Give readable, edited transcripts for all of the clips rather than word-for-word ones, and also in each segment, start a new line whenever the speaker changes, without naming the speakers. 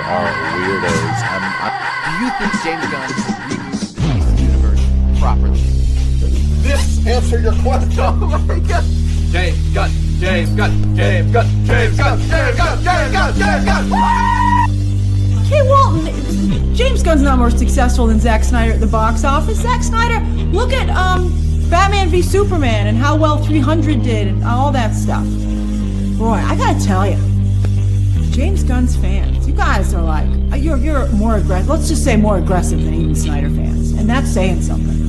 are weirdos.
Do you think James Gunn can reboot the universe properly?
This answer your question.
Oh my God! James Gunn, James Gunn, James Gunn, James Gunn, James Gunn, James Gunn, James Gunn.
Hey, Walton, James Gunn's not more successful than Zack Snyder at the box office. Zack Snyder, look at Batman v Superman and how well 300 did and all that stuff. Boy, I gotta tell you, James Gunn's fans, you guys are like, you're more aggressive. Let's just say more aggressive than even Snyder fans, and that's saying something.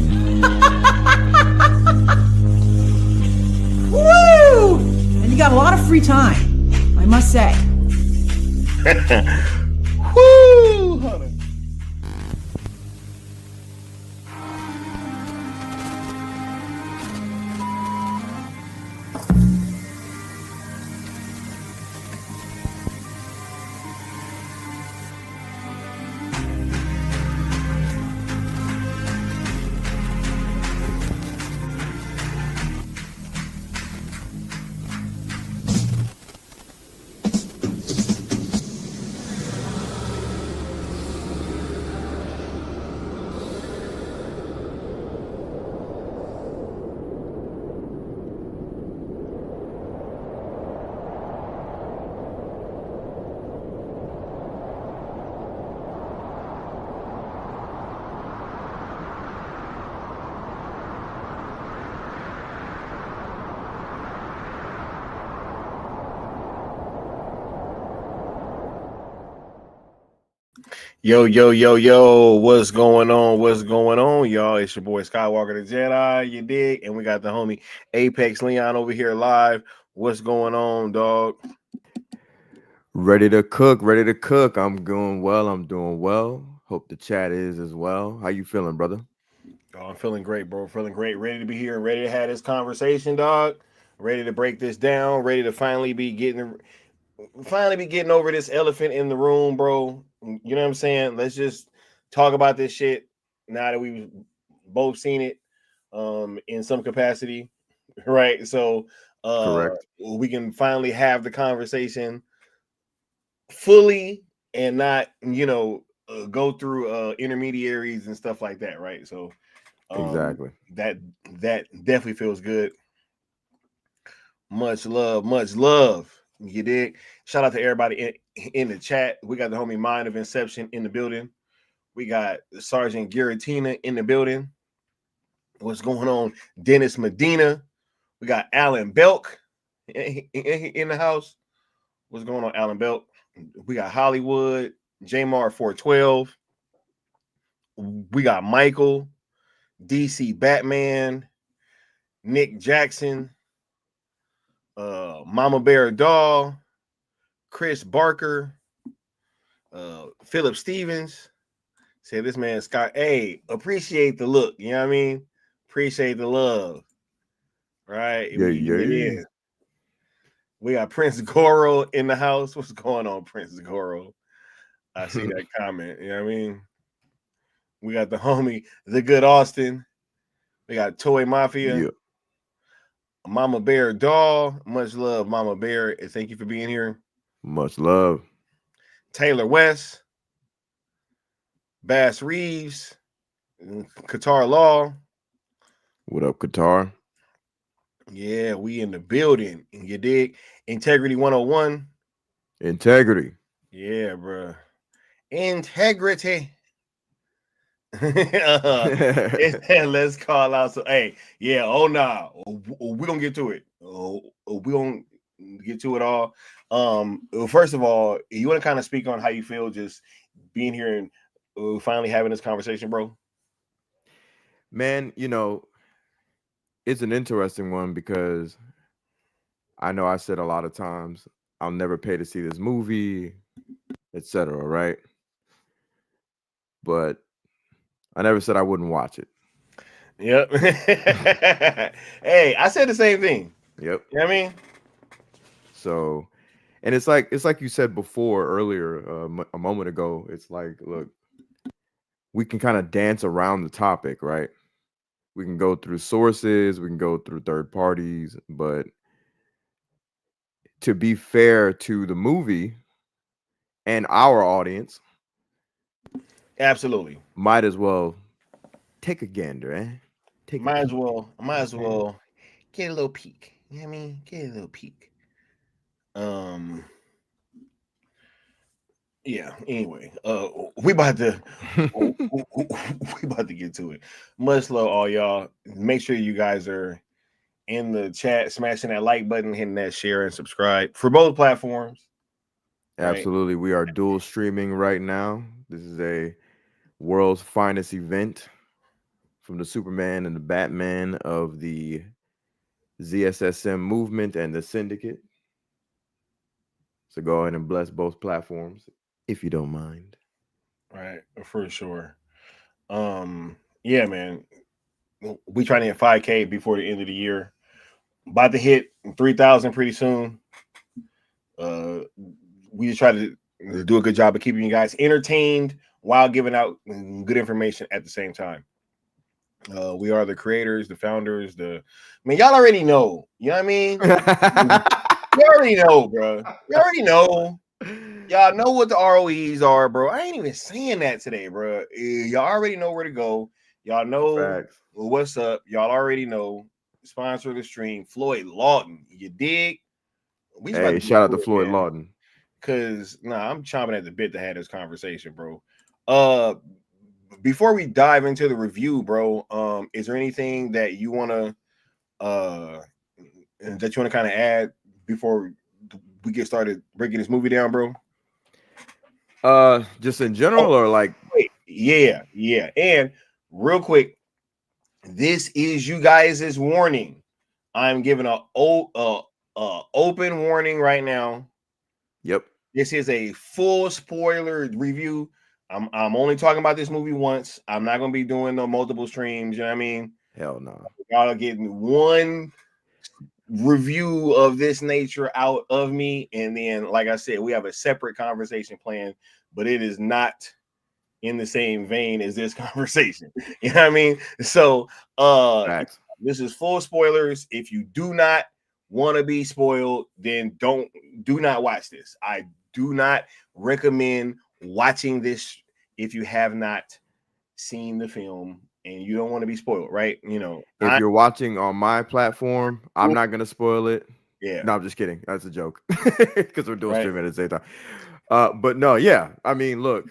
Woo! And you got a lot of free time, I must say.
Woo! Hold on.
Yo, yo, yo, yo, what's going on? What's going on, y'all? It's your boy Skywalker the Jedi, you dig? And we got the homie Apex Leon over here live. What's going on, dog?
Ready to cook, ready to cook. I'm doing well. I'm doing well. Hope the chat is as well. How you feeling, brother?
Oh, I'm feeling great, bro. Feeling great. Ready to be here and ready to have this conversation, dog. Ready to break this down. Ready to finally be getting over this elephant in the room, bro. You know what I'm saying? Let's just talk about this shit now that we've both seen it in some capacity, right? So
Correct.
we can finally have the conversation fully and not, go through intermediaries and stuff like that, right? So
Exactly.
that definitely feels good. Much love. You dig? Shout out to everybody in the chat. We got the homie Mind of Inception in the building. We got Sergeant Giratina in the building. What's going on? Dennis Medina. We got Alan Belk in the house. What's going on, Alan Belk? We got Hollywood, Jamar 412. We got Michael, DC Batman, Nick Jackson, Mama Bear Doll, Chris Barker, Philip Stevens. Said this man Scott. Hey, appreciate the look. You know what I mean? Appreciate the love. Right?
Yeah.
We got Prince Goro in the house. What's going on, Prince Goro? I see that comment. You know what I mean? We got the homie, the good Austin. We got Toy Mafia.
Yeah.
Mama Bear Doll. Much love, Mama Bear. And thank you for being here.
Much love.
Taylor West. Bass Reeves. Qatar Law.
What up, Qatar?
Yeah, we in the building. You dig? Integrity 101.
Integrity.
Yeah, bro. Integrity. Let's call out. So, hey, yeah. Oh, nah. We're gonna get to it. We gonna get to it all. First of all, you want to kind of speak on how you feel just being here and finally having this conversation, bro?
Man, it's an interesting one because I know I said a lot of times I'll never pay to see this movie, etc. Right? But I never said I wouldn't watch it.
Yep. Hey, I said the same thing.
Yep.
You know what I mean?
So, and it's like you said before earlier, a moment ago. It's like, look, we can kind of dance around the topic, right? We can go through sources, we can go through third parties, but to be fair to the movie, and our audience
Absolutely.
might as well take a gander, eh? Take a
Might as
peek.
well get a little peek. You know what I mean? Get a little peek. Um yeah, anyway. We about to we about to get to it. Much love all y'all. Make sure you guys are in the chat, smashing that like button, hitting that share and subscribe for both platforms. Right?
Absolutely. We are dual streaming right now. This is a world's finest event from the Superman and the Batman of the ZSSM movement and the syndicate. So go ahead and bless both platforms if you don't mind.
Right, for sure. Yeah, man. We trying to hit 5K before the end of the year. About to hit 3,000 pretty soon. We just try to do a good job of keeping you guys entertained while giving out good information at the same time. We are the creators, the founders, y'all already know. You know what I mean? You already know, bro. You already know. Y'all know what the ROEs are, bro. I ain't even saying that today, bro. Y'all already know where to go. Y'all know
Facts.
what's up. Y'all already know. Sponsor of the stream, Floyd Lawton. You dig? We just about
Hey,
to
shout out to
get
Floyd
man.
Lawton.
Cause I'm chomping at the bit to have this conversation, bro. Before we dive into the review, bro, is there anything that you wanna kind of add before we get started breaking this movie down, bro?
Just in general, or like
Wait, yeah. And real quick, this is you guys' warning. I'm giving a open warning right now.
yep.
This is a full spoiler review. I'm only talking about this movie once. I'm not gonna be doing no multiple streams. You know what I mean?
Hell no.
Y'all are getting one review of this nature out of me, and then, like I said, we have a separate conversation planned, but it is not in the same vein as this conversation. You know what I mean? So,
Facts.
this is full spoilers. If you do not want to be spoiled, then do not watch this. I do not recommend watching this if you have not seen the film and you don't want to be spoiled, right? You know,
If you're watching on my platform, I'm not gonna spoil it.
yeah,
No, I'm just kidding. That's a joke. Because we're doing
right.
streaming at the same time. But no, yeah. I mean, look,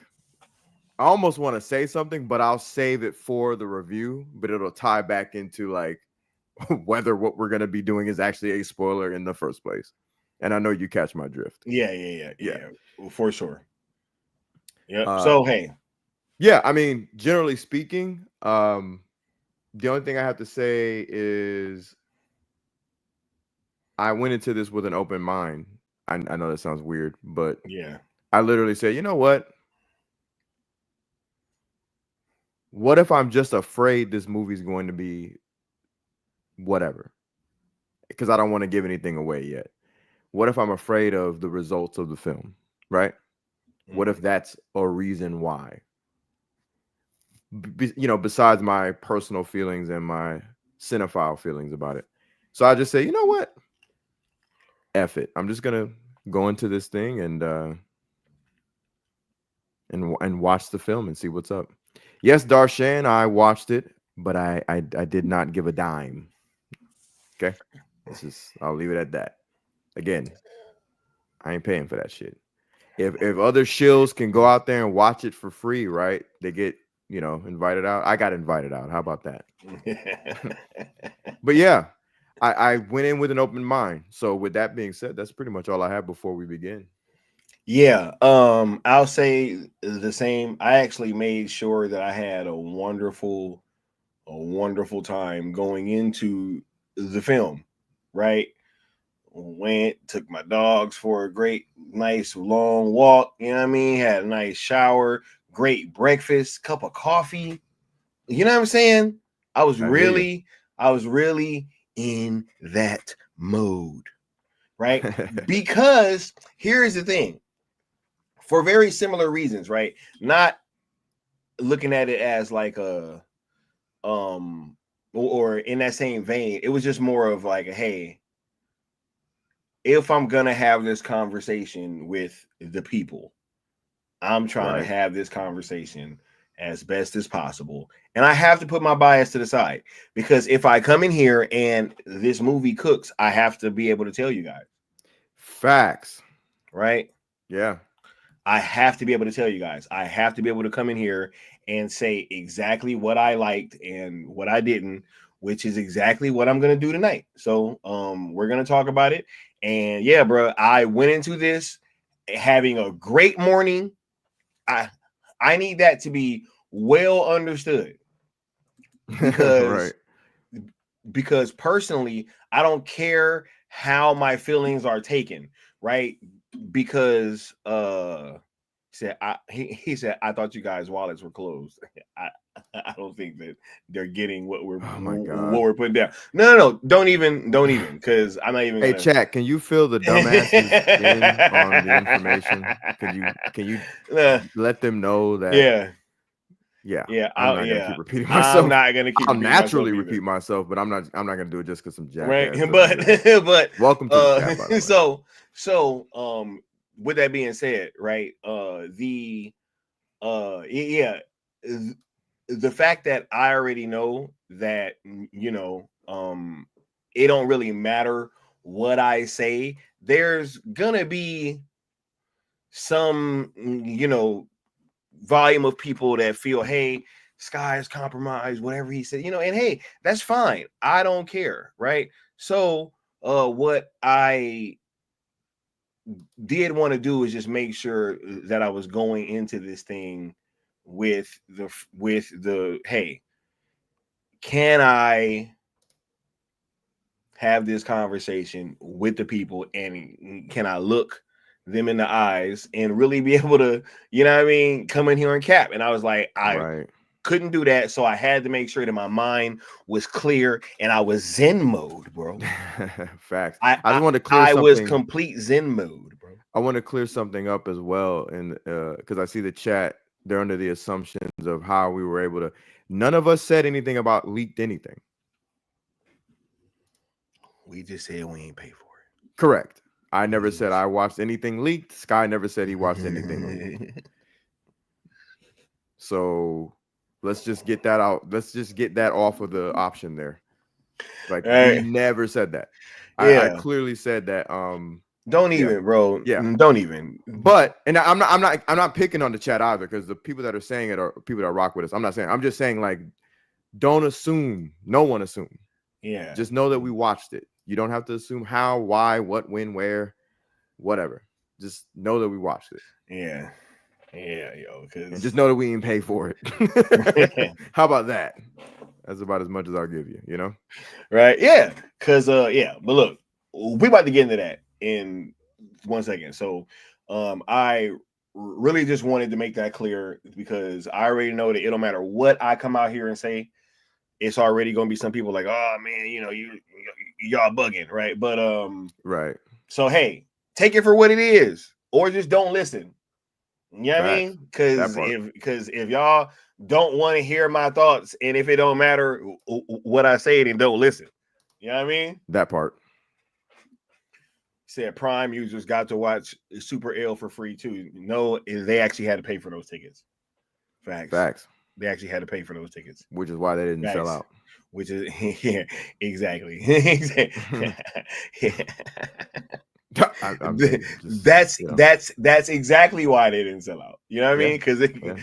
I almost want to say something, but I'll save it for the review, but it'll tie back into like whether what we're gonna be doing is actually a spoiler in the first place. And I know you catch my drift.
Yeah, for sure. Yeah.
Uh,
So hey,
Yeah, I mean, generally speaking, the only thing I have to say is I went into this with an open mind. I know that sounds weird, but
yeah,
I literally said, you know what? What if I'm just afraid this movie's going to be whatever? Because I don't want to give anything away yet. What if I'm afraid of the results of the film, right? What if that's a reason why? Besides my personal feelings and my cinephile feelings about it. So I just say, you know what? F it. I'm just gonna go into this thing and watch the film and see what's up. Yes, Darshan, I watched it, but I did not give a dime. Okay, I'll leave it at that. Again, I ain't paying for that shit. If other shills can go out there and watch it for free, right? They get invited out. I got invited out. How about that? But yeah, I went in with an open mind. So with that being said, that's pretty much all I have before we begin.
Yeah, I'll say the same. I actually made sure that I had a wonderful time going into the film, right? Took my dogs for a great, nice long walk, you know what I mean? Had a nice shower, great breakfast, cup of coffee. You know what I'm saying? I was really in that mode, right? Because here's the thing. For very similar reasons, right? Not looking at it as like a or in that same vein, it was just more of like, hey, if I'm gonna have this conversation with the people, I'm trying to
Right.
have this conversation as best as possible. And I have to put my bias to the side because if I come in here and this movie cooks, I have to be able to tell you guys.
Facts.
Right?
Yeah.
I have to be able to tell you guys. I have to be able to come in here and say exactly what I liked and what I didn't, which is exactly what I'm gonna do tonight. So we're gonna talk about it. And yeah, bro, I went into this having a great morning. I need that to be well understood
Right.
because personally, I don't care how my feelings are taken, right? Because he said I thought you guys' wallets were closed. I don't think that they're getting what
Oh my God.
we're putting down. No, don't even because I'm not even
Hey,
gonna.
chat, can you fill the dumbasses in on the information? Can you let them know that?
Yeah,
I'm not gonna keep repeating
I'm
myself.
not gonna keep
I'll
repeating myself
naturally
either.
repeat myself, but I'm not gonna do it just because some
Right,
jackass doesn't do it.
but
Welcome to the chat, by the way.
so with that being said, right, yeah, the fact that I already know that it don't really matter what I say, there's gonna be some volume of people that feel, hey, Sky is compromised, whatever he said, and hey, that's fine. I don't care, right? So what I did want to do is just make sure that I was going into this thing with the hey, can I have this conversation with the people and can I look them in the eyes and really be able to, come in here and cap? And I was like, I
Right.
couldn't do that. So I had to make sure that my mind was clear and I was Zen mode, bro.
Facts. I just want to clear
I was
something.
complete Zen mode, bro.
I want to clear something up as well, and because I see the chat, they're under the assumptions of how we were able to. None of us said anything about leaked anything.
We just said we ain't pay for it.
Correct. I never said I watched anything leaked. Sky never said he watched anything leaked. So let's just get that out. Let's just get that off of the option there. Like we never said that. I clearly said that.
Don't even, bro.
Yeah.
Don't even.
But and I'm not picking on the chat either, because the people that are saying it are people that rock with us. I'm just saying, like, don't assume. No one assume.
Yeah.
Just know that we watched it. You don't have to assume how, why, what, when, where, whatever. Just know that we watched it.
Yeah. Yeah, yo.
And just know that we didn't pay for it. How about that? That's about as much as I'll give you,
Right? Yeah. Because but look, we about to get into that in 1 second. So I really just wanted to make that clear because I already know that it don't matter what I come out here and say, it's already gonna be some people like, oh man, y'all bugging, right? But
right.
So hey, take it for what it is, or just don't listen. You know what I mean? Because if y'all don't want to hear my thoughts, and if it don't matter what I say, then don't listen. You know what I mean?
That part.
Said Prime users got to watch Super L for free too. No, they actually had to pay for those tickets. Facts. They actually had to pay for those tickets,
which is why they didn't sell out.
Which is yeah, exactly. That's exactly why they didn't sell out. You know what I mean? Because
I'm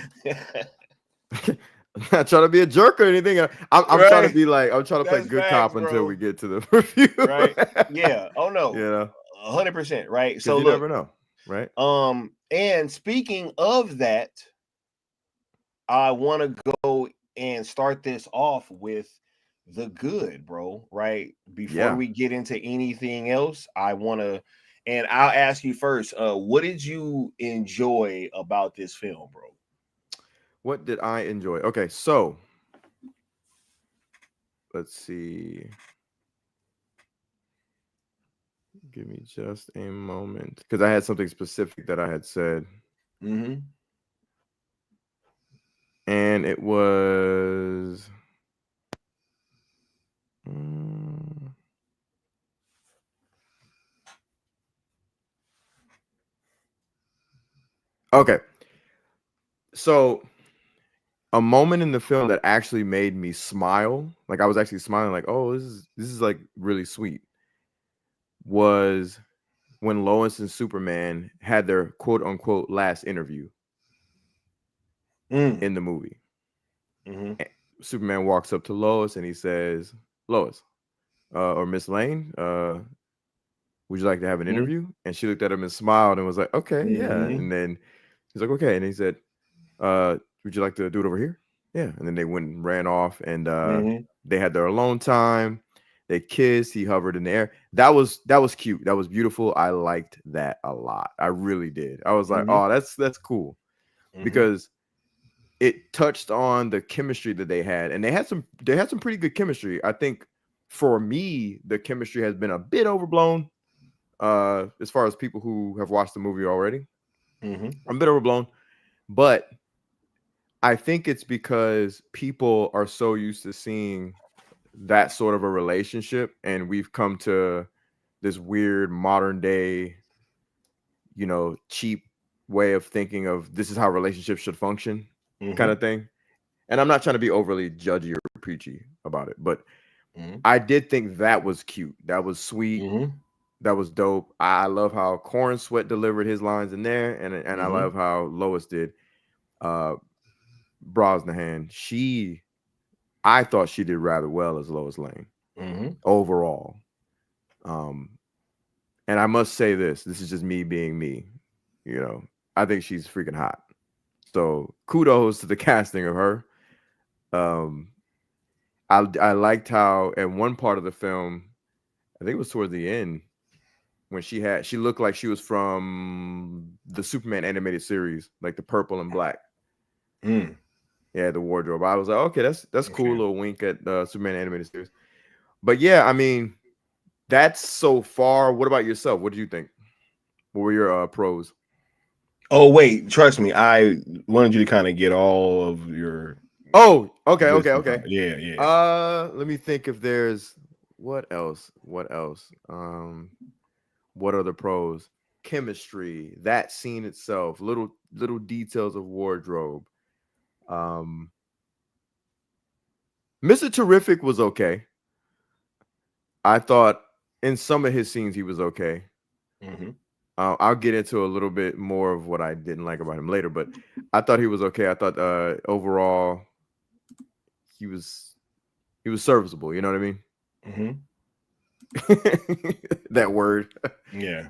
not trying to be a jerk or anything. I'm trying to be like, I'm trying to play good cop until we get to the review.
Right? Yeah. Oh no. 100%. Right. So
you never know. Right.
And speaking of that, I want to go and start this off with the good, bro. Right. Before we get into anything else, I want to, and I'll ask you first, what did you enjoy about this film, bro?
What did I enjoy? Okay, so let's see. Give me just a moment, because I had something specific that I had said.
Mm-hmm.
And it was okay. So a moment in the film that actually made me smile, like I was actually smiling, like, oh, this is like really sweet, was when Lois and Superman had their quote unquote last interview
Mm.
in the movie.
Mm-hmm.
Superman walks up to Lois and he says, Lois, or Miss Lane, would you like to have an
Mm-hmm.
interview? And she looked at him and smiled and was like, okay, yeah.
Mm-hmm.
And then he's like, okay. And he said, would you like to do it over here? Yeah. And then they went and ran off and
Mm-hmm.
they had their alone time. They kissed. He hovered in the air. That was cute. That was beautiful. I liked that a lot. I really did. I was like,
Mm-hmm.
oh, that's cool.
Mm-hmm.
Because it touched on the chemistry that they had, and they had some pretty good chemistry. I think for me, the chemistry has been a bit overblown. As far as people who have watched the movie already,
Mm-hmm.
a bit overblown, but I think it's because people are so used to seeing that sort of a relationship, and we've come to this weird modern day, cheap way of thinking of this is how relationships should function,
Mm-hmm.
kind of thing. And I'm not trying to be overly judgy or preachy about it, but
Mm-hmm.
I did think that was cute. That was sweet.
Mm-hmm.
That was dope. I love how Corn Sweat delivered his lines in there, and I
Mm-hmm.
love how Lois did. Brosnahan, I thought she did rather well as Lois Lane
Mm-hmm.
overall. And I must say this is just me being me. I think she's freaking hot. So kudos to the casting of her. I liked how in one part of the film, I think it was towards the end, when she looked like she was from the Superman animated series, like the purple and black.
Mm.
Yeah, the wardrobe. I was like, okay, that's cool.
Okay.
A little wink at the Superman animated series. But yeah, I mean, that's so far. What about yourself? What did you think? What were your pros?
Oh wait, trust me. I wanted you to kind of get all of your.
Oh, okay.
Yeah.
Let me think if there's what else. What are the pros? Chemistry, that scene itself, little details of wardrobe. Mr. Terrific was okay. I thought in some of his scenes he was okay.
Mm-hmm.
I'll get into a little bit more of what I didn't like about him later, but I thought he was okay. I thought overall he was serviceable. You know what I mean?
Mm-hmm.
That word.
Yeah.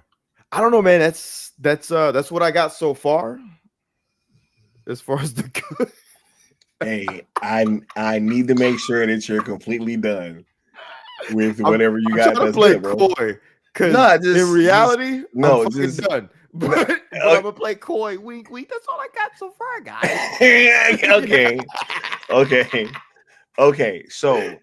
I don't know, man. That's what I got so far. As far as the good.
Hey, I need to make sure that you're completely done with whatever you got.
I'm trying to play coy, because in reality, I'm fucking done. But I'm gonna play coy, wink, wink. That's all I got so far, guys.
Okay. So,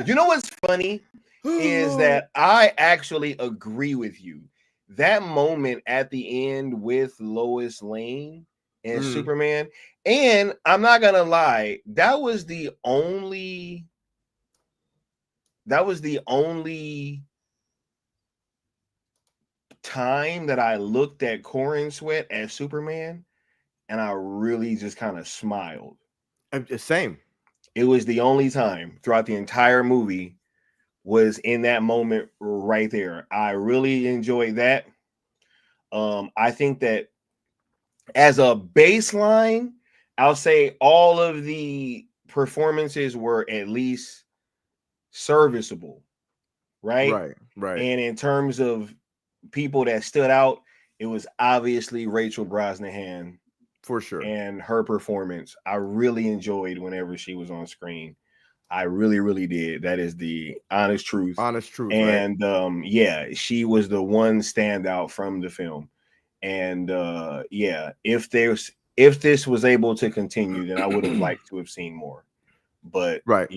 you know what's funny is that I actually agree with you. That moment at the end with Lois Lane and Superman, and I'm not gonna lie, that was the only time that I looked at Corn Sweat as Superman, and I really just kind of smiled.
Same.
It was the only time throughout the entire movie was in that moment right there. I really enjoyed that. I think that as a baseline, I'll say all of the performances were at least serviceable, right?
Right.
And in terms of people that stood out, it was obviously Rachel Brosnahan
for sure,
and her performance. I really enjoyed whenever she was on screen. I really, really did. That is the honest truth. And
right?
Yeah, she was the one standout from the film. And yeah, if this was able to continue, then I would have liked to have seen more. But
right,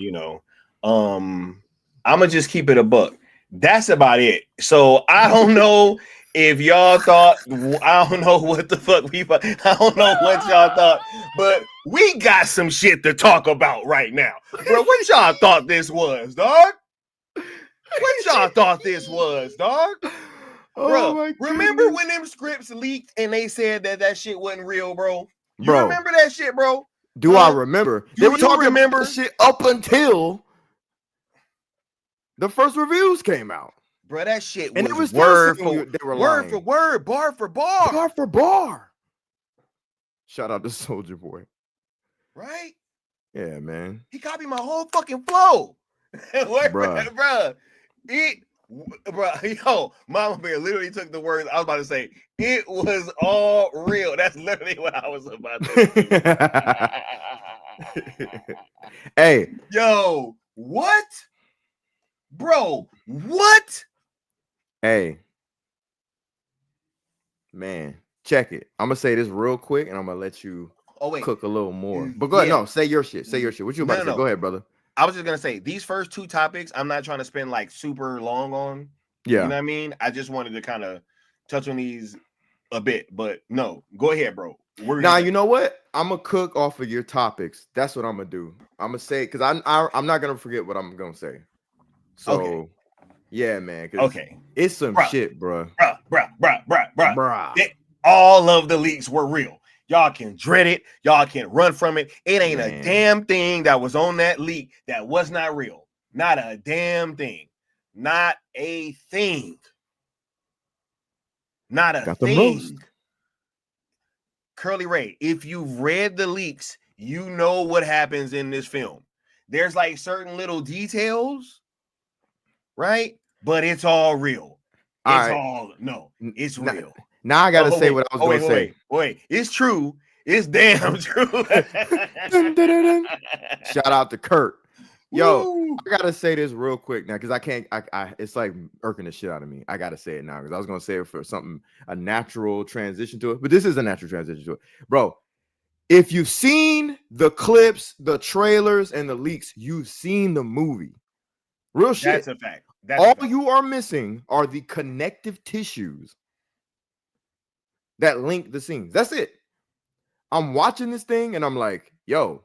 I'm gonna just keep it a buck. That's about it. So I don't know if y'all thought, I don't know what the fuck people, I don't know what y'all thought, but we got some shit to talk about right now. Bro, what y'all thought this was, dog? What y'all thought this was, dog?
Oh,
bro, remember when them scripts leaked and they said that shit wasn't real, bro? You remember that shit, bro?
Do I remember?
They were talking about
shit up until the first reviews came out.
Bro, that shit
and
was word for word, bar for bar.
Bar for bar. Shout out to Soulja Boy.
Right?
Yeah, man.
He copied my whole fucking flow.
Bruh.
Yo, Mama Bear literally took the words I was about to say. It was all real. That's literally what I was about to say.
Hey.
Yo, what? Bro, what?
Hey. Man, check it. I'm going to say this real quick, and I'm going to let you cook a little more. But go ahead. No, say your shit. Say your shit. What you about to say? Go ahead, brother.
I was just going to say, these first two topics, I'm not trying to spend like super long on.
Yeah.
You know what I mean? I just wanted to kind of touch on these a bit. But no, go ahead, bro.
Now, you know what? I'm going to cook off of your topics. That's what I'm going to do. I'm going to say, because I'm not going to forget what I'm going to say. So, yeah, man.
Okay.
It's some shit, bro.
Bruh. All of the leaks were real. Y'all can dread it. Y'all can run from it. It ain't a damn thing that was on that leak that was not real. Not a damn thing. Not a thing. Not a thing. Curly Ray, if you've read the leaks, you know what happens in this film. There's like certain little details, right? But it's all real. It's real.
Now I gotta say what I was gonna say.
Wait, it's true. It's damn true.
Shout out to Kurt. Yo, I gotta say this real quick now because I can't. I it's like irking the shit out of me. I gotta say it now because I was gonna say it for a natural transition to it, but this is a natural transition to it, bro. If you've seen the clips, the trailers, and the leaks, you've seen the movie. Real shit.
That's a fact.
All you are missing are the connective tissues that link the scenes. That's it. I'm watching this thing and I'm like, yo,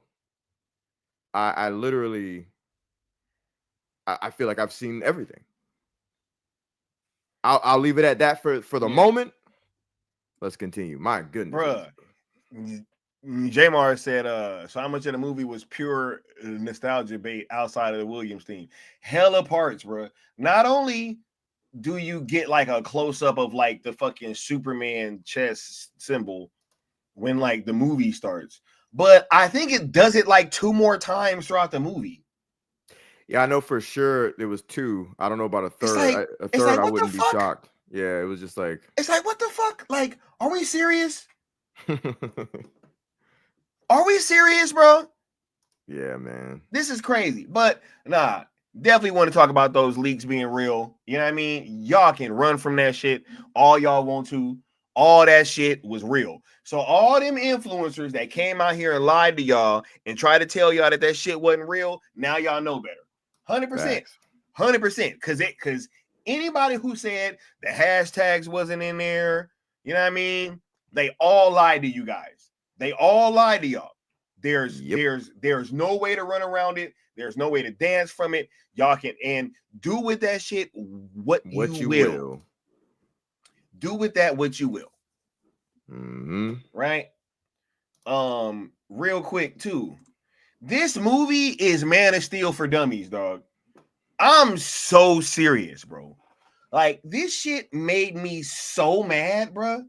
I literally, I feel like I've seen everything. I'll leave it at that for the moment. Let's continue. My goodness.
Bruh. Jamar said, so how much of the movie was pure nostalgia bait outside of the Williams theme? Hella parts, bro. Not only do you get like a close-up of like the fucking Superman chest symbol when like the movie starts, but I think it does it like 2 more times throughout the movie.
Yeah, I know for sure there was 2. I don't know about a third. A third, I wouldn't be shocked. Yeah, it was just like,
it's like, what the fuck? Like, are we serious? Are we serious, bro?
Yeah, man.
This is crazy. But nah, definitely want to talk about those leaks being real. You know what I mean? Y'all can run from that shit all y'all want to. All that shit was real. So all them influencers that came out here and lied to y'all and tried to tell y'all that shit wasn't real, now y'all know better. 100%. 100%. Because anybody who said the hashtags wasn't in there, you know what I mean? They all lied to you guys. They all lied to y'all. There's no way to run around it. There's no way to dance from it. Y'all can and do with that shit what you will. Do with that what you will. Right? Real quick too. This movie is Man of Steel for dummies, dog. I'm so serious, bro. Like this shit made me so mad, bro.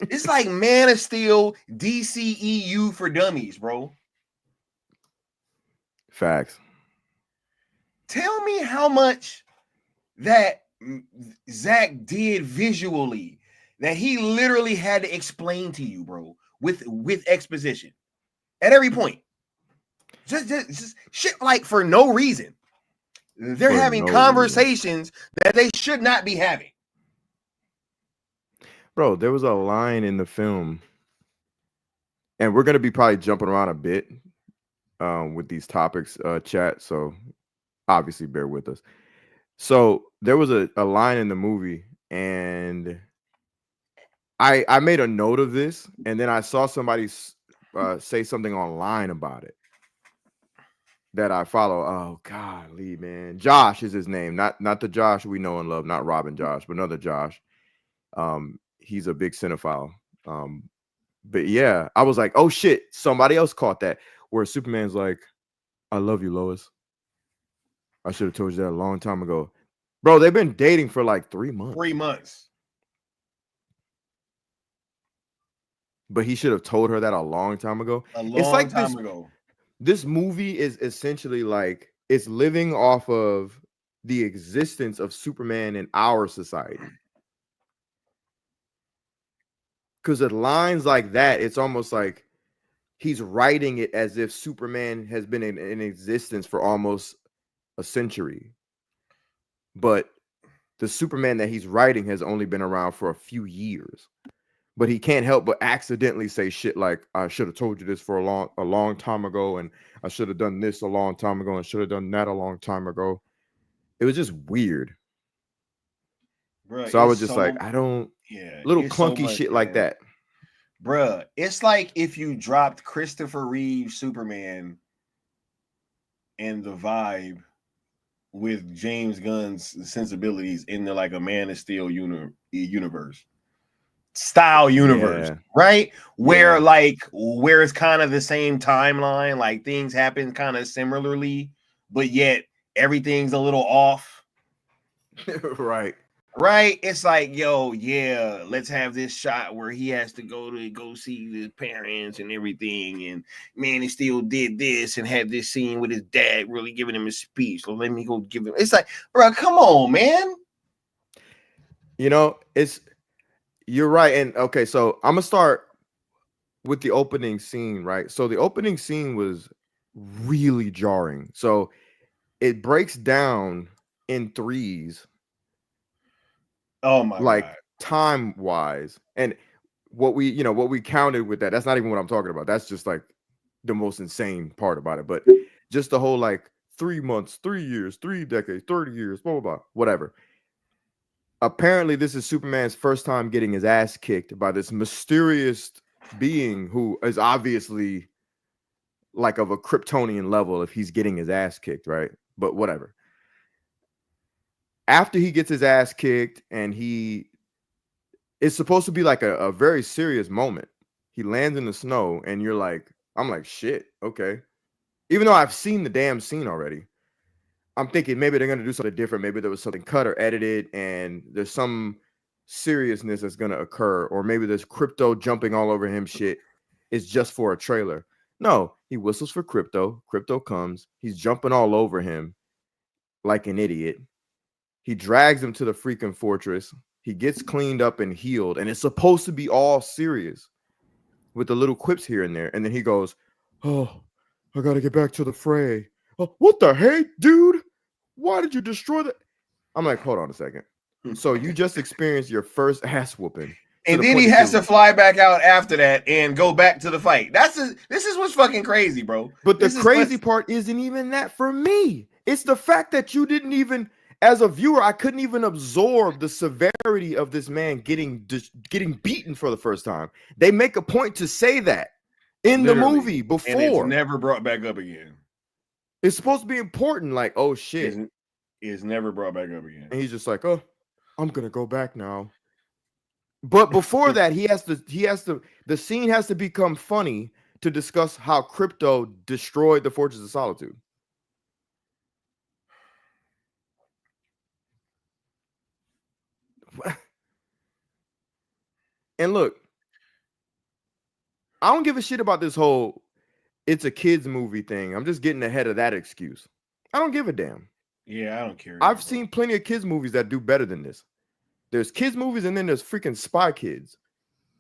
It's like Man of Steel DCEU for dummies, bro.
Facts.
Tell me how much that Zach did visually that he literally had to explain to you, bro, with exposition at every point. Just shit like for no reason. They're having conversations that they should not be having.
Bro, there was a line in the film, and we're going to be probably jumping around a bit with these topics, chat, so obviously bear with us. So there was a line in the movie, and I made a note of this, and then I saw somebody say something online about it that I follow. Oh, golly, man. Josh is his name, not the Josh we know and love, not Robin Josh, but another Josh. He's a big cinephile. But yeah, I was like, oh shit, somebody else caught that. Where Superman's like, I love you, Lois. I should have told you that a long time ago. Bro, they've been dating for like 3 months.
3 months.
But he should have told her that a long time ago.
It's like time ago.
This movie is essentially like it's living off of the existence of Superman in our society. Because at lines like that, it's almost like he's writing it as if Superman has been in existence for almost a century. But the Superman that he's writing has only been around for a few years. But he can't help but accidentally say shit like, I should have told you this for a long time ago, and I should have done this a long time ago, and should have done that a long time ago. It was just weird.
Bruh,
so I was just like, I don't, little clunky shit like that.
Bruh, it's like if you dropped Christopher Reeve Superman and the vibe with James Gunn's sensibilities into like a Man of Steel universe. Style universe, right? Where where it's kind of the same timeline, like things happen kind of similarly, but yet everything's a little off.
Right.
It's like, yo, yeah, let's have this shot where he has to go see his parents and everything, and Man of Steel did this and had this scene with his dad really giving him a speech. So let me go give him. It's like, bro, come on, man.
You know, you're right. And okay, so I'm gonna start with the opening scene, right? So the opening scene was really jarring. So it breaks down in threes.
Oh my God.
Time wise. And what we counted with that's not even what I'm talking about. That's just like the most insane part about it. But just the whole like 3 months, 3 years, 3 decades, 30 years, blah, blah, blah, whatever. Apparently, this is Superman's first time getting his ass kicked by this mysterious being who is obviously like of a Kryptonian level if he's getting his ass kicked, right? But whatever. After he gets his ass kicked and it's supposed to be like a very serious moment. He lands in the snow and I'm like, shit, okay. Even though I've seen the damn scene already. I'm thinking maybe they're going to do something different. Maybe there was something cut or edited and there's some seriousness that's going to occur. Or maybe there's Krypto jumping all over him shit. It's just for a trailer. No, he whistles for Krypto. Krypto comes. He's jumping all over him like an idiot. He drags him to the freaking fortress. He gets cleaned up and healed. And it's supposed to be all serious with the little quips here and there. And then he goes, oh, I got to get back to the fray. Oh, what the heck, dude? Why did you destroy that? I'm like, hold on a second. So you just experienced your first ass whooping.
And then he has to fly back out after that and go back to the fight. This is what's fucking crazy, bro.
But the crazy part isn't even that for me. It's the fact that you didn't even, as a viewer, I couldn't even absorb the severity of this man getting beaten for the first time. They make a point to say that in the movie before.
And it's never brought back up again.
It's supposed to be important, like, oh shit.
It's never brought back up again.
And he's just like, oh, I'm gonna go back now. But before that, the scene has to become funny to discuss how Krypto destroyed the Fortress of Solitude. And look, I don't give a shit about this whole it's a kids movie thing. I'm just getting ahead of that excuse. I don't give a damn.
Yeah, I don't care.
I've seen plenty of kids movies that do better than this. There's kids movies and then there's freaking Spy Kids.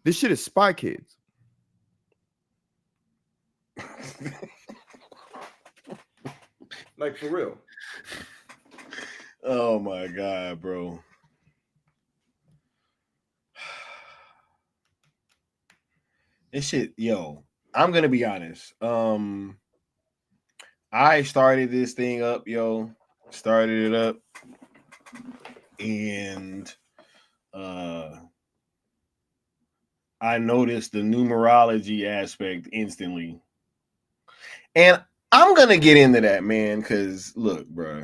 This shit is Spy Kids. Like for real.
Oh my God, bro. This shit, yo, I'm gonna be honest. I started this thing up, started it up, and I noticed the numerology aspect instantly. And I'm gonna get into that, man, because look, bro.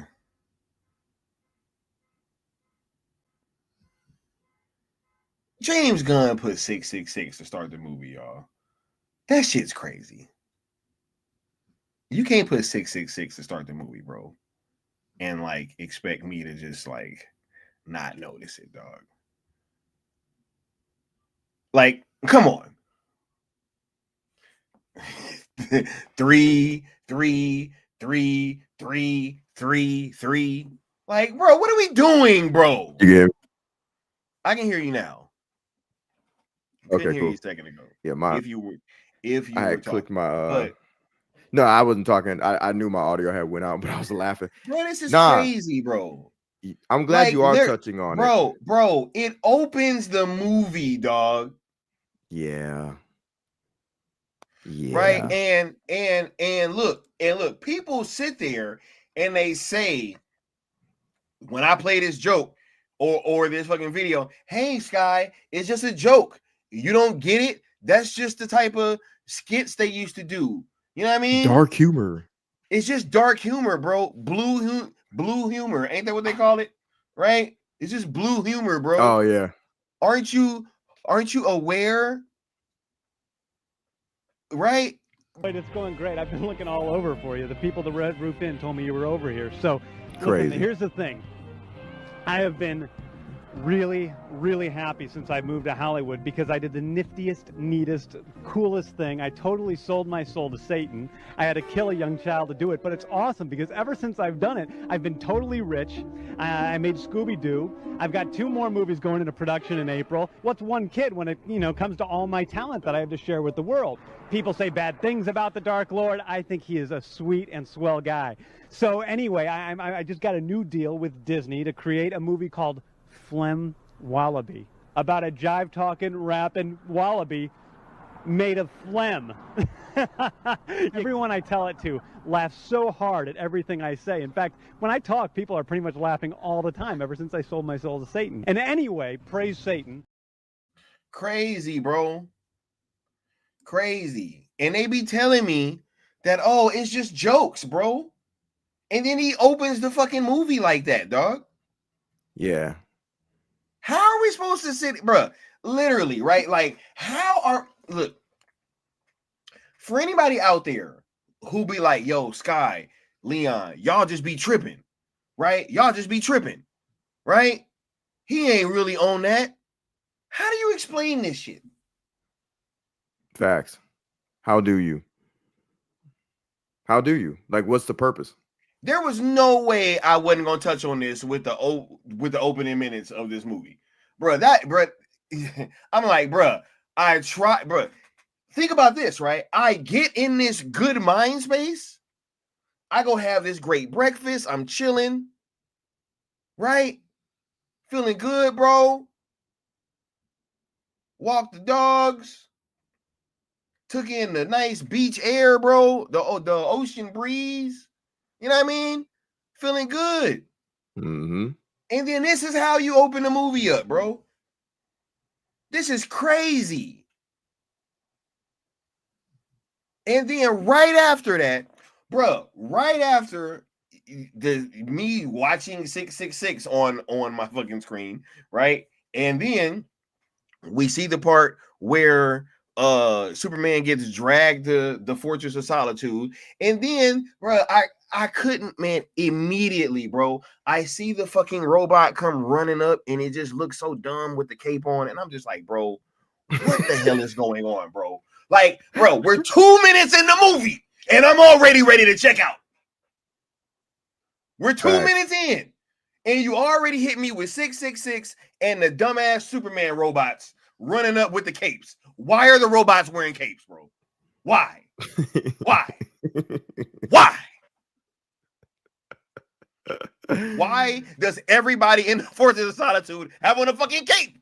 James Gunn put 666 to start the movie, y'all. That shit's crazy. You can't put 666 to start the movie, bro, and like expect me to just like not notice it, dog. Like, come on. 3, 3, 3, 3, 3, 3. Like, bro, what are we doing, bro?
You get me?
I can hear you now.
Okay,
Couldn't hear
cool.
you a second ago.
Yeah, my
If you were
I had clicked
talking.
my
But
no, I wasn't talking. I knew my audio had went out, but I was laughing.
bro, this is
Nah,
crazy, bro.
I'm glad
Like,
you are touching on it.
bro, it opens the movie, dog.
Yeah. Yeah.
Right? And look, people sit there and they say, when I play this joke or this fucking video, hey Sky, it's just a joke. You don't get it? That's just the type of skits they used to do. You know what I mean?
Dark humor.
It's just dark humor, bro. Blue humor. Ain't that what they call it? Right? It's just blue humor, bro.
Oh yeah.
Aren't you aware? Right?
Wait, it's going great. I've been looking all over for you. The people at the Red Roof Inn told me you were over here. So,
Crazy.
listen, here's the thing. I have been really, really happy since I moved to Hollywood because I did the niftiest, neatest, coolest thing. I totally sold my soul to Satan. I had to kill a young child to do it, but it's awesome because ever since I've done it, I've been totally rich. I made Scooby-Doo. I've got 2 more movies going into production in April. What's one kid when it, comes to all my talent that I have to share with the world? People say bad things about the Dark Lord. I think he is a sweet and swell guy. So anyway, I just got a new deal with Disney to create a movie called Phlegm Wallaby, about a jive-talking, rapping wallaby made of phlegm. Everyone I tell it to laughs so hard at everything I say. In fact, when I talk, people are pretty much laughing all the time ever since I sold my soul to Satan. And anyway, praise Satan.
Crazy, bro. Crazy. And they be telling me that, oh, it's just jokes, bro. And then he opens the fucking movie like that, dog.
Yeah.
How are we supposed to sit, bro? Literally, right? Like, look, for anybody out there who be like, yo, Sky, Leon, y'all just be tripping, right? Y'all just be tripping, right? He ain't really on that. How do you explain this shit?
Facts. How do you? Like, what's the purpose?
There was no way I wasn't gonna touch on this with the opening minutes of this movie, bro. I'm like, bro. I try, bro. Think about this, right? I get in this good mind space. I go have this great breakfast. I'm chilling, right? Feeling good, bro. Walk the dogs. Took in the nice beach air, bro. The ocean breeze. You know what I mean? Feeling good.
Mm-hmm.
And then this is how you open the movie up, bro. This is crazy. And then right after that, bro, right after me watching 666 on my fucking screen, right? And then we see the part where Superman gets dragged to the Fortress of Solitude. And then, bro, I couldn't, man, immediately, bro. I see the fucking robot come running up and it just looks so dumb with the cape on. And I'm just like, bro, what the hell is going on, bro? Like, bro, we're 2 minutes in the movie and I'm already ready to check out. We're 2 minutes in and you already hit me with 666 and the dumbass Superman robots running up with the capes. Why are the robots wearing capes, bro? Why? Why? Why? Why does everybody in the Fortress of Solitude have on a fucking cape?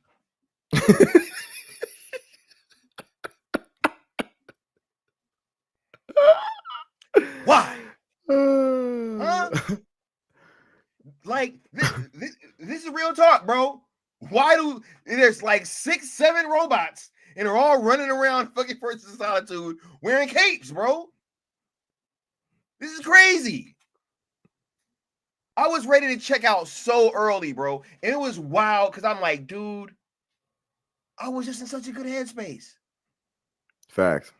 Why? Huh? Like, this is real talk, bro. Why do there's like 6, 7 robots and they're all running around fucking Fortress of Solitude wearing capes, bro? This is crazy. I was ready to check out so early, bro. And it was wild because I'm like, dude, I was just in such a good headspace.
Facts.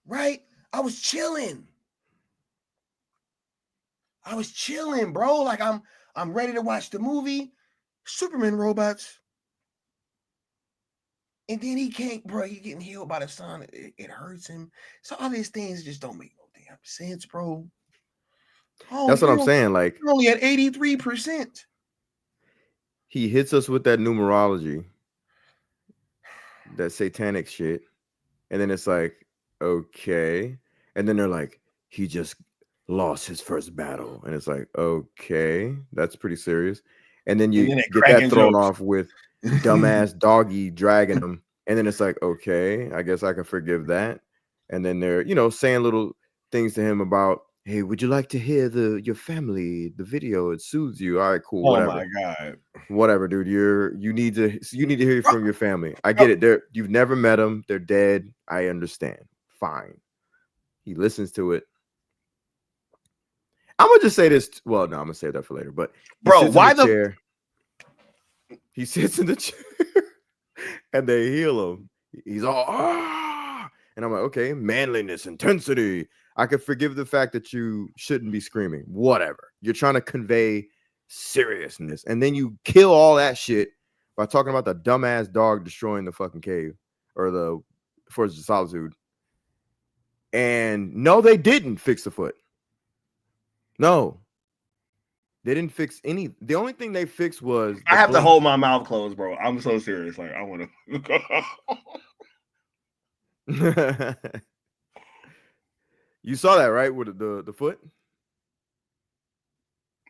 Right? I was chilling. Bro. Like I'm ready to watch the movie. Superman robots. And then he can't, bro. He getting healed by the sun. It hurts him. So all these things just don't make no damn sense, bro. Oh,
That's what I'm saying. Like,
you're only at 83%.
he hits us with that numerology, that satanic shit, and then it's like, okay, and then they're like, he just lost his first battle, and it's like, okay, that's pretty serious. And then you get that thrown off with dumbass doggy dragging him, and then it's like, okay, I guess I can forgive that. And then they're, you know, saying little things to him about, hey, would you like to hear your family, the video? It soothes you. All right, cool, whatever.
Oh my god,
whatever, dude. You need to hear from your family. I get it. You've never met them. They're dead. I understand. Fine. He listens to it. I'm gonna just say this. Well, no, I'm gonna save that for later. But
bro, why the
chair? He sits in the chair and they heal him. He's all and I'm like, okay, manliness, intensity. I could forgive the fact that you shouldn't be screaming. Whatever. You're trying to convey seriousness, and then you kill all that shit by talking about the dumbass dog destroying the fucking cave or the Forest of Solitude. And no, they didn't fix the foot. No, they didn't fix any. The only thing they fixed was
I have to hold my mouth closed, bro. I'm so serious. Like I want
to. You saw that, right? With the foot.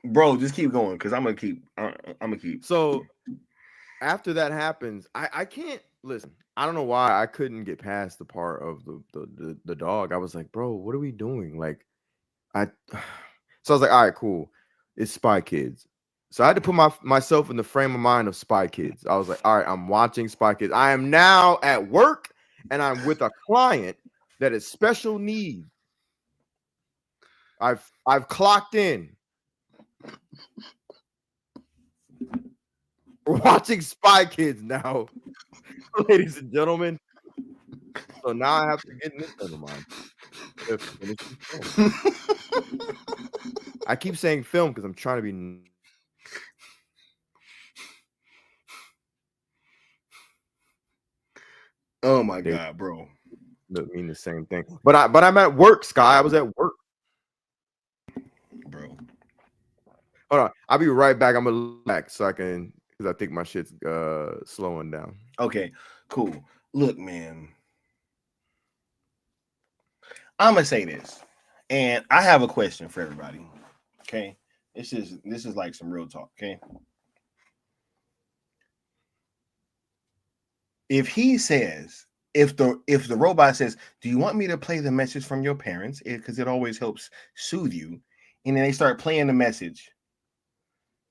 Bro, just keep going because I'm gonna keep.
So after that happens, I can't listen. I don't know why I couldn't get past the part of the dog. I was like, bro, what are we doing? Like, so I was like, all right, cool. It's Spy Kids. So I had to put myself in the frame of mind of Spy Kids. I was like, all right, I'm watching Spy Kids. I am now at work and I'm with a client that is special needs. I've clocked in. We're watching Spy Kids now, ladies and gentlemen. So now I have to get in this. Never mind. I keep saying film because I'm trying to be.
Oh my god, bro!
That mean the same thing. But I'm at work, Sky. I was at work,
bro.
Hold on, I'll be right back. I'm gonna look back so I can, because I think my shit's slowing down.
Okay, cool. Look, man, I'm gonna say this, and I have a question for everybody. Okay, this is like some real talk. Okay, if he says, if the robot says, "Do you want me to play the message from your parents?" Because it always helps soothe you, and then they start playing the message,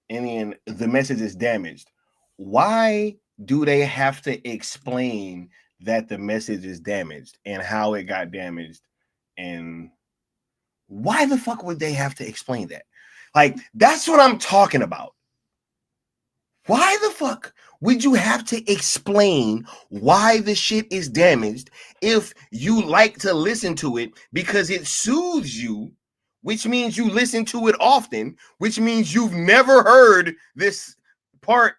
and then the message is damaged. Why do they have to explain that the message is damaged and how it got damaged? And why the fuck would they have to explain that? Like, that's what I'm talking about. Why the fuck would you have to explain why the shit is damaged if you like to listen to it because it soothes you, which means you listen to it often, which means you've never heard this part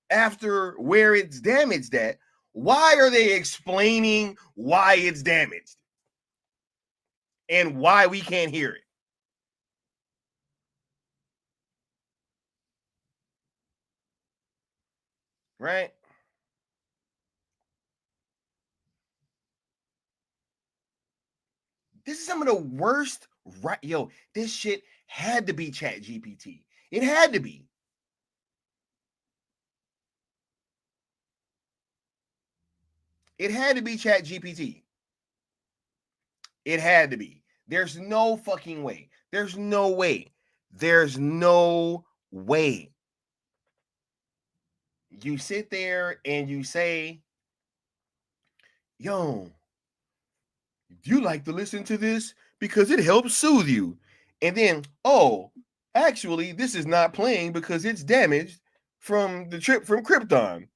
after where it's damaged at? Why are they explaining why it's damaged and why we can't hear it? Right? This is some of the worst, right? Yo, this shit had to be Chat GPT. It had to be. It had to be Chat GPT. It had to be. There's no fucking way. There's no way. There's no way. You sit there and you say, yo, you like to listen to this because it helps soothe you. And then, oh, actually, this is not playing because it's damaged from the trip from Krypton.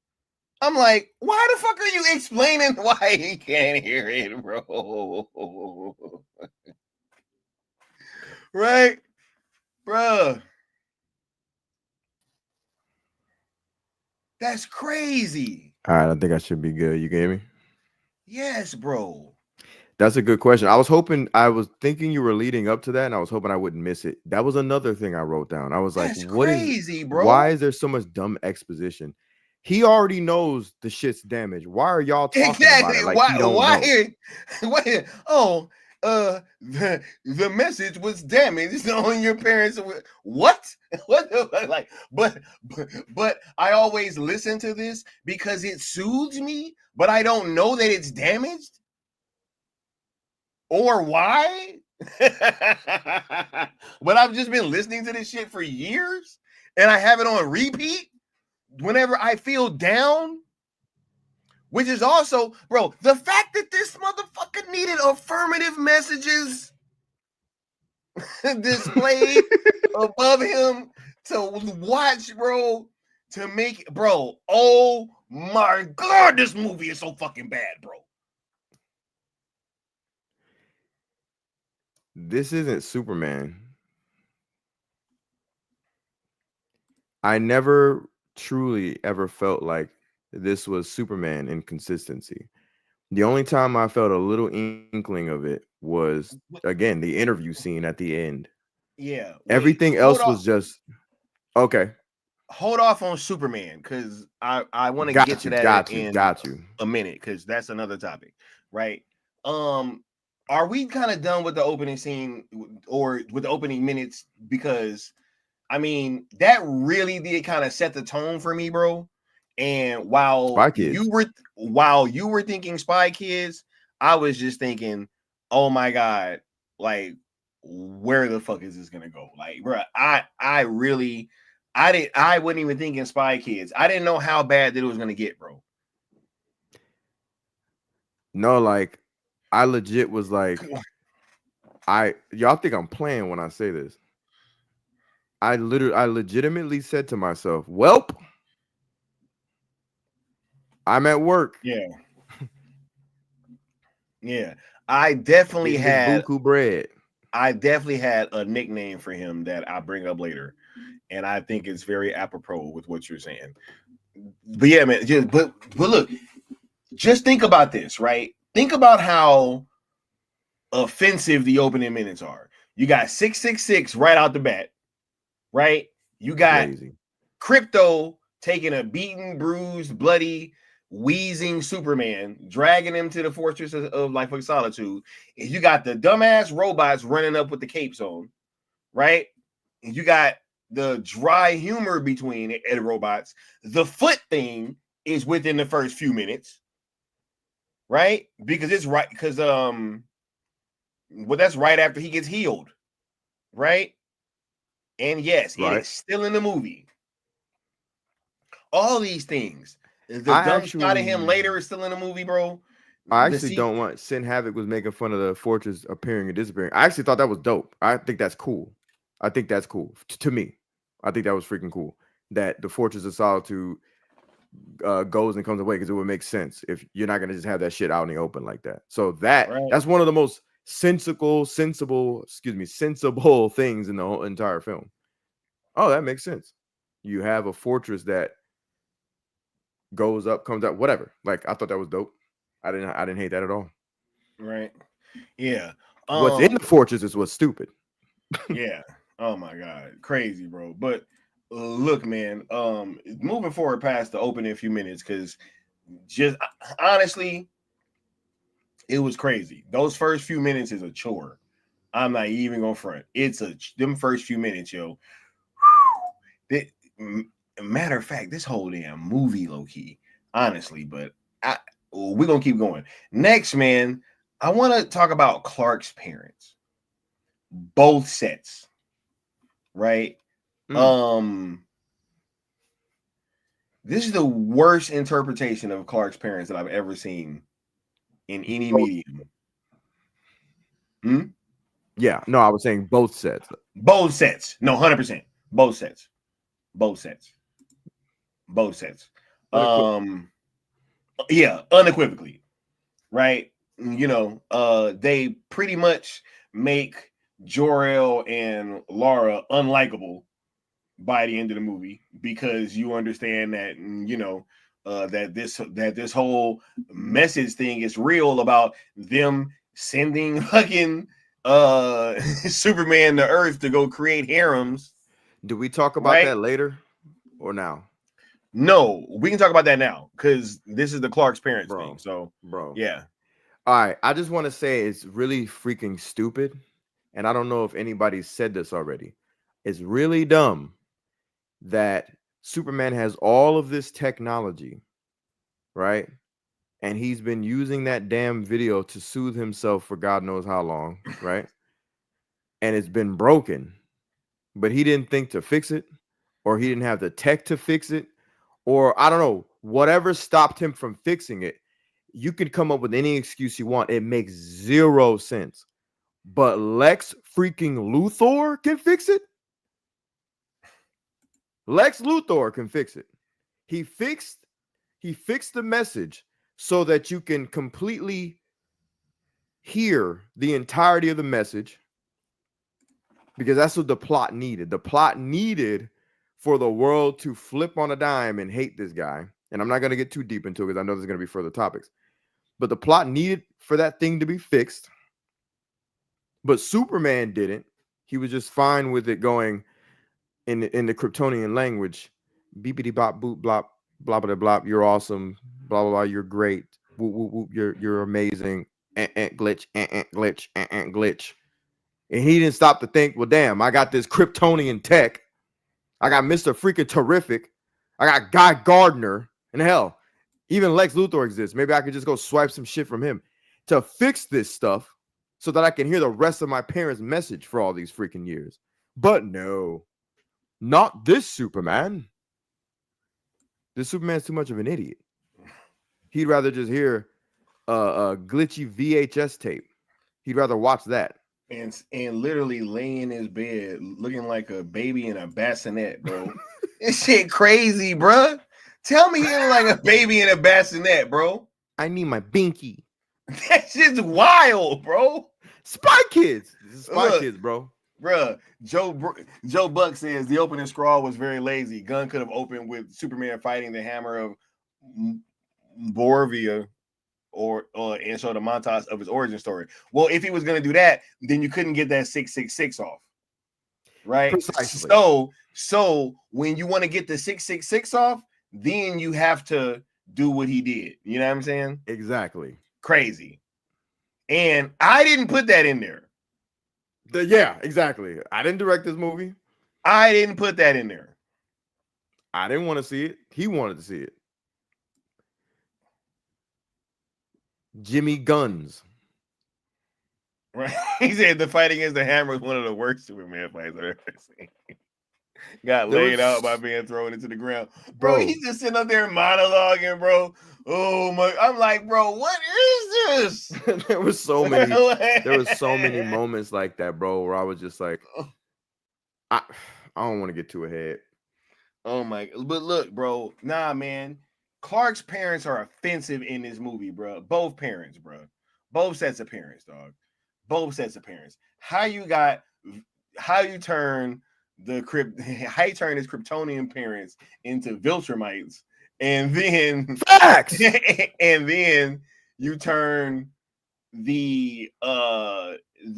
I'm like, why the fuck are you explaining why he can't hear it, bro? Right, bro? That's crazy.
All right, I think I should be good. You gave me.
Yes, bro.
That's a good question. I was thinking you were leading up to that, and I was hoping I wouldn't miss it. That was another thing I wrote down. I was
That's
like,
crazy, bro.
why is there so much dumb exposition? He already knows the shit's damaged. Why are y'all talking about it like he don't know?
Why? Oh, the message was damaged on your parents. What? What? Like, but I always listen to this because it soothes me, but I don't know that it's damaged or why. But I've just been listening to this shit for years, and I have it on repeat whenever I feel down. Which is also, bro, the fact that this motherfucker needed affirmative messages displayed above him to watch, bro, to make, bro, oh my God, this movie is so fucking bad, bro.
This isn't Superman. I never truly ever felt like this was Superman in consistency. The only time I felt a little inkling of it was, again, the interview scene at the end.
Yeah.
Everything else was just okay.
Hold off on Superman, because I want to get to that in a minute, because that's another topic, right? Are we kind of done with the opening scene or with the opening minutes? Because I mean, that really did kind of set the tone for me, bro. And while you were thinking Spy Kids, I was just thinking, oh my God, like, where the fuck is this gonna go? Like, bro, I wasn't even thinking Spy Kids. I didn't know how bad that it was gonna get, bro.
No, like, I legit was like, y'all think I'm playing when I say this. I legitimately said to myself, welp, I'm at work.
Yeah. Yeah. I definitely had
buku bread.
I definitely had a nickname for him that I bring up later. And I think it's very apropos with what you're saying. But yeah, man, but look, just think about this, right? Think about how offensive the opening minutes are. You got 666 right out the bat, right? You got Krypto taking a beaten, bruised, bloody, wheezing Superman, dragging him to the fortress of Life of Solitude. And you got the dumbass robots running up with the capes on, right? And you got the dry humor between the robots. The foot thing is within the first few minutes, right? Because it's right, because that's right after he gets healed, right? And yes, it is still in the movie. All these things. The dumb shot of him later is still in the movie, bro.
I actually don't want Sin Havoc was making fun of the fortress appearing and disappearing. I actually thought that was dope. I think that's cool. To me. I think that was freaking cool. That the Fortress of Solitude goes and comes away, because it would make sense if you're not gonna just have that shit out in the open like that. So that's one of the most sensible things in the whole entire film. Oh, that makes sense. You have a fortress that goes up, comes out, whatever. Like, I thought that was dope. I didn't hate that at all.
Right. Yeah.
What's in the fortress is what's stupid.
Yeah. Oh my God, crazy, bro. But look, man, moving forward past the opening few minutes, because just honestly, it was crazy. Those first few minutes is a chore. I'm not even gonna front. It's them first few minutes, yo. Matter of fact, this whole damn movie, low key, honestly. But we're gonna keep going. Next, man, I want to talk about Clark's parents. Both sets. Right? This is the worst interpretation of Clark's parents that I've ever seen in any medium.
Yeah, no, I was saying both sets.
No, 100%. Both sets. Yeah, unequivocally, right? They pretty much make Jor-El and Lara unlikable by the end of the movie because you understand that that this whole message thing is real about them sending fucking Superman to Earth to go create harems.
Do we talk about
Right?
that later or now?
No, we can talk about that now because this is the Clark's parents
Bro,
thing. So
bro.
yeah.
All right. I just want to say it's really freaking stupid. And I don't know if anybody said this already. It's really dumb that Superman has all of this technology, right? And he's been using that damn video to soothe himself for God knows how long, right? And it's been broken, but he didn't think to fix it, or he didn't have the tech to fix it, or I don't know, whatever stopped him from fixing it. You can come up with any excuse you want. It makes zero sense. But Lex freaking Luthor can fix it. Lex Luthor can fix it. He fixed the message so that you can completely hear the entirety of the message, because that's what the plot needed. The plot needed for the world to flip on a dime and hate this guy. And I'm not going to get too deep into it because I know there's going to be further topics. But the plot needed for that thing to be fixed. But Superman didn't. He was just fine with it going in the Kryptonian language. Beepity bop boop blop blah blah blah. You're awesome. Blah blah blah. You're great. Whoop, whoop, whoop. You're amazing. Glitch. Glitch. Glitch. And he didn't stop to think, well, damn, I got this Kryptonian tech. I got Mr. Freaking Terrific. I got Guy Gardner. And hell, even Lex Luthor exists. Maybe I could just go swipe some shit from him to fix this stuff so that I can hear the rest of my parents' message for all these freaking years. But no, not this Superman. This Superman's too much of an idiot. He'd rather just hear a glitchy VHS tape. He'd rather watch that.
And literally lay in his bed looking like a baby in a bassinet, bro. This shit crazy, bro. Tell me he look like a baby in a bassinet, bro.
I need my binky.
That's just wild, bro.
Spy Kids. This is Spy Kids, bro.
Bruh, Joe Buck says the opening scrawl was very lazy. Gunn could have opened with Superman fighting the hammer of Borvia and show the montage of his origin story. Well, if he was going to do that, then you couldn't get that 666 off. Right?
Precisely.
So when you want to get the 666 off, then you have to do what he did. You know what I'm saying?
Exactly.
Crazy. And I didn't put that in there.
Yeah, exactly. I didn't direct this movie.
I didn't put that in there.
I didn't want to see it. He wanted to see it. Jimmy Guns.
Right? He said the fight against the hammer was one of the worst Superman fights I've ever seen. Got laid out by being thrown into the ground. Bro, he's just sitting up there monologuing, bro. Oh my, I'm like, bro, what is this?
There was so many moments like that, bro, where I was just like, I don't want to get too ahead.
Oh my, but look, bro, nah, man. Clark's parents are offensive in this movie, bro. Both parents, bro. Both sets of parents, dog. Both sets of parents. How you turn his Kryptonian parents into Viltrumites, and then
facts,
and then you turn the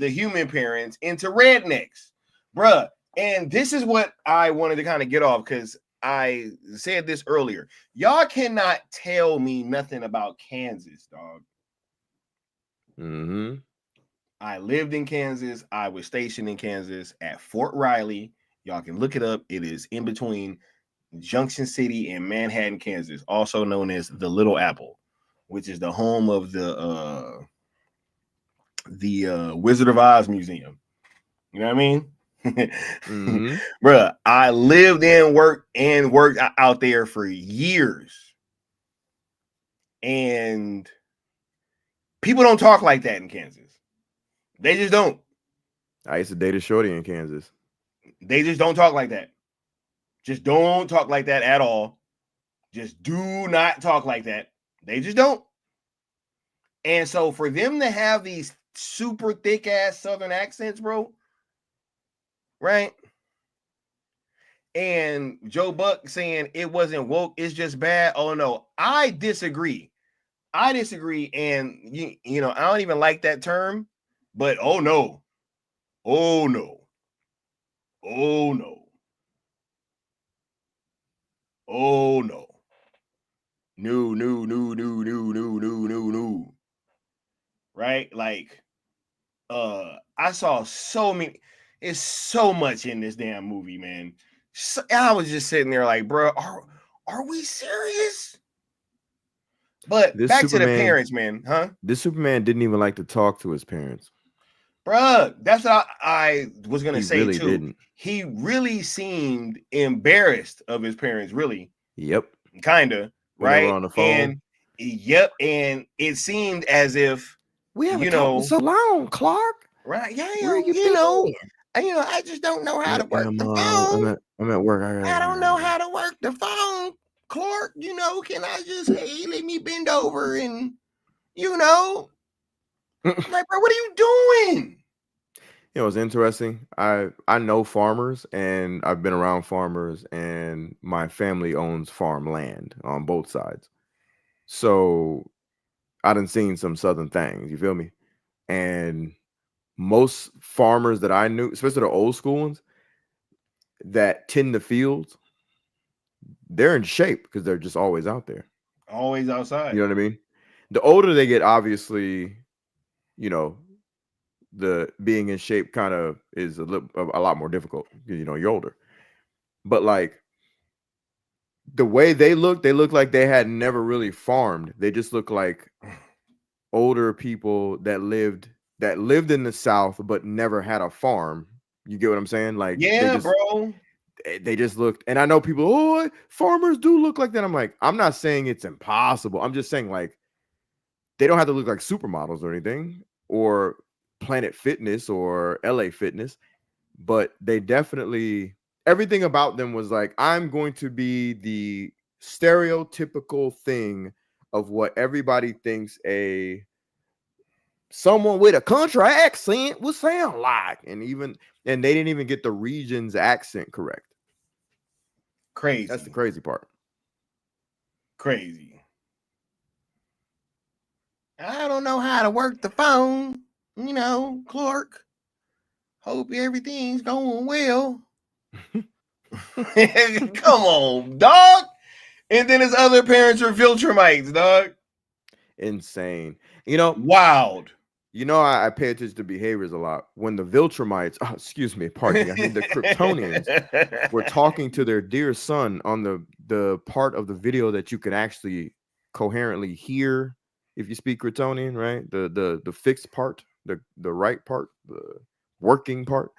human parents into rednecks, bruh. And this is what I wanted to kind of get off, because I said this earlier. Y'all cannot tell me nothing about Kansas, dog.
Mm-hmm.
I lived in Kansas. I was stationed in Kansas at Fort Riley. Y'all can look it up. It is in between Junction City and Manhattan, Kansas, also known as the Little Apple, which is the home of the Wizard of Oz Museum. You know what I mean? Mm-hmm. Bruh, I lived and worked out there for years. And people don't talk like that in Kansas. They just don't.
I used to date a shorty in Kansas.
They just don't talk like that. Just don't talk like that at all. Just do not talk like that. They just don't. And so for them to have these super thick ass Southern accents, bro, right? And Joe Buck saying it wasn't woke, it's just bad. Oh no, I disagree. And you know, I don't even like that term, but oh no, oh no, oh no, oh no, no. Right? Like, I saw so many. It's so much in this damn movie, man. So, I was just sitting there like, bro, are we serious? But
This
back to the
Superman-
parents, man, huh?
This Superman didn't even like to talk to his parents.
Bruh, that's what I was gonna
He
say
really
too.
didn't.
He really seemed embarrassed of his parents, really,
Yep.
kinda,
When they
right?
were on the phone.
And it seemed as if
We haven't
you
talked
know,
in so long, Clark.
right? Yeah,
Where you
you know,
been?
I just don't know how to
Yeah,
work the phone.
I'm at work.
I don't know how to work the phone, Clark. You know, can I just let me bend over and you know, like, bro, what are you doing?
You know, it's interesting. I know farmers, and I've been around farmers, and my family owns farmland on both sides. So I done seen some southern things. You feel me? And most farmers that I knew, especially the old school ones that tend the fields, they're in shape because they're just always out there.
Always outside.
You know what I mean? The older they get, obviously, you know, the being in shape kind of is a lot more difficult because, you know, you're older. But like the way they look like they had never really farmed. They just look like older people that lived in the South but never had a farm. You get what I'm saying? Like,
yeah, bro.
They just looked, and I know people, oh, farmers do look like that. I'm like, I'm not saying it's impossible. I'm just saying, like, they don't have to look like supermodels or anything, or Planet Fitness or LA Fitness, but they definitely, everything about them was like, I'm going to be the stereotypical thing of what everybody thinks someone with a country accent would sound like. And they didn't even get the region's accent correct.
Crazy.
That's the crazy part.
Crazy. I don't know how to work the phone, you know, Clark. Hope everything's going well. Come on, dog. And then his other parents are Viltrumites, dog.
Insane. You know,
wild.
You know, I pay attention to behaviors a lot. When the Viltrumites, pardon me, I mean the Kryptonians were talking to their dear son on the part of the video that you can actually coherently hear if you speak Kryptonian, right? The fixed part, the right part, the working part.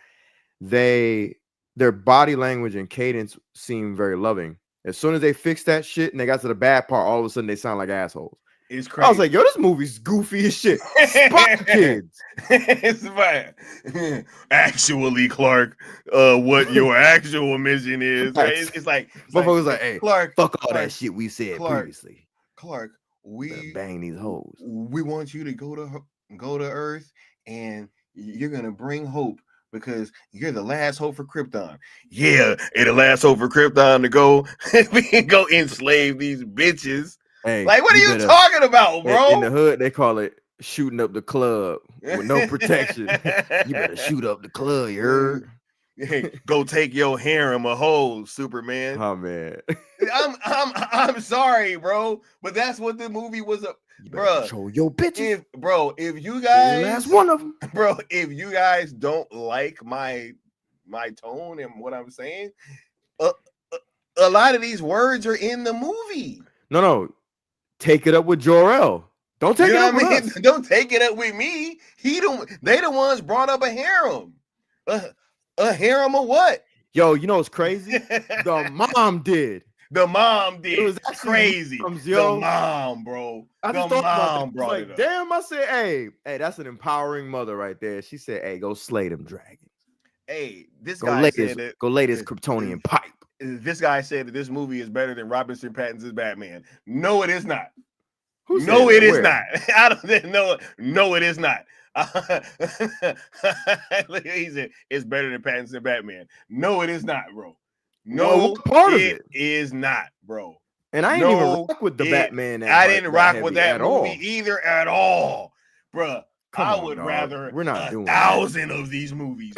Their body language and cadence seem very loving. As soon as they fixed that shit and they got to the bad part, all of a sudden they sound like assholes.
It's crazy.
I was like, yo, this movie's goofy as shit. Spot kids.
It's fine. Actually, Clark, what your actual mission is. Right? It's like,
motherfuckers like, hey,
Clark,
fuck all that shit we said previously.
Clark, we
bang these hoes.
We want you to go to Earth, and you're gonna bring hope because you're the last hope for Krypton. Yeah, and the last hope for Krypton to go go enslave these bitches. Hey, like, what are you talking about, bro?
In the hood, they call it shooting up the club with no protection. You better shoot up the club, you heard?
Hey, go take your harem a hole, Superman.
Oh man,
I'm sorry, bro, but that's what the movie was. Bro,
control your bitches,
if you guys,
last one of them,
bro. If you guys don't like my tone and what I'm saying, a lot of these words are in the movie.
No. Take it up with Jor-El. Don't take it up with us.
Don't take it up with me. They the ones brought up a harem. A harem of what?
Yo, you know what's crazy? The mom did.
The mom did.
It was
crazy. The mom, bro.
I just
the mom brought
like,
it up.
Damn, I said, hey, that's an empowering mother right there. She said, hey, go slay them dragons.
Hey, this guy said that.
Go lay this Kryptonian pipe.
This guy said that this movie is better than Robinson Pattinson's Batman. No, it is not.
Who said
No,
that?
it is
Where?
not. I don't know. No, it is not. He said it's better than Pattinson Batman. No, it is not, bro.
Well,
No,
what part of
it
it?
is not, bro.
And I ain't even
No,
rock with the Batman
I didn't rock
heavy
with that
at
movie
all.
either at all, bruh.
Come
I
on,
would
dog.
rather
We're not doing that.
1,000 of these movies.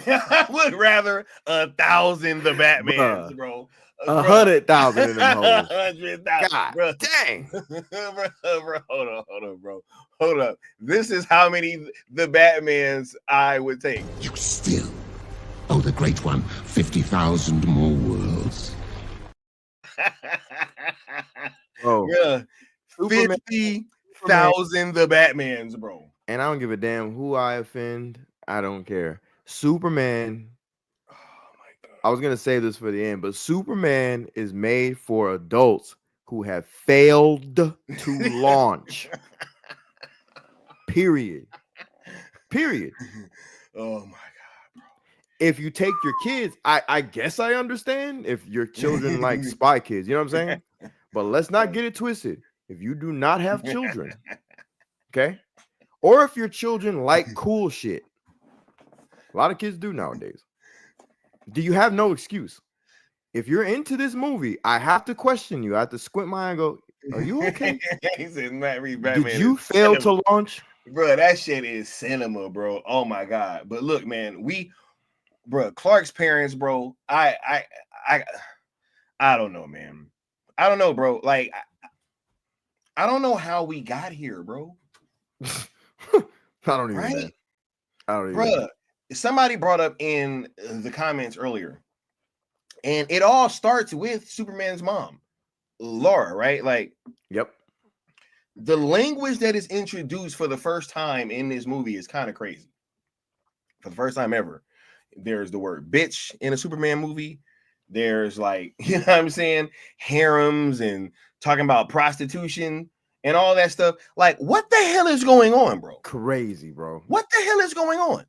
I would rather 1,000 the Batmans,
Bruh.
bro.
100,000 of them hoes.
100,000,
God
bro.
dang.
Bro, hold on, bro. Hold up. This is how many the Batmans I would take.
You still owe the Great One 50,000 more worlds.
Bro,
Yeah,
Superman,
50,000 the Batmans, bro.
and I don't give a damn who I offend. I don't care. Superman.
Oh my god.
I was gonna save this for the end, but Superman is made for adults who have failed to launch. Period.
Oh my god, bro.
If you take your kids, I guess I understand if your children like Spy Kids, you know what I'm saying? But let's not get it twisted. If you do not have children, okay? Or if your children like cool shit, a lot of kids do nowadays. Do you have no excuse? If you're into this movie, I have to question you. I have to squint my eye and go, are you okay?
He said Matt Reeves Batman.
Did you fail to launch?
Bro, that shit is cinema, bro. Oh my god. But look, man, bro, Clark's parents, bro. I don't know, man. I don't know, bro. Like, I don't know how we got here, bro.
I don't even
Right?
know. I don't even
Bro,
know.
somebody brought up in the comments earlier, and it all starts with Superman's mom, Laura, right? Like,
Yep.
the language that is introduced for the first time in this movie is kind of crazy. For the first time ever, there's the word bitch in a Superman movie. There's like, you know what I'm saying, harems and talking about prostitution and all that stuff. Like, what the hell is going on, bro?
Crazy, bro.
What the hell is going on?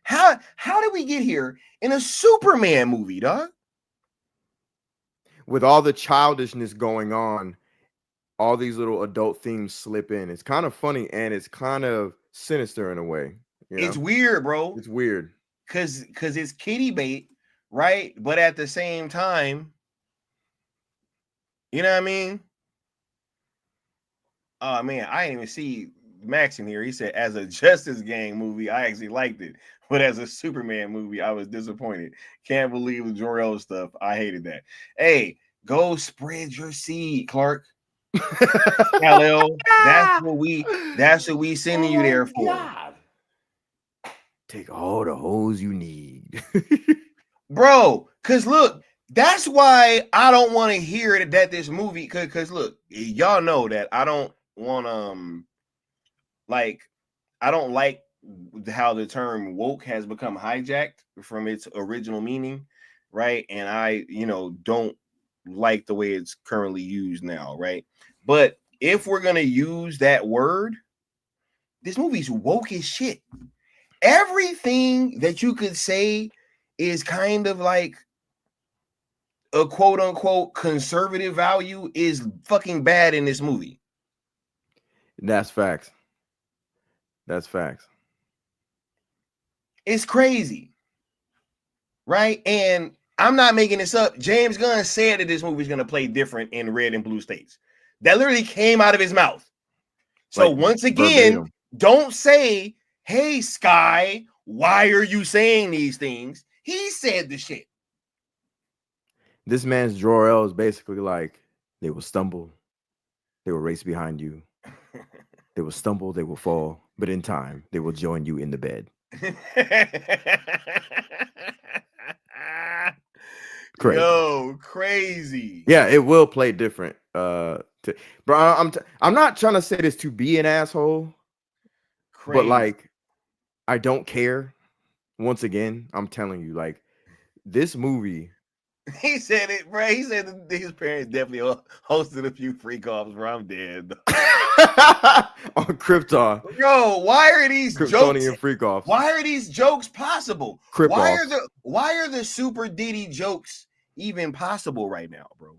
How did we get here in a Superman movie, dog?
With all the childishness going on, all these little adult themes slip in. It's kind of funny and it's kind of sinister in a way. You know?
It's weird, bro.
It's weird.
Cause it's kiddie bait, right? But at the same time, you know what I mean? Oh man, I didn't even see Max in here. He said, as a Justice Gang movie, I actually liked it. But as a Superman movie, I was disappointed. Can't believe the Jor-El stuff. I hated that. Hey, go spread your seed, Clark. Kal-El, that's what we sending you there for.
God. Take all the hoes you need.
Bro, because look, that's why I don't want to hear that this movie, because look, y'all know that I don't want I don't like how the term woke has become hijacked from its original meaning, right? And I, don't like the way it's currently used now, right? But if we're gonna use that word, this movie's woke as shit. Everything that you could say is kind of like a quote unquote conservative value is fucking bad in this movie.
That's facts. That's facts.
It's crazy, right? And I'm not making this up. James Gunn said that this movie is going to play different in red and blue states. That literally came out of his mouth. So
Like,
once again,
verbatim.
don't say, hey, Sky, why are you saying these things? He said the shit.
This man's Jor-El is basically like, they will stumble, they will race behind you, they will stumble, they will fall, but in time, they will join you in the bed. Crazy.
Yo, crazy.
Yeah, it will play different. Bro, I'm not trying to say this to be an asshole,
Crazy.
but like, I don't care. Once again, I'm telling you, like, this movie.
He said it, bro. He said that his parents definitely hosted a few freak offs, bro. I'm dead.
On Krypton.
Bro, why are these
Kryptonian
jokes?
freak offs.
Why are these jokes possible?
Crip
Why
offs.
are the Super Diddy jokes even possible right now, bro?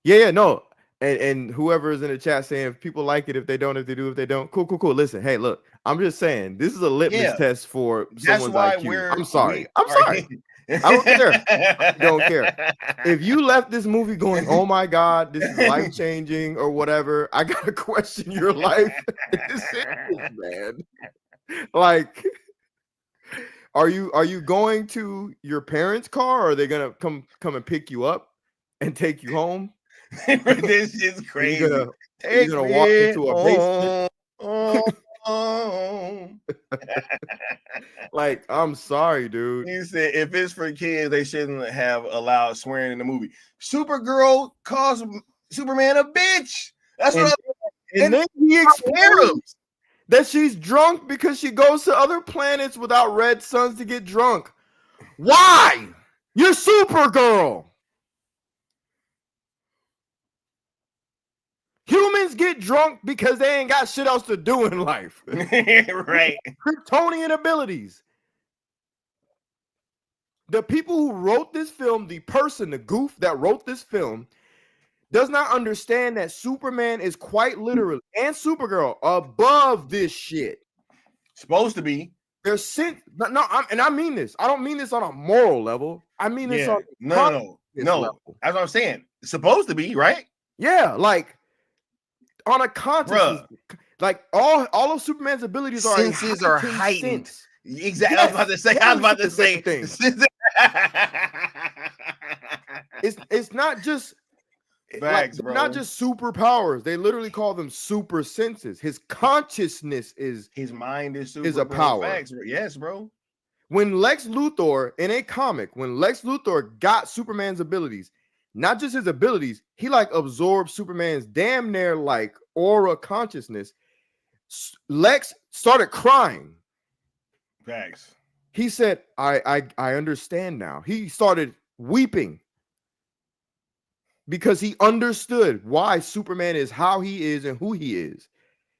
Yeah, no. And whoever is in the chat saying if people like it, if they don't, if they do, if they don't. Cool. Listen, hey, look, I'm just saying this is a litmus test for
That's
someone's
why
IQ. I'm sorry.
I
don't care. I don't care. If you left this movie going, oh my God, this is life changing or whatever, I gotta question your life. Man. Like, are you going to your parents' car, or are they gonna come and pick you up and take you home?
This is crazy.
You're gonna walk into a basement. Like, I'm sorry, dude.
He said if it's for kids, they shouldn't have allowed swearing in the movie. Supergirl calls Superman a bitch. That's what.
And then he explains that she's drunk because she goes to other planets without red suns to get drunk. Why? You're Supergirl. Humans get drunk because they ain't got shit else to do in life.
Right.
Kryptonian abilities. The people who wrote this film, the goof that wrote this film, does not understand that Superman is quite literally, and Supergirl, above this shit.
Supposed to be.
They're sent. No, I mean this. I don't mean this on a moral level. I mean this on
no.
level.
That's what I'm saying. It's supposed to be, right?
Yeah, like on a consciousness. Like all of Superman's abilities
senses are heightened.
Sense.
Exactly. Yes. I was about to say
things. It's not just
facts, bro.
Not just superpowers. They literally call them super senses. His consciousness is
his mind is
a power.
Facts, bro. Yes, bro.
When Lex Luthor in a comic, when Lex Luthor got Superman's abilities, not just his abilities, he like absorbed Superman's damn near like aura consciousness. Lex started crying.
Facts.
He said, I understand now. He started weeping because he understood why Superman is how he is and who he is.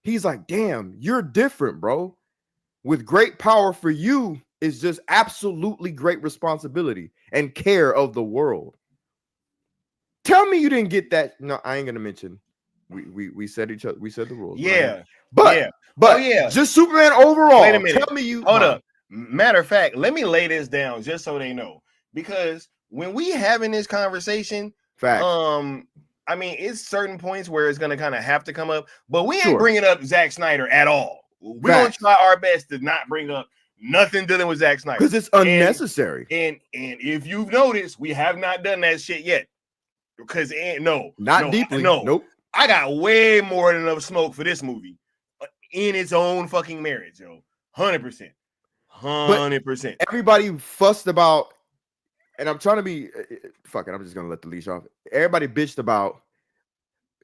He's like, damn, you're different, bro. With great power for you is just absolutely great responsibility and care of the world. Tell me you didn't get that. No, I ain't gonna mention. We said each other. We said the rules.
Yeah,
but just Superman overall.
Wait a minute.
Tell me you.
Hold up. Matter of fact, let me lay this down just so they know, because when we having this conversation,
fact.
I mean, it's certain points where it's gonna kind of have to come up, but we ain't bringing up Zack Snyder at all. We're gonna try our best to not bring up nothing dealing with Zack Snyder
because it's unnecessary.
And if you've noticed, we have not done that shit yet. Because
not deeply. Nope.
I got way more than enough smoke for this movie in its own fucking merits, yo. 100%. 100%.
Everybody fussed about, and I'm trying to be fuck it. I'm just gonna let the leash off. Everybody bitched about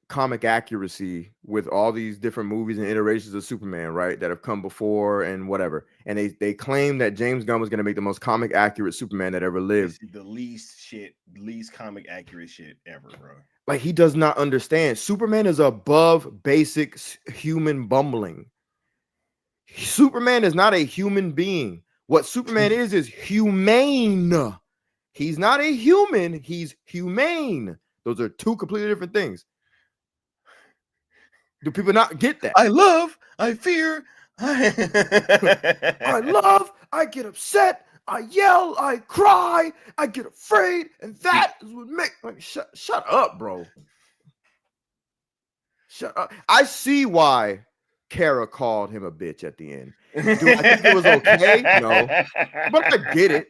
comic accuracy with all these different movies and iterations of Superman, right, that have come before and whatever. And they claim that James Gunn was going to make the most comic accurate Superman that ever lived.
The least comic accurate shit ever, bro.
Like, he does not understand. Superman is above basic human bumbling. Superman is not a human being. What Superman is humane. He's not a human. He's humane. Those are two completely different things. Do people not get that?
I love, I fear,
I love, I get upset, I yell, I cry, I get afraid, and that is what makes like shut up, bro. Shut up. I see why Kara called him a bitch at the end. Do I think it was okay? No. But I get it.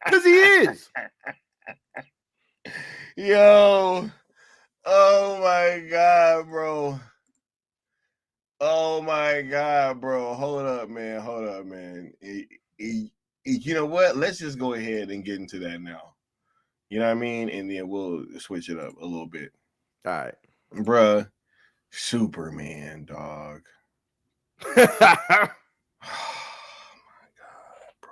Because he is.
Yo. Oh my God, bro. Oh my God, bro. Hold up, man. You know what? Let's just go ahead and get into that now. You know what I mean? And then we'll switch it up a little bit.
All right.
Bruh. Superman, dog. Oh my God, bro.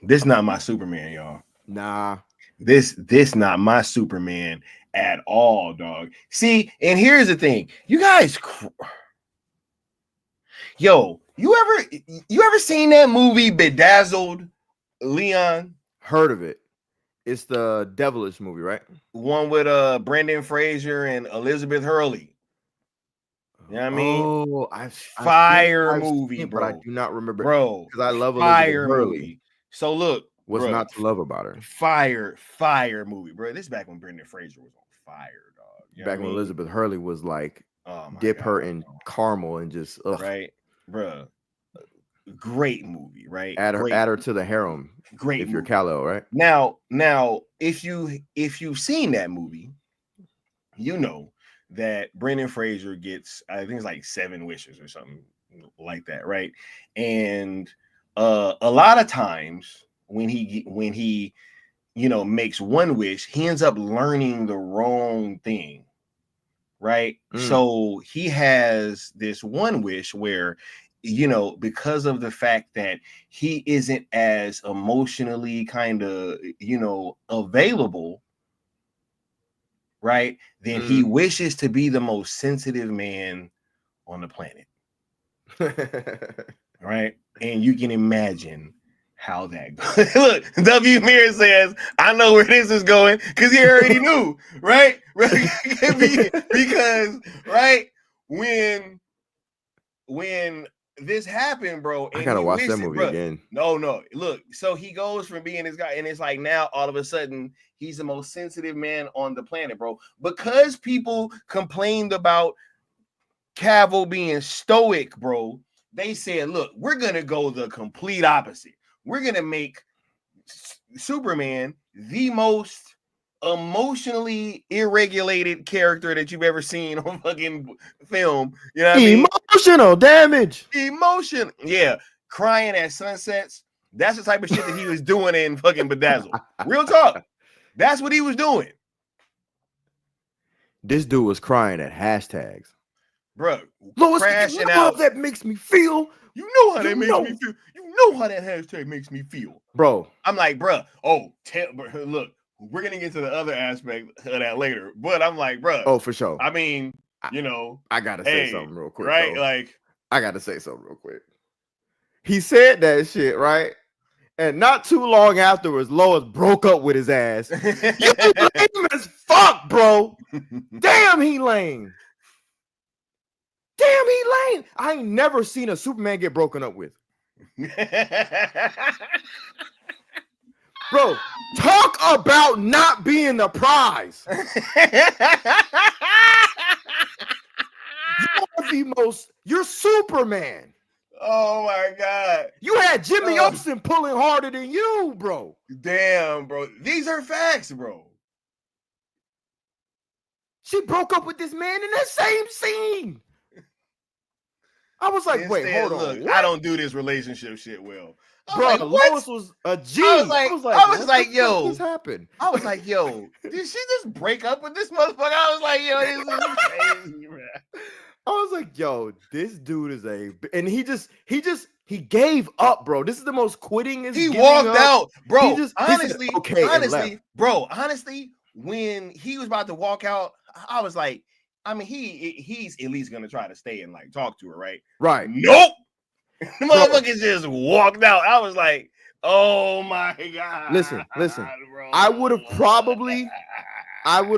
This not my Superman, y'all.
Nah.
This not my Superman at all, dog. See, and here's the thing. You guys, yo, you ever seen that movie Bedazzled, Leon?
Heard of it. It's the Devilish movie, right?
One with Brendan Fraser and Elizabeth Hurley. You know what I mean?
Oh,
Fire
I've seen
movie,
it, but I
bro.
do not remember
Bro,
because I love Elizabeth
fire
Hurley.
movie. So look,
What's
bro,
not to love about her?
fire movie, bro. This is back when Brendan Fraser was on fire, dog. You know
Back
what I
when
mean?
Elizabeth Hurley was like,
Oh my
dip her
God,
in
bro.
caramel and just
Right, bro. Great movie, right?
add her to the harem.
Great
if you're
movie.
Callow, right?
Now, if you've seen that movie, you know that Brendan Fraser gets, I think it's like 7 wishes or something like that, right? And a lot of times when he makes one wish, he ends up learning the wrong thing, right? So he has this one wish where, because of the fact that he isn't as emotionally kind of, available, right? Then he wishes to be the most sensitive man on the planet, right? And you can imagine how that goes. Look, W. Mir says, I know where this is going because he already knew, right? Because, right, when this happened, bro, and
I gotta
he
watch that
wished it,
movie
bro.
again.
No, look, so he goes from being this guy, and it's like now all of a sudden he's the most sensitive man on the planet, bro. Because people complained about Cavill being stoic, bro, they said, look, we're gonna go the complete opposite. We're gonna make Superman the most emotionally irregulated character that you've ever seen on fucking film. You know what I mean?
Emotional damage.
Emotion. Yeah. Crying at sunsets. That's the type of shit that he was doing in fucking Bedazzled. Real talk. That's what he was doing.
This dude was crying at hashtags.
Bro,
Lois,
crashing
you know
out.
How that makes me feel.
You know how that makes me feel. You know how that hashtag makes me feel.
Bro.
I'm like, bro, look, we're going to get to the other aspect of that later. But I'm like, bro.
Oh, for sure.
I mean,
I got to say something real quick.
Right?
Though.
Like,
I got to say something real quick. He said that shit, right? And not too long afterwards, Lois broke up with his ass. You lame as fuck, bro. Damn, he lame. Damn, he lame. I ain't never seen a Superman get broken up with. Bro, talk about not being the prize. You're Superman.
Oh my God.
You had Jimmy Olsen pulling harder than you, bro.
Damn, bro. These are facts, bro.
She broke up with this man in that same scene. I was like, wait, hold on.
Look, I don't do this relationship shit well.
Bro,
like,
Lois was a G.
I was like, yo,
this happened.
I was like, yo, did she just break up with this motherfucker? I was like, yo, this is crazy, bro.
I was like, yo, this dude is and he gave up, bro. This is the most quitting.
He walked out, bro.
Honestly,
when he was about to walk out, I was like, I mean, he's at least gonna try to stay and like talk to her, right?
Right.
Nope. The motherfucker just walked out. I was like, oh my God.
Listen.
Bro.
I would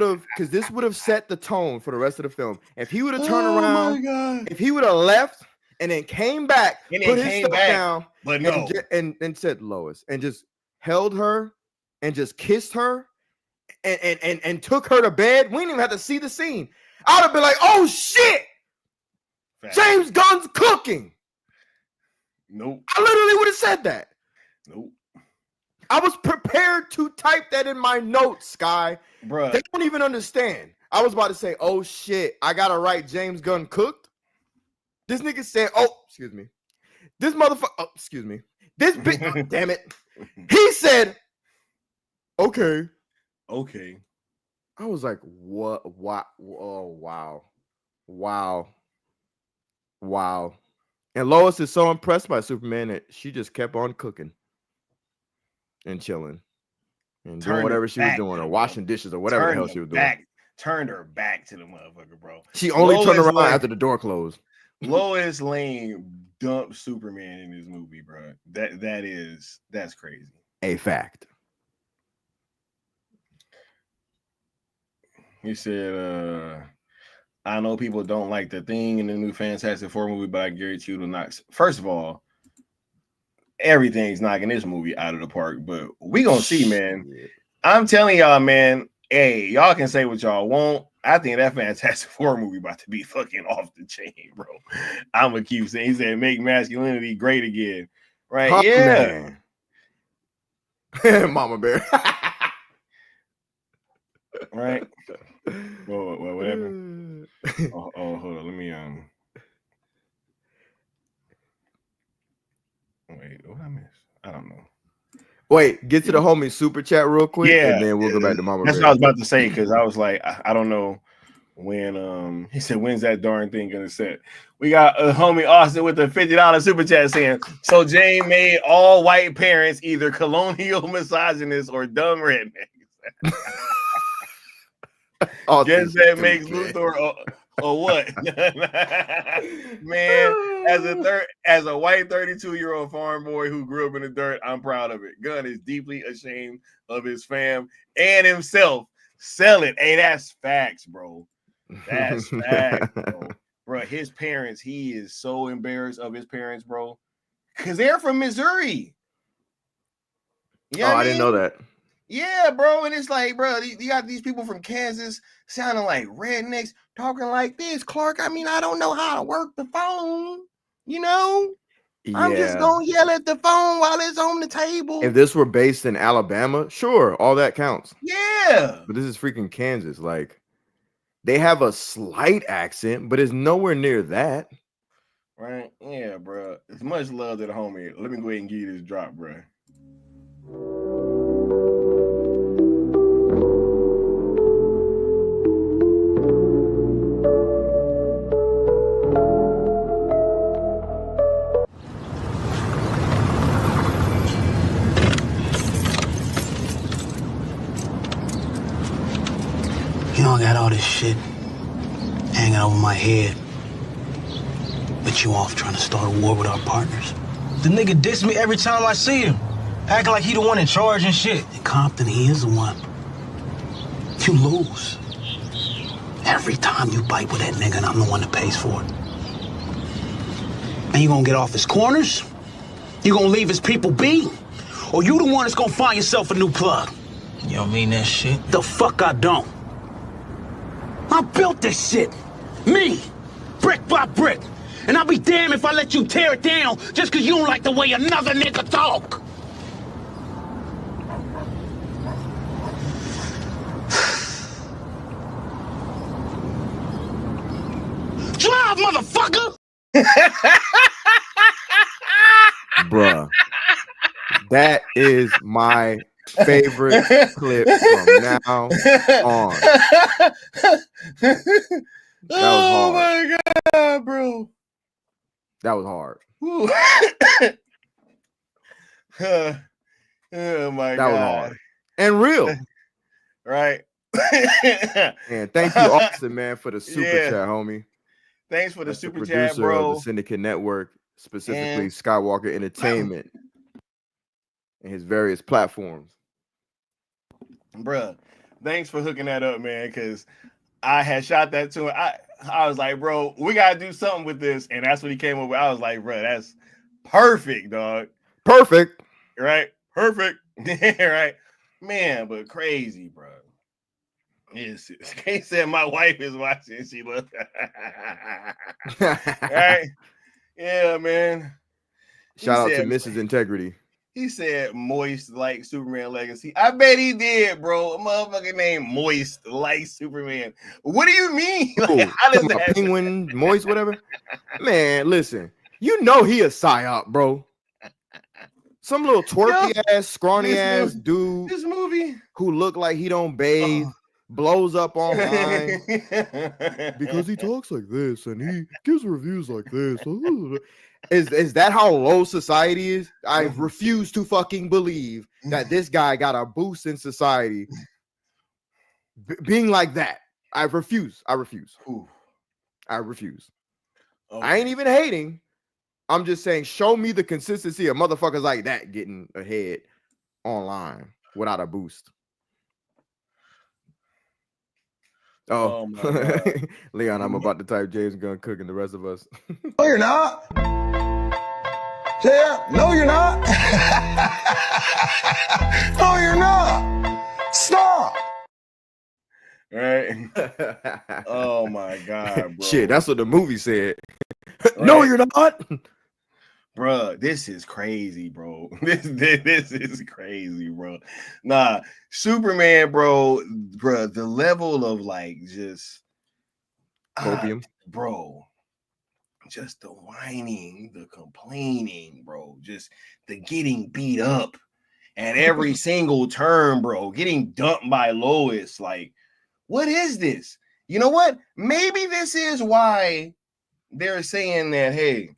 have, because this would have set the tone for the rest of the film. If he would have turned around, if he would have left and then came back, put his stuff down,
but no,
and said Lois, and just held her and just kissed her and took her to bed, we didn't even have to see the scene. I would have been like, oh shit, James Gunn's cooking.
Nope.
I literally would have said that.
Nope.
I was prepared to type that in my notes, Sky.
Bruh.
They don't even understand. I was about to say, oh shit, I gotta write James Gunn cooked. This nigga said, excuse me. This motherfucker, excuse me. This bitch, damn it. He said, okay.
Okay.
I was like, what? Oh, wow. And Lois is so impressed by Superman that she just kept on cooking and chilling and doing whatever she was doing, or washing dishes or whatever the hell she was doing.
Turned her back to the motherfucker, bro.
She only turned around after the door closed.
Lois Lane dumped Superman in this movie, bro. That's crazy.
A fact.
He said, I know people don't like the Thing in the new Fantastic Four movie, but I guarantee you to knock. First of all, everything's knocking this movie out of the park, but we gonna see, man. I'm telling y'all, man. Hey, y'all can say what y'all want. I think that Fantastic Four movie about to be fucking off the chain, bro. I'm gonna keep saying. He said, "Make masculinity great again." Right?
Huh,
Yeah.
Man. Mama Bear.
Right. Well, whatever. Oh, hold on. Let me Wait, what I miss? I don't know.
Wait, get to the homie super chat real quick,
Yeah,
and then we'll go back to Mama
that's
Bear.
what I was about to say because I was like, I don't know when. He said, "When's that darn thing gonna set?" We got a homie Austin with a $50 super chat saying, "So Jane made all white parents either colonial misogynists or dumb rednecks." Guess that makes Luthor or what? Man, as a white 32-year-old farm boy who grew up in the dirt, I'm proud of it. Gunn is deeply ashamed of his fam and himself. Sell it. Hey, that's facts, bro. That's facts, bro. Bro, his parents, he is so embarrassed of his parents, bro. Because they're from Missouri.
Yeah, I didn't know that.
Yeah, bro. And it's like, bro, you got these people from Kansas sounding like rednecks, talking like this. Clark, I mean, I don't know how to work the phone. You know? Yeah. I'm just going to yell at the phone while it's on the table.
If this were based in Alabama, sure, all that counts.
Yeah.
But this is freaking Kansas. Like, they have a slight accent, but it's nowhere near that.
Right? Yeah, bro. It's much love to the homie. Let me go ahead and give you this drop, bro.
You know, I got all this shit hanging over my head. But you off trying to start a war with our partners.
The nigga diss me every time I see him. Acting like he the one in charge and shit.
In Compton, he is the one. You lose. Every time you bite with that nigga, and I'm the one that pays for it. And you gonna get off his corners? You gonna leave his people be? Or you the one that's gonna find yourself a new plug?
You don't mean that shit?
The fuck I don't. I built this shit. Me. Brick by brick. And I'll be damned if I let you tear it down just because you don't like the way another nigga talk. Drive, motherfucker!
Bruh. That is my favorite clip from now on.
Oh my god, bro.
That was hard.
Oh my god.
That was hard. And real.
Right.
And thank you, Olsen, man, for the super chat, homie.
Thanks for the
That's
super
the
chat,
producer
bro.
of the Syndicate Network, specifically Skywalker Entertainment and his various platforms.
Bruh, thanks for hooking that up, man, because I had shot that to him. I was like, bro, we got to do something with this. And that's what he came up with. I was like, bro, that's perfect, dog.
Perfect.
Right? Perfect. Right? Man, but crazy, bro. Yes, he said my wife is watching. She loves right? Yeah, man.
Shout out to Mrs. Integrity.
He said moist like Superman Legacy. I bet he did, bro. A motherfucker named Moist like Superman. What do you mean? Like, how does that
penguin moist, whatever? Man, listen. You know he a psyop, bro. Some little twerky ass, scrawny ass dude.
This movie
who look like he don't bathe, blows up online because he talks like this and he gives reviews like this. Is that how low society is? I refuse to fucking believe that this guy got a boost in society being like that. I refuse.
Ooh.
I refuse.
Okay.
I ain't even hating. I'm just saying, show me the consistency of motherfuckers like that getting ahead online without a boost.
Oh my God.
Leon, I'm about to type James Gunn cooking the rest of us.
No, you're not. Yeah, no, you're not. No, you're not. Stop.
Right? Oh my God, bro.
Shit, that's what the movie said. No,
Right?
you're not.
Bruh, this is crazy, bro. This is crazy, bro. Nah, Superman, bro, the level of like just
Copium.
bro, just the whining, the complaining, bro, just the getting beat up at every single turn, bro, getting dumped by Lois. Like, what is this? You know what? Maybe this is why they're saying that, hey,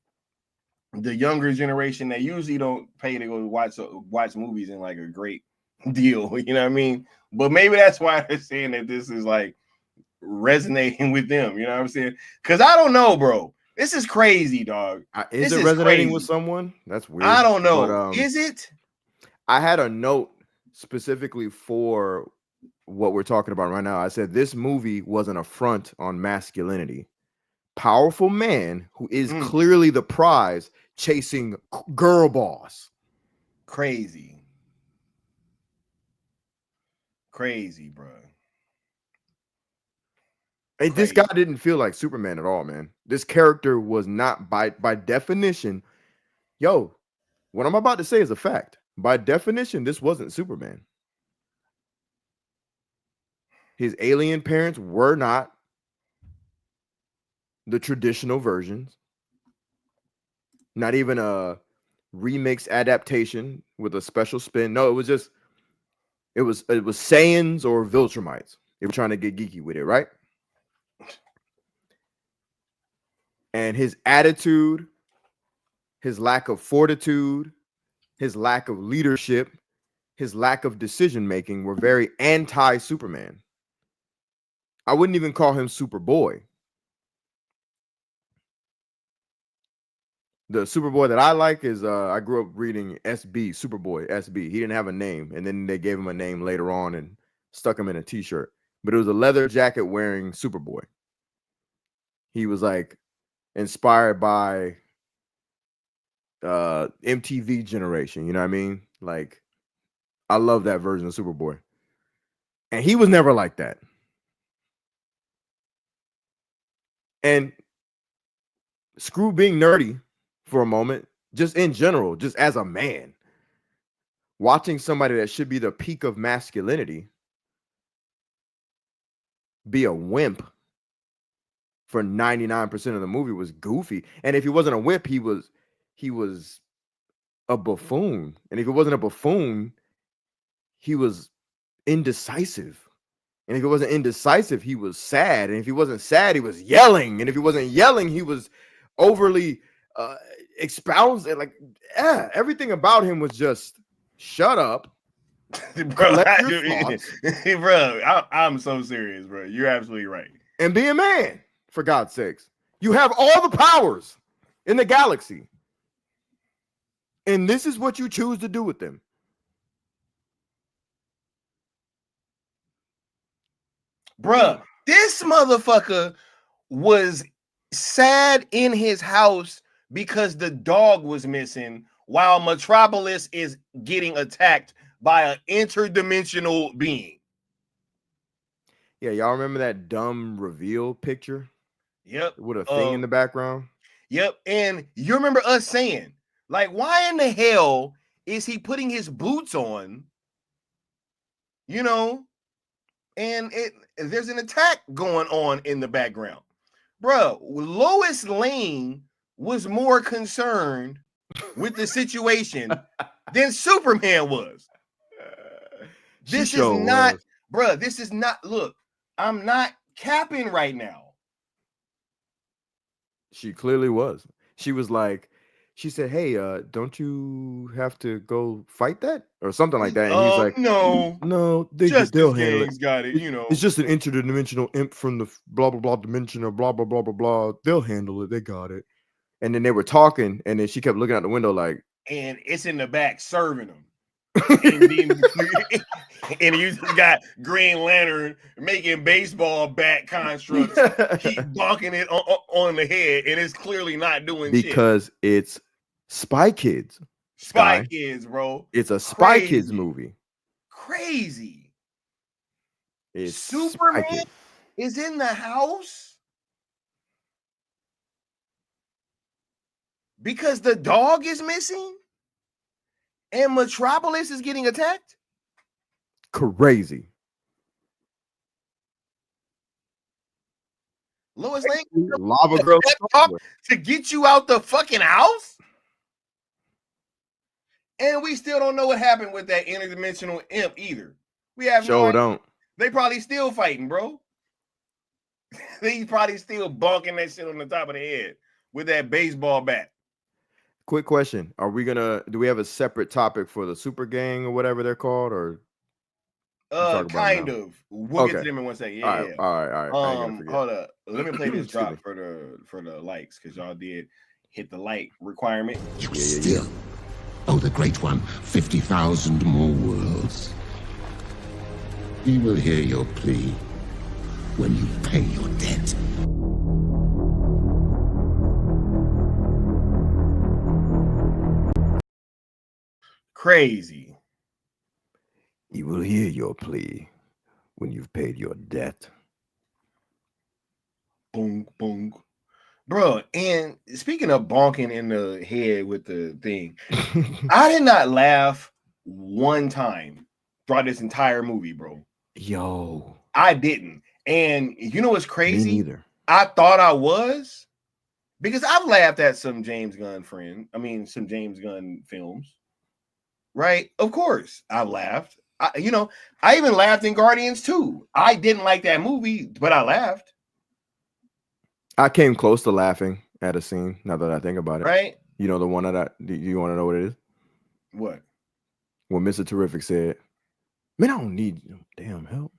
the younger generation that usually don't pay to go watch movies in like a great deal, you know what I mean? But maybe that's why they're saying that this is like resonating with them, you know what I'm saying? Because I don't know, bro. This is crazy, dog.
Is
This
it resonating
crazy.
with someone? That's weird.
I don't know.
But,
is it?
I had a note specifically for what we're talking about right now. I said this movie was an affront on masculinity. Powerful man who is clearly the prize chasing girl boss.
Crazy, bro.
And this guy didn't feel like Superman at all, man. This character was not by definition. Yo, what I'm about to say is a fact. By definition, this wasn't Superman. His alien parents were not the traditional versions. Not even a remix adaptation with a special spin. No, it was Saiyans or Viltrumites. They were trying to get geeky with it, right? And his attitude, his lack of fortitude, his lack of leadership, his lack of decision making were very anti-Superman. I wouldn't even call him Superboy. The Superboy that I like is I grew up reading SB, Superboy, SB. He didn't have a name, and then they gave him a name later on and stuck him in a t-shirt. But it was a leather jacket wearing Superboy. He was like inspired by MTV generation, you know what I mean? Like, I love that version of Superboy. And he was never like that. And screw being nerdy for a moment, just in general, just as a man, watching somebody that should be the peak of masculinity be a wimp for 99% of the movie was goofy. And if he wasn't a wimp, he was a buffoon. And if he wasn't a buffoon, he was indecisive. And if he wasn't indecisive, he was sad. And if he wasn't sad, he was yelling. And if he wasn't yelling, he was overly expounding. Like, everything about him was just shut up.
Bro, I'm so serious, bro. You're absolutely right.
And be a man, for God's sakes. You have all the powers in the galaxy. And this is what you choose to do with them.
Bruh, this motherfucker was sad in his house because the dog was missing while Metropolis is getting attacked by an interdimensional being.
Yeah, y'all remember that dumb reveal picture?
Yep.
With a thing in the background?
Yep. And you remember us saying, like, why in the hell is he putting his boots on? You know? And there's an attack going on in the background. Bro, Lois Lane was more concerned with the situation than Superman was. This is not, bro, this is not, look, I'm not capping right now.
She clearly was. She was like, she said, hey, don't you have to go fight that? Or something like that. And he's like, no, they'll handle it.
Got it, you know.
It's just an interdimensional imp from the blah, blah, blah dimension or blah, blah, blah, blah, blah. They'll handle it. They got it. And then they were talking, and then she kept looking out the window like.
And it's in the back serving them. And you just got Green Lantern making baseball bat constructs, keep bonking it on the head, and it's clearly not doing shit.
Because it's Spy Kids.
Spy Kids, bro.
It's a Spy Kids movie.
Crazy.
It's
Superman is in the house because the dog is missing and Metropolis is getting attacked.
Crazy.
Lois Lane,
Lava Girl
to get you out the fucking house. And we still don't know what happened with that interdimensional imp either. We have no idea.
Don't.
They probably still fighting, bro. They probably still bonking that shit on the top of the head with that baseball bat.
Quick question. Are we gonna do we have a separate topic for the super gang or whatever they're called? Or
kind of. We'll get to them in 1 second. Yeah,
all right.
Hold up. Let me play this drop for the likes, because y'all did hit the like requirement.
You still owe the Great One 50,000 more worlds. He will hear your plea when you pay your debt.
Crazy.
He will hear your plea when you've paid your debt.
Boom, boom. Bro, and speaking of bonking in the head with the thing, I did not laugh one time throughout this entire movie, bro.
Yo.
I didn't. And you know what's crazy?
Me neither.
I thought I was, because I've laughed at some James Gunn films, right? Of course, I've laughed. I even laughed in Guardians 2. I didn't like that movie, but I laughed.
I came close to laughing at a scene, now that I think about it.
Right?
You know the one do you want to know what it is?
What?
When Mr. Terrific said, "Man, I don't need damn help.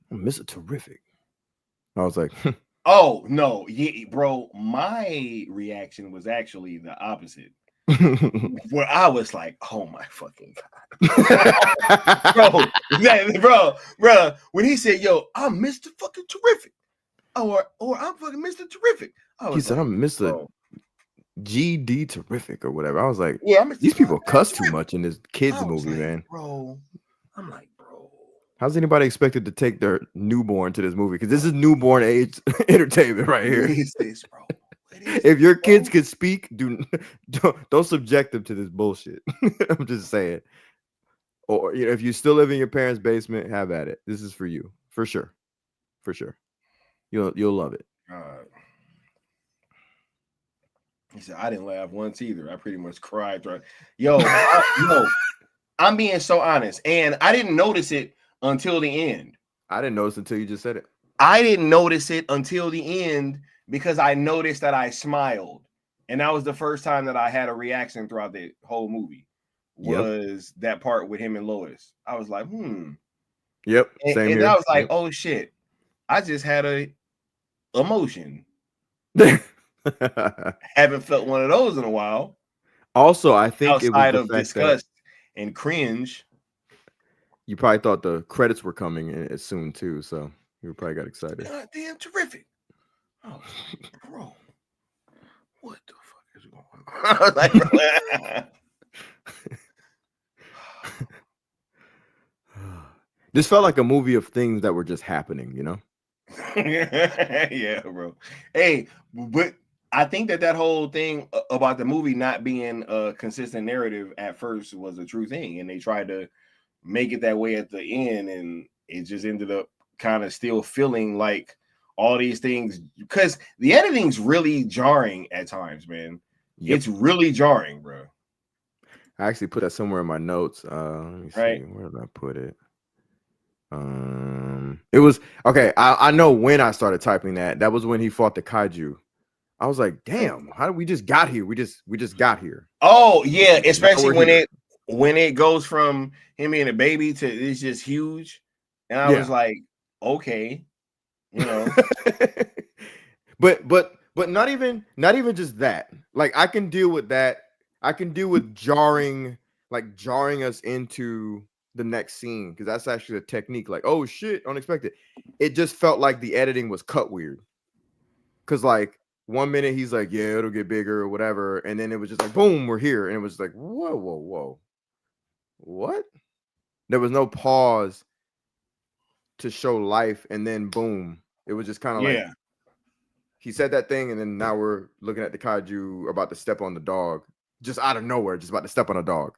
I'm Mr. Terrific." I was like,
oh, no. Yeah, bro, my reaction was actually the opposite. Where I was like, oh my fucking God. bro, when he said, yo, I'm Mr. fucking Terrific. Or I'm fucking Mr. Terrific.
He said, I'm Mr. GD Terrific or whatever. I was like,
yeah,
these people cuss too much in this kids movie, like, man.
Bro, I'm like, bro.
How's anybody expected to take their newborn to this movie? Because this is newborn age entertainment right here.
What is this, bro?
If your kids can speak, don't subject them to this bullshit. I'm just saying. Or if you still live in your parents' basement, have at it. This is for you, for sure. You'll love it.
He said, I didn't laugh once either. I pretty much cried. Yo, I'm being so honest. And I didn't notice it until the end.
I didn't notice until you just said it.
I didn't notice it until the end because I noticed that I smiled. And that was the first time that I had a reaction throughout the whole movie. Was that part with him and Lois. I was like,
Yep.
And
here.
I was like, oh shit. I just had a emotion. Haven't felt one of those in a while.
Also, I think
outside of disgust and cringe,
you probably thought the credits were coming soon too, so you probably got excited.
God damn terrific! Oh, bro, what the fuck is going on?
This felt like a movie of things that were just happening, you know?
Yeah, bro. Hey, but I think that whole thing about the movie not being a consistent narrative at first was a true thing, and they tried to make it that way at the end, and it just ended up kind of still feeling like all these things, because the editing's really jarring at times, man. Yep. It's really jarring, bro.
I actually put that somewhere in my notes. Let me see.
Right.
Where did I put it? It was okay. I know when I started typing that. That was when he fought the kaiju. I was like, damn, how did we just got here? We just got here.
Oh yeah, especially when it goes from him being a baby to it's just huge. And I was like, okay, you know.
but not even just that. Like I can deal with that. I can deal with jarring, like jarring us into the next scene, because that's actually a technique. Like, oh shit, unexpected. It just felt like the editing was cut weird. Because like 1 minute he's like, yeah, it'll get bigger or whatever, and then it was just like, boom, we're here, and it was like, whoa, what? There was no pause to show life, and then boom, it was just kind of like he said that thing, and then now we're looking at the kaiju about to step on the dog, just out of nowhere, just about to step on a dog.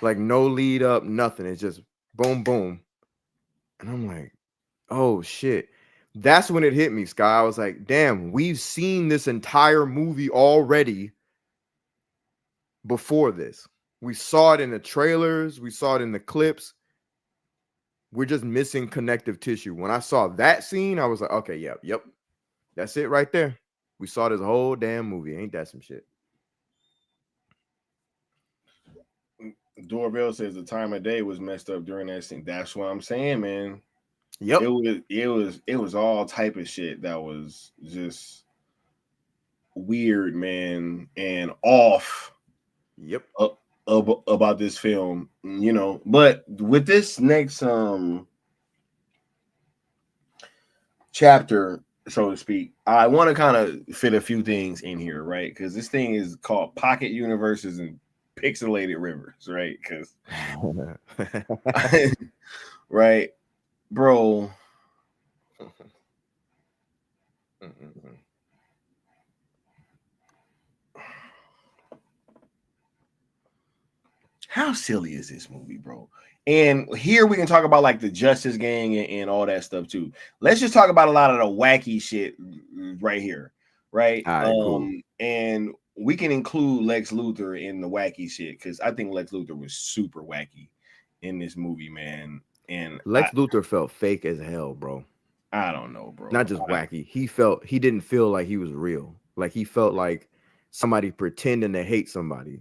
Like no lead up, nothing. It's just boom, boom. And I'm like, oh shit. That's when it hit me, Sky. I was like, damn, we've seen this entire movie already before this. We saw it in the trailers. We saw it in the clips. We're just missing connective tissue. When I saw that scene, I was like, okay, yep. That's it right there. We saw this whole damn movie. Ain't that some shit?
Doorbell says the time of day was messed up during that scene. That's what I'm saying, man.
Yep.
It was all type of shit that was just weird, man, and off.
Yep.
About this film, you know. But with this next chapter, so to speak, I want to kind of fit a few things in here, right? Because this thing is called Pocket Universes and Pixelated Rivers, right? Because right, bro. How silly is this movie, bro? And here we can talk about like the Justice Gang and all that stuff too. Let's just talk about a lot of the wacky shit right here, right?
All right, cool.
And we can include Lex Luthor in the wacky shit because I think Lex Luthor was super wacky in this movie, man. And
Lex Luthor felt fake as hell, bro.
I don't know, bro.
Not just wacky. He didn't feel like he was real. Like he felt like somebody pretending to hate somebody.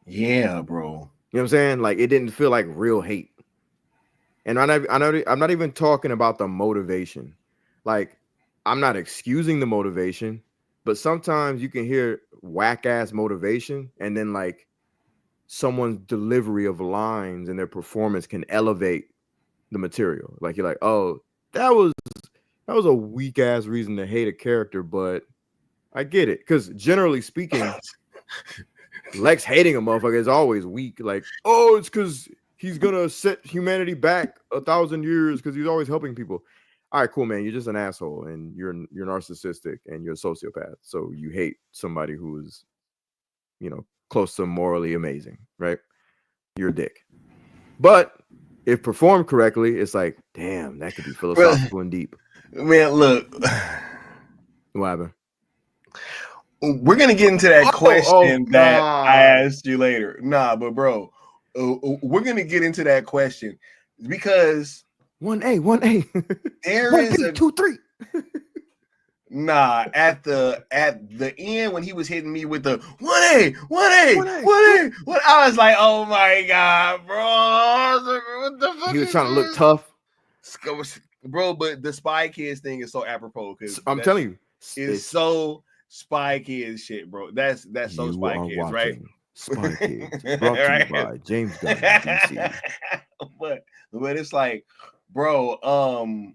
Yeah, bro.
You know what I'm saying? Like it didn't feel like real hate. And I'm not even talking about the motivation. Like I'm not excusing the motivation, but sometimes you can hear whack ass motivation, and then like someone's delivery of lines and their performance can elevate the material. Like you're like, oh, that was a weak ass reason to hate a character, but I get it. Because generally speaking, Lex hating a motherfucker is always weak. Like, oh, it's because he's gonna set humanity back 1,000 years because he's always helping people. All right, cool, man. You're just an asshole, and you're narcissistic, and you're a sociopath. So you hate somebody who is, you know, close to morally amazing, right? You're a dick. But if performed correctly, it's like, damn, that could be philosophical and deep.
Man, look.
What happened?
We're gonna get into that question that I asked you later. Nah, but bro, we're gonna get into that question because
1A.
There
1B,
is a
2, 3.
Nah, at the end when he was hitting me with the 1A, I was like, oh my god, bro, what the fuck?
He was trying to look tough,
bro. But the Spy Kids thing is so apropos because
I'm telling you,
it's so Spy Kids shit, bro. That's so Spy Kids, right?
Spy Kids, brought to you by James Gunn, DC.
But it's like, bro,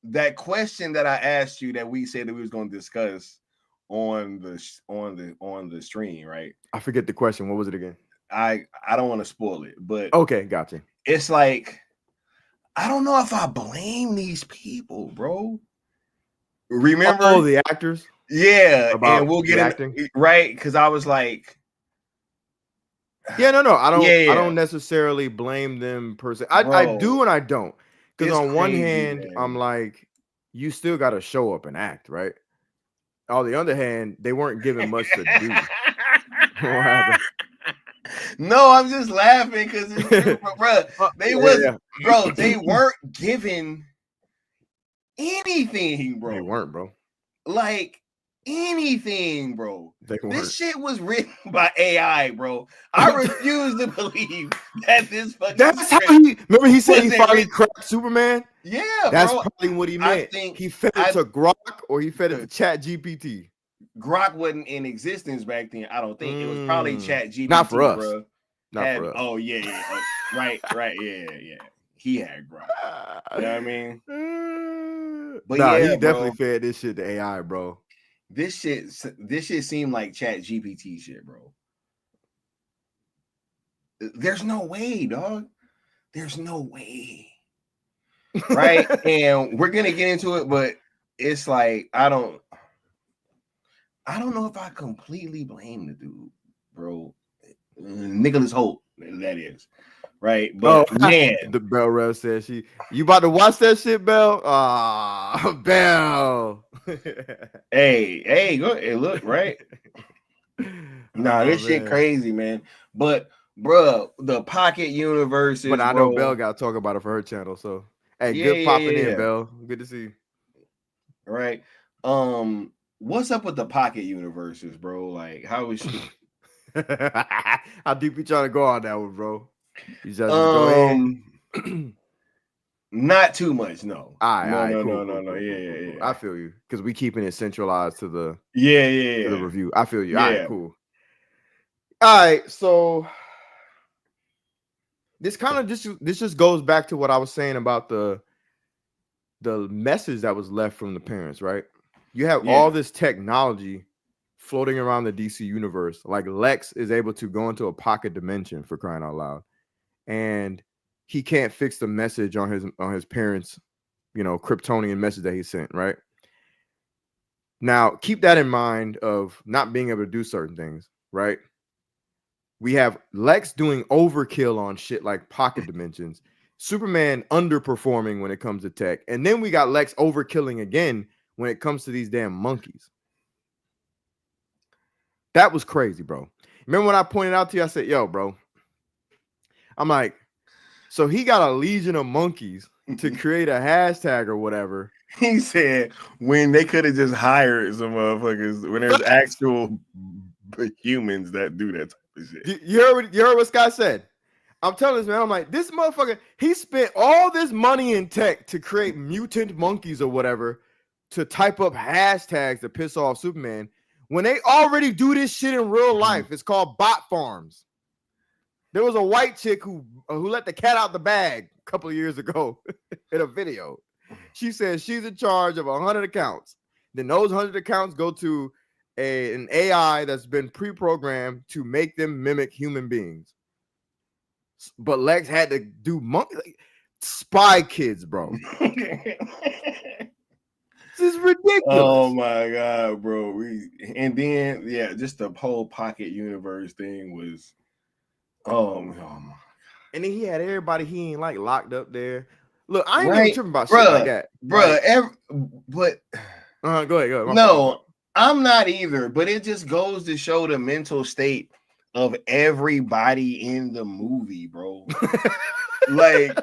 that question that I asked you that we said that we was going to discuss on the stream, right?
I forget the question. What was it again?
I don't want to spoil it, but
okay, gotcha.
It's like I don't know if I blame these people, bro. Remember
the actors?
Yeah, and we'll get in, right because I was like,
yeah, no, I don't. I don't necessarily blame them per se. I do and I don't. Because on one hand, man, I'm like, you still got to show up and act, right? On the other hand, they weren't given much to do. What happened?
No, I'm just laughing because bro, they weren't given anything, bro.
They weren't, bro.
Like anything, bro. This shit was written by AI, bro. I refuse to believe that this fucking.
That's how remember he said he finally cracked Superman.
Yeah,
that's
bro.
probably what he meant. He fed it to Grok or he fed it to Chat GPT.
Grok wasn't in existence back then. I don't think it was probably Chat GPT.
Not for us.
Bro.
Not for us.
Oh yeah. Right. Yeah. He had Grok. You know what I mean? But
nah,
yeah,
he definitely fed this shit to AI, bro.
This shit seemed like Chat GPT shit, bro. There's no way, dog. There's no way. Right? And we're gonna get into it, but it's like I don't know if I completely blame the dude, bro. Nicholas Holt, that is. Right? But man,
the Bell Rev said you about to watch that shit, Bell? Bell.
hey, go hey, look, right? Nah, this shit crazy, man. But bro, the pocket universe is,
but I know Bell got to talk about it for her channel. So hey, good popping in, Bell. Good to see you.
Right. What's up with the pocket universes, bro? Like, how is she?
How deep you trying to go on that one, bro? You just go in.
Not too much, no.
No.
Yeah.
I feel you because we keeping it centralized to the
to
the review. I feel you.
Yeah.
All right, cool. All right, so this just goes back to what I was saying about the message that was left from the parents, right? You have all this technology floating around the DC universe. Like Lex is able to go into a pocket dimension, for crying out loud, and he can't fix the message on his parents, Kryptonian message that he sent, right? Now, keep that in mind of not being able to do certain things, right? We have Lex doing overkill on shit like pocket dimensions, Superman underperforming when it comes to tech, and then we got Lex overkilling again when it comes to these damn monkeys. That was crazy, bro. Remember when I pointed out to you, I said, yo, bro, I'm like, so he got a legion of monkeys to create a hashtag or whatever.
He said when they could have just hired some motherfuckers when there's actual humans that do that type of shit.
You heard what Scott said? I'm telling this man, I'm like, this motherfucker, he spent all this money in tech to create mutant monkeys or whatever to type up hashtags to piss off Superman when they already do this shit in real life. It's called bot farms. There was a white chick who let the cat out the bag a couple of years ago in a video. She says she's in charge of 100 accounts. Then those 100 accounts go to an AI that's been pre-programmed to make them mimic human beings. But Lex had to do spy kids, bro. This is ridiculous.
Oh my god, bro. And then just the whole pocket universe thing was oh my god.
And then he had everybody he ain't like locked up there. Look, I ain't even tripping about shit like that.
But
go ahead.
No, I'm not either, but it just goes to show the mental state of everybody in the movie, bro. like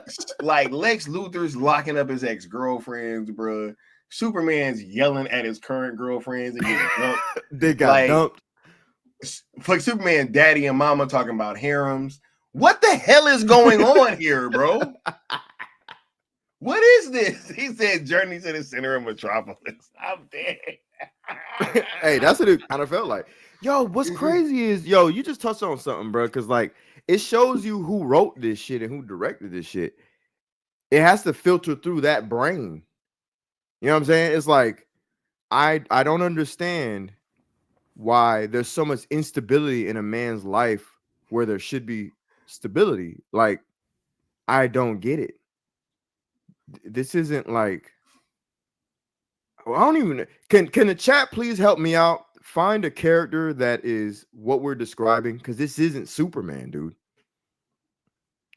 Lex Luthor's locking up his ex-girlfriends, bro. Superman's yelling at his current girlfriends and getting dumped.
They got dumped.
Like Superman daddy and mama talking about harems. What the hell is going on here, bro? What is this? He said journey to the center of Metropolis. I'm dead.
Hey, that's what it kind of felt like. Yo, what's crazy is, you just touched on something, bro, because like it shows you who wrote this shit and who directed this shit. It has to filter through that brain. You know what I'm saying? It's like I don't understand why there's so much instability in a man's life where there should be stability. Like, I don't get it. This isn't like, I don't even, can the chat please help me out? Find a character that is what we're describing, because this isn't Superman, dude.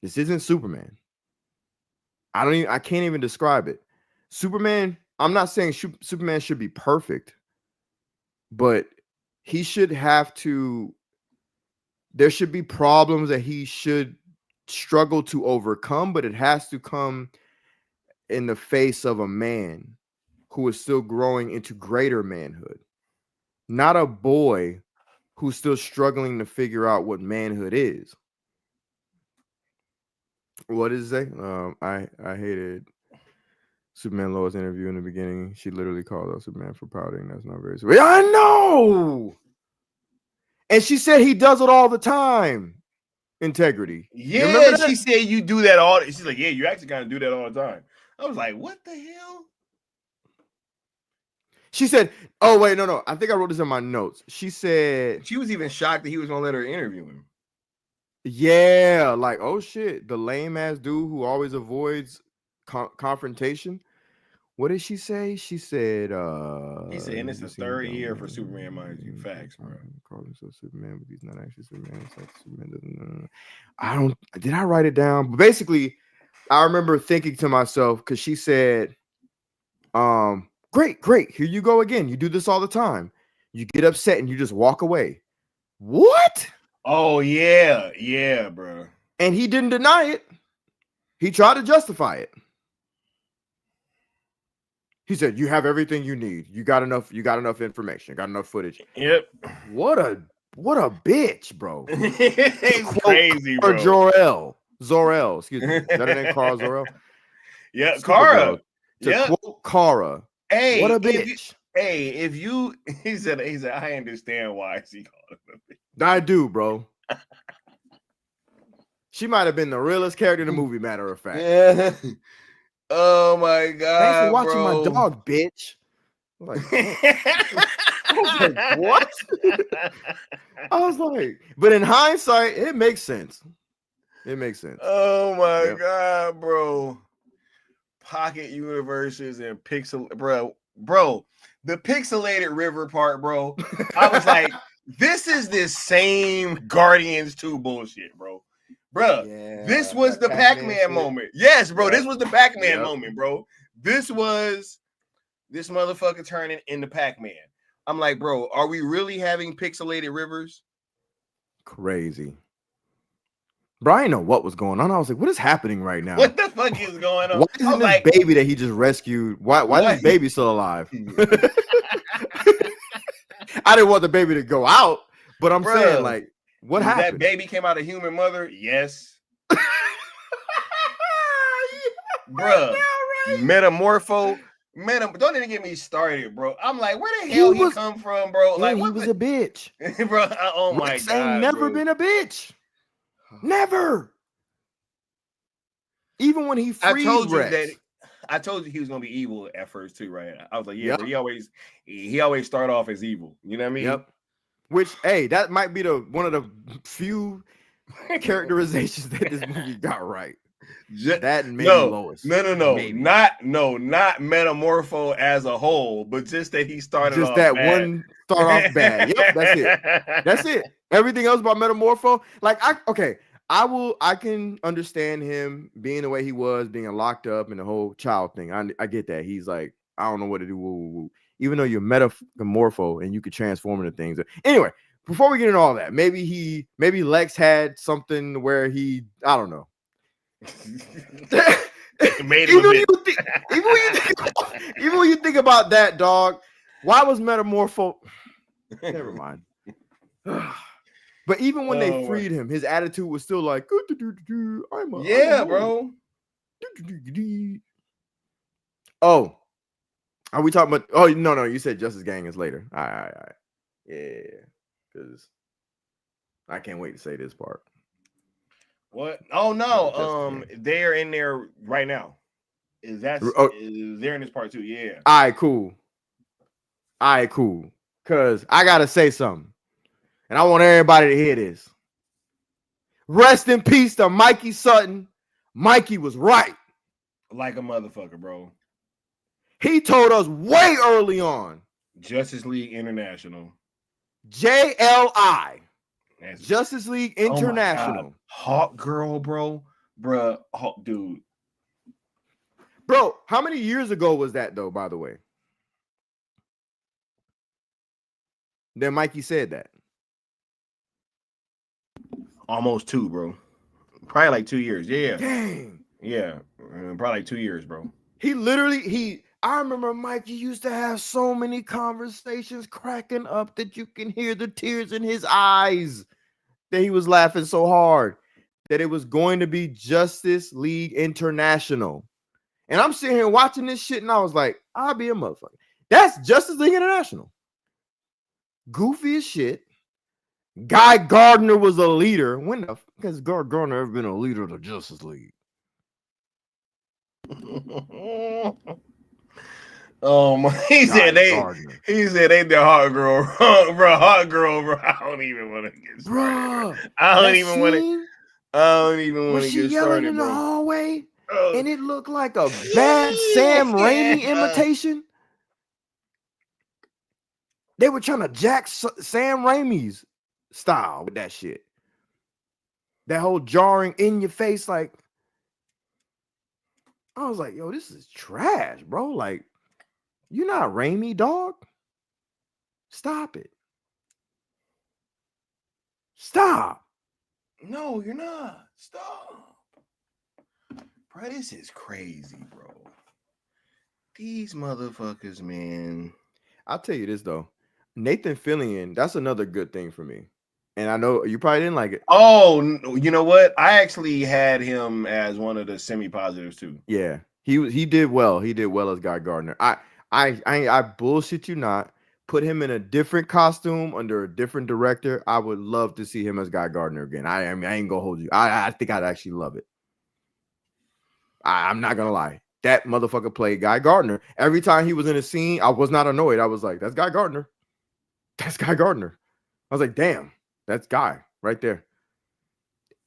This isn't Superman. I can't even describe it. Superman, I'm not saying Superman should be perfect, but he should have to, there should be problems that he should struggle to overcome, but it has to come in the face of a man who is still growing into greater manhood, not a boy who's still struggling to figure out what manhood is. What is it? I hated Superman Lois interview in the beginning. She literally called out Superman for pouting. That's not very sweet. I know. And she said he does it all the time. Integrity. You remember
Yeah,
that?
she said you do that all. She's like, yeah, you actually kind of do that all the time. I was like, what the hell?
She said, oh, wait, no. I think I wrote this in my notes. She said
She was even shocked that he was going to let her interview him.
Yeah, like, oh shit, the lame ass dude who always avoids confrontation. What did she say? She said,
He said, and it's the third year for Superman, mind you. Facts, bro.
Calls himself Superman, but he's not actually Superman. It's like Superman doesn't. Did I write it down? But basically, I remember thinking to myself, because she said, great, here you go again. You do this all the time. You get upset and you just walk away. What?
Oh, yeah, bro.
And he didn't deny it. He tried to justify it. He said, you have everything you need. You got enough information, got enough footage.
Yep.
What a bitch, bro.
It's crazy, bro.
Zor-El, excuse me. Is that her name, Kara Zor-El?
Yeah, Kara.
To quote Kara,
hey,
what a bitch.
If you he said, I understand why she called him a bitch.
I do, bro. She might have been the realest character in the movie, matter of fact.
Yeah. Oh my god.
Thanks for watching
bro.
my dog, bitch. What? I was like, but in hindsight, it makes sense.
Oh my god, bro. Pocket universes and pixel, bro. The pixelated river part, bro. I was like, this is this same Guardians 2 bullshit, bro. Bro, this was the Pac-Man moment. Yes, bro. This was the Pac-Man moment, bro. This was this motherfucker turning into Pac-Man. I'm like, bro, are we really having pixelated rivers?
Crazy. Bro, I didn't know what was going on. I was like, what is happening right now?
What the fuck is going on?
Why isn't this baby that he just rescued? Why is this baby still alive? I didn't want the baby to go out, but I'm saying, like, what happened?
That baby came out of human mother? Yes. Bruh. Metamorpho. Don't even get me started, bro. I'm like, where the hell he come from, bro? Like,
he was a bitch.
Bro, oh my
Rex
god.
ain't never been a bitch. Never. Even when he freed Rex.
I told you he was gonna be evil at first too, right? I was like, yeah, but he always start off as evil. You know what I mean?
Yep. Which, hey, that might be one of the few characterizations that this movie got right. That and maybe Lois.
No. Maybe. Not Metamorpho as a whole, but just that he started
just
off
that
bad.
one start off bad. Yep, that's it. Everything else about Metamorpho, like I can understand him being the way he was, being locked up and the whole child thing. I get that. He's like, I don't know what to do. Woo. Even though you're Metamorpho and you could transform into things. Anyway, before we get into all that, maybe Lex had something where I don't know. Even when you think about that, dog, why was Metamorpho? Never mind. But even when they freed him, his attitude was still like, I'm
bro.
Oh, are we talking about? Oh, no, you said Justice Gang is later. All right. Yeah, because I can't wait to say this part.
What? Oh no, they're in there right now. They're in this part too? Yeah.
All right, cool. Because I gotta say something, and I want everybody to hear this. Rest in peace to Mikey Sutton. Mikey was right.
Like a motherfucker, bro.
He told us way early on.
Justice League International.
JLI. Justice League International.
Hawk Girl, bro. Bruh, Hawk dude.
Bro, how many years ago was that, though, by the way? Then Mikey said that.
Almost 2, bro. Probably like 2 years. Yeah.
Dang.
Yeah. Probably like 2 years, bro.
I remember Mikey used to have so many conversations cracking up that you can hear the tears in his eyes, that he was laughing so hard that it was going to be Justice League International. And I'm sitting here watching this shit, and I was like, I'll be a motherfucker. That's Justice League International. Goofy as shit. Guy Gardner was a leader. When the fuck has Guy Gardner ever been a leader of the Justice League?
Oh my! He said they the hot girl, bro. Hot girl, bro. I don't even want to get started. Bro. I don't even want to get started,
in
bro.
the hallway, and it looked like a bad Sam Raimi imitation. They were trying to jack Sam Raimi's style with that shit. That whole jarring in your face, like I was like, yo, this is trash, bro. Like, you're not Raimi, dog. Stop it. Stop.
No, you're not. Stop. Bro, this is crazy, bro. These motherfuckers, man.
I'll tell you this, though. Nathan Fillion, that's another good thing for me. And I know you probably didn't like it.
Oh, you know what? I actually had him as one of the semi-positives, too.
Yeah. He did well. He did well as Guy Gardner. I bullshit you not. Put him in a different costume under a different director. I would love to see him as Guy Gardner again. I mean, I ain't gonna hold you. I think I'd actually love it. I'm not gonna lie. That motherfucker played Guy Gardner. Every time he was in a scene, I was not annoyed. I was like, that's Guy Gardner. That's Guy Gardner. I was like, damn, that's Guy right there.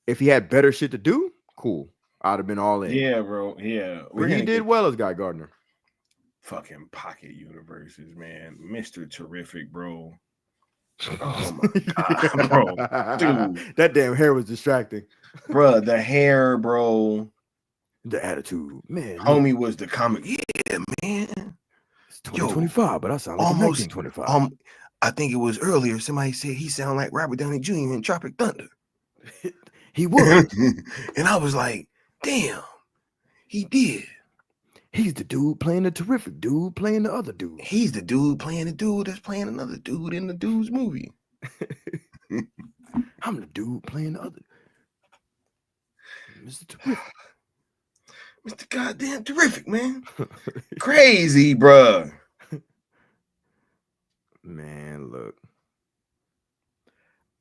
If he had better shit to do, cool. I'd have been all in.
Yeah, bro. Yeah.
But he did well as Guy Gardner.
Fucking pocket universes, man. Mr. Terrific, bro. Oh my god, bro. Dude.
That damn hair was distracting.
Bro, the hair, bro.
The attitude. Man.
Homie was the comic. Yeah, man.
It's 2025, but I sound like almost 25.
I think it was earlier. Somebody said he sounded like Robert Downey Jr. in Tropic Thunder.
He would.
And I was like, damn, he did.
He's the dude playing the terrific dude playing the other dude.
He's the dude playing the dude that's playing another dude in the dude's movie.
I'm the dude playing the other. Mr. Terrific.
Mr. Goddamn Terrific, man. Crazy, bruh.
Man, look.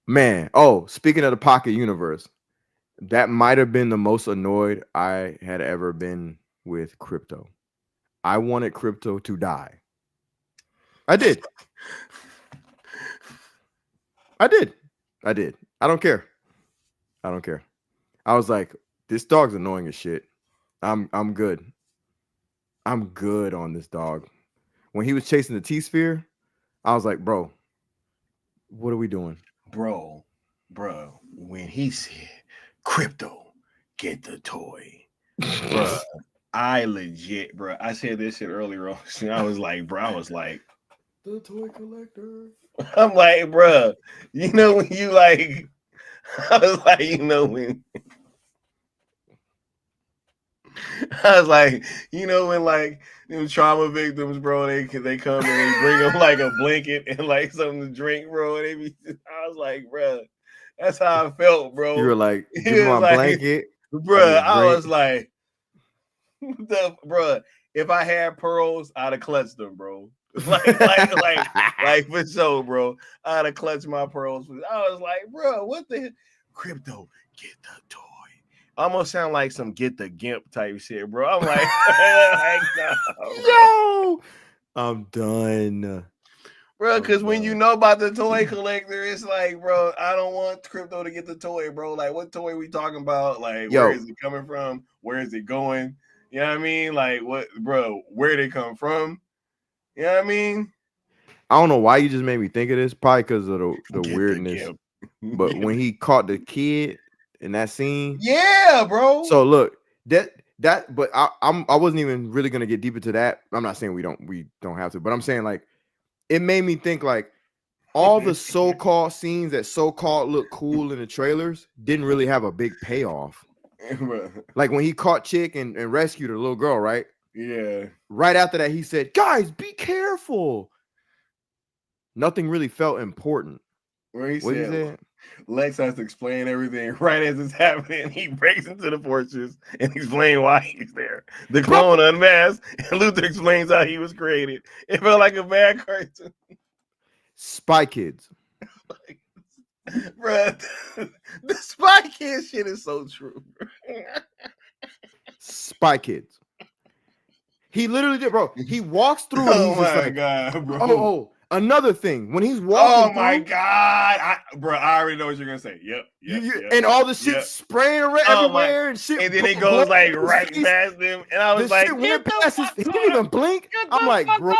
Man, oh, speaking of the pocket universe, that might have been the most annoyed I had ever been with Krypto. I wanted Krypto to die. I did. I don't care. I was like, this dog's annoying as shit. I'm good. I'm good on this dog. When he was chasing the T-Sphere, I was like, bro, what are we doing?
Bro, when he said, Krypto, get the toy. Bro, I legit, bro. I said this shit earlier on. I was like,
the toy collector.
I'm like, bro, you know when you like, I was like, you know when. I was like, you know when like them trauma victims, bro, they come and they bring them like a blanket and like something to drink, bro. And I was like, bro, that's how I felt, bro.
You were like, give me my blanket,
bro. I was like, bro, if I had pearls, I'd have clutched them, bro. like for sure, bro. I'd have clutched my pearls. I was like, bro, what the Krypto, get the toy. Almost sound like some get the gimp type shit, bro. I'm like,
yo, I'm done,
bro. Because when you know about the toy collector, it's like, bro, I don't want Krypto to get the toy, bro. Like, what toy we talking about? Like, where is it coming from? Where is it going? You know what I mean? Like, what, bro? Where did it come from? You know what I mean?
I don't know why you just made me think of this. Probably because of the weirdness. But when he caught the kid in that scene,
yeah, bro.
So look, but I wasn't even really gonna get deep into that. I'm not saying we don't have to, but I'm saying like it made me think like all the so-called scenes that so-called look cool in the trailers didn't really have a big payoff. Like when he caught Chick and rescued a little girl, right?
Yeah.
Right after that, he said, "Guys, be careful." Nothing really felt important.
What he said? Lex has to explain everything right as it's happening. He breaks into the fortress and explains why he's there. The clone unmasked, and Luther explains how he was created. It felt like a bad cartoon.
Spy Kids.
Bruh, the Spy Kids shit is so true.
Spy Kids. He literally did, bro. He walks through. And
Oh
he's just
my
like,
god, bro.
Oh, another thing. When he's walking,
oh my god, bro. I already know what you're gonna say. Yep.
And all the shit spraying around everywhere and shit.
And then it goes like right past him, and I was like,
shit went past his, he didn't even blink. I'm like, bro.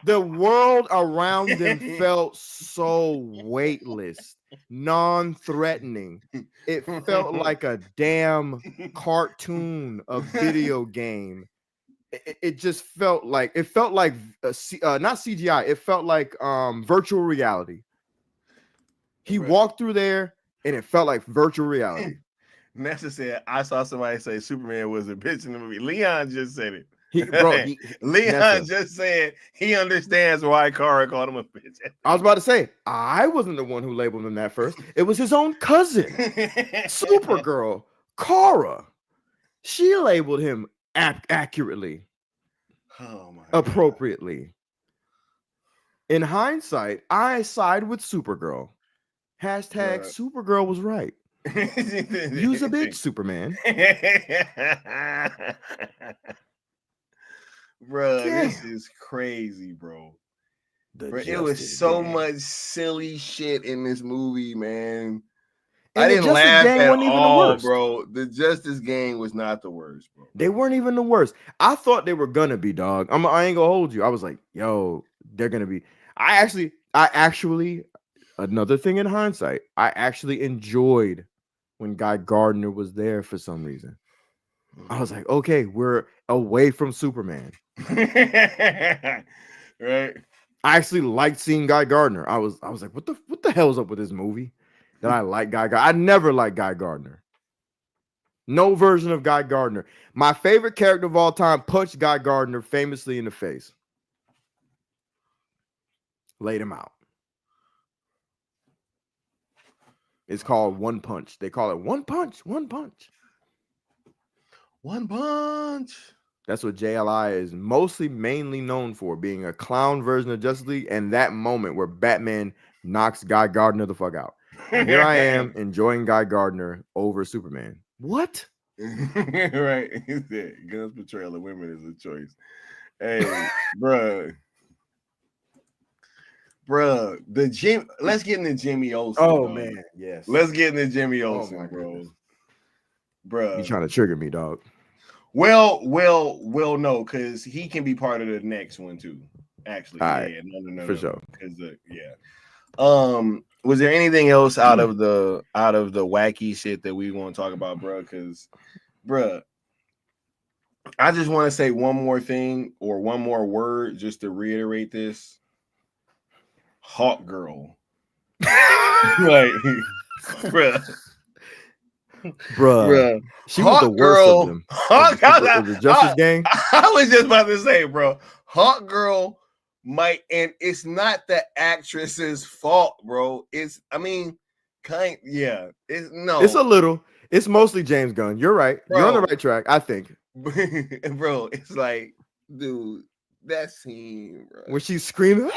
The world around them felt so weightless, non-threatening. It felt like a damn cartoon, a video game. It just felt like not CGI. It felt like virtual reality. He walked through there, and it felt like virtual reality.
Nessa said, "I saw somebody say Superman was a bitch in the movie." Leon just said it. Leon just said he understands why Kara called him a bitch.
I was about to say, I wasn't the one who labeled him that first. It was his own cousin, Supergirl, Kara. She labeled him accurately, appropriately. In hindsight, I side with Supergirl. Hashtag Supergirl was right. Use a bitch, Superman.
Bro, this is crazy, bro. It was so much silly shit in this movie, man. And I didn't laugh at all, bro. The Justice Gang was not the worst, bro.
They weren't even the worst. I thought they were gonna be, dog. I ain't gonna hold you. I was like, yo, they're gonna be. I actually, another thing in hindsight, I actually enjoyed when Guy Gardner was there for some reason. I was like, okay, we're away from Superman.
Right.
I actually liked seeing Guy Gardner. I was like, what the hell's up with this movie? That I like Guy Gardner. I never liked Guy Gardner. No version of Guy Gardner. My favorite character of all time punched Guy Gardner famously in the face. Laid him out. It's called One Punch. They call it One Punch. One Punch.
One Punch.
That's what JLI is mainly known for, being a clown version of Justice League, and that moment where Batman knocks Guy Gardner the fuck out. And here I am enjoying Guy Gardner over Superman. What?
Right. Guns portrayal of women is a choice. Hey, bruh. Let's get into Jimmy Olsen.
Oh, man. Yes.
Let's get into Jimmy Olsen, bro. Bruh.
You trying to trigger me, dog.
Well, no, because he can be part of the next one too. Actually, no,
for sure.
Because was there anything else out of the wacky shit that we want to talk about, bro? Because, bro, I just want to say one more thing or one more word just to reiterate this. Hawk Girl, like, bro.
Bruh. She was the worst of them.
The Justice Gang. I was just about to say, bro, Hawk Girl might, and it's not the actress's fault, bro. It's a little.
It's mostly James Gunn. You're right. Bro. You're on the right track, I think.
Bro, it's like, dude, that scene, bro.
When she's screaming.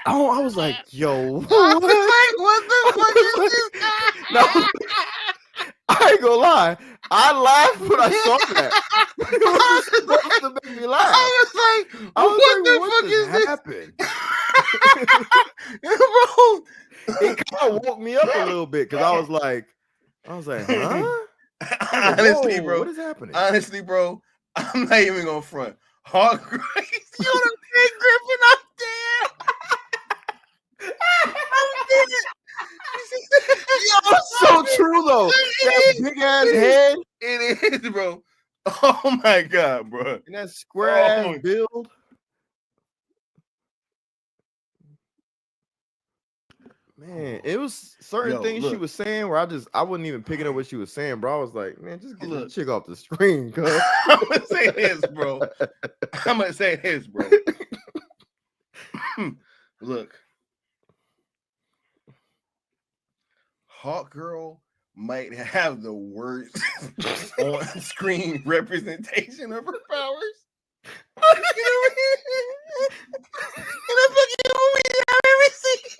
Oh, I was like, yo, what the fuck is this guy? No, I ain't gonna lie. I laughed when I saw that. It was supposed to make me laugh.
I was like, what the fuck is this? Bro,
it kind of woke me up a little bit because I was like, huh?
Honestly, bro,
what is happening?
Honestly, bro, I'm not even gonna front. Hawk Girl, you the big Griffin up there.
Yo, so true though. That big ass head.
It is, bro. Oh my god, bro.
And that square ass build. Man, it was certain things she was saying where I wasn't even picking up what she was saying, bro. I was like, man, just get the chick off the screen, cuz.
I'm gonna say this, bro. Look, Hawk Girl might have the worst on-screen representation of her powers. In a fucking movie I've ever seen.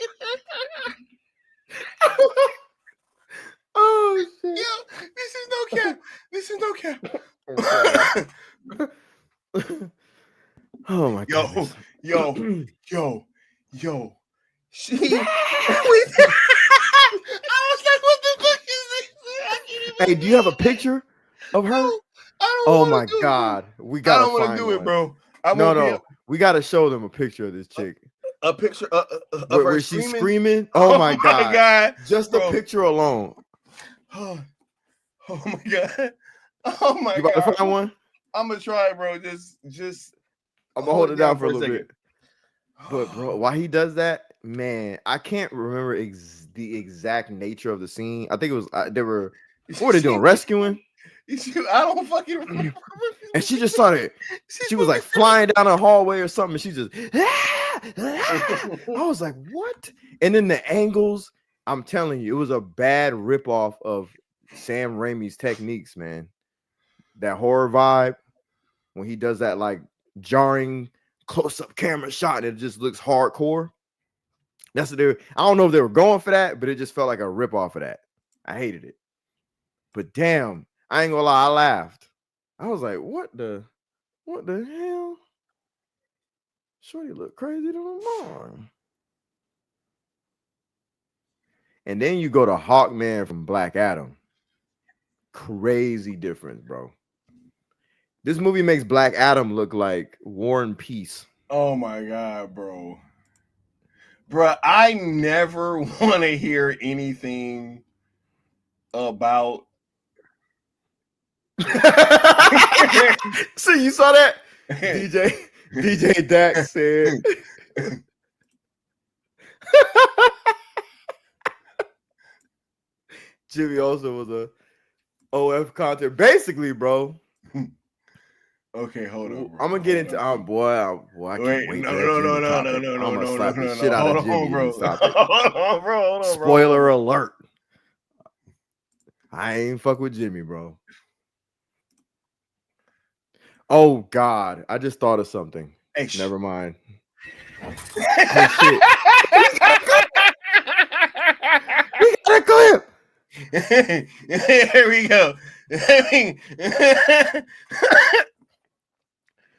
Oh shit!
Yo, this is no cap. This is no cap.
Oh my god!
Yo. She. I was like, what the fuck is this? I can't even
Hey, do you have a picture of her?
I don't
Oh
wanna
my
do it,
god,
bro.
we
I
gotta
don't want to
find
do it,
one.
bro.
No, we gotta show them a picture of this chick.
A picture of
Where
her
she's
screaming.
screaming. Oh my god! Just
bro.
the picture alone.
Oh my god. Oh my
You about
god.
to find one?
I'm gonna try, bro. Just
I'm gonna hold it down for a little
second.
bit. But bro, why he does that, man? I can't remember the exact nature of the scene. I think it was they were. What were they doing? Rescuing?
I don't fucking remember.
And she just started. She was like flying down a hallway or something. And she just. I was like, what? And then the angles. I'm telling you, it was a bad ripoff of Sam Raimi's techniques, man. That horror vibe when he does that like jarring close-up camera shot and it just looks hardcore. That's what they were. I don't know if they were going for that, but it just felt like a ripoff of that. I hated it. But damn, I ain't gonna lie, I laughed. I was like, what the hell? Shorty look crazy to the mom. And then you go to Hawkman from Black Adam. Crazy difference, bro. This movie makes Black Adam look like War and Peace.
Oh my god, bro. Bro, I never want to hear anything about.
See, you saw that? DJ Dax said. Jimmy also was a OF content. Basically, bro.
Okay, hold on. Bro.
I'm gonna get into boy. I can't wait.
No.
I'm gonna slap the shit out of Jimmy.
Bro.
Hold on, bro. Spoiler alert. I ain't fuck with Jimmy, bro. Oh God, I just thought of something.
Hey,
never mind.
Oh, shit.
We got a clip.
Here we go.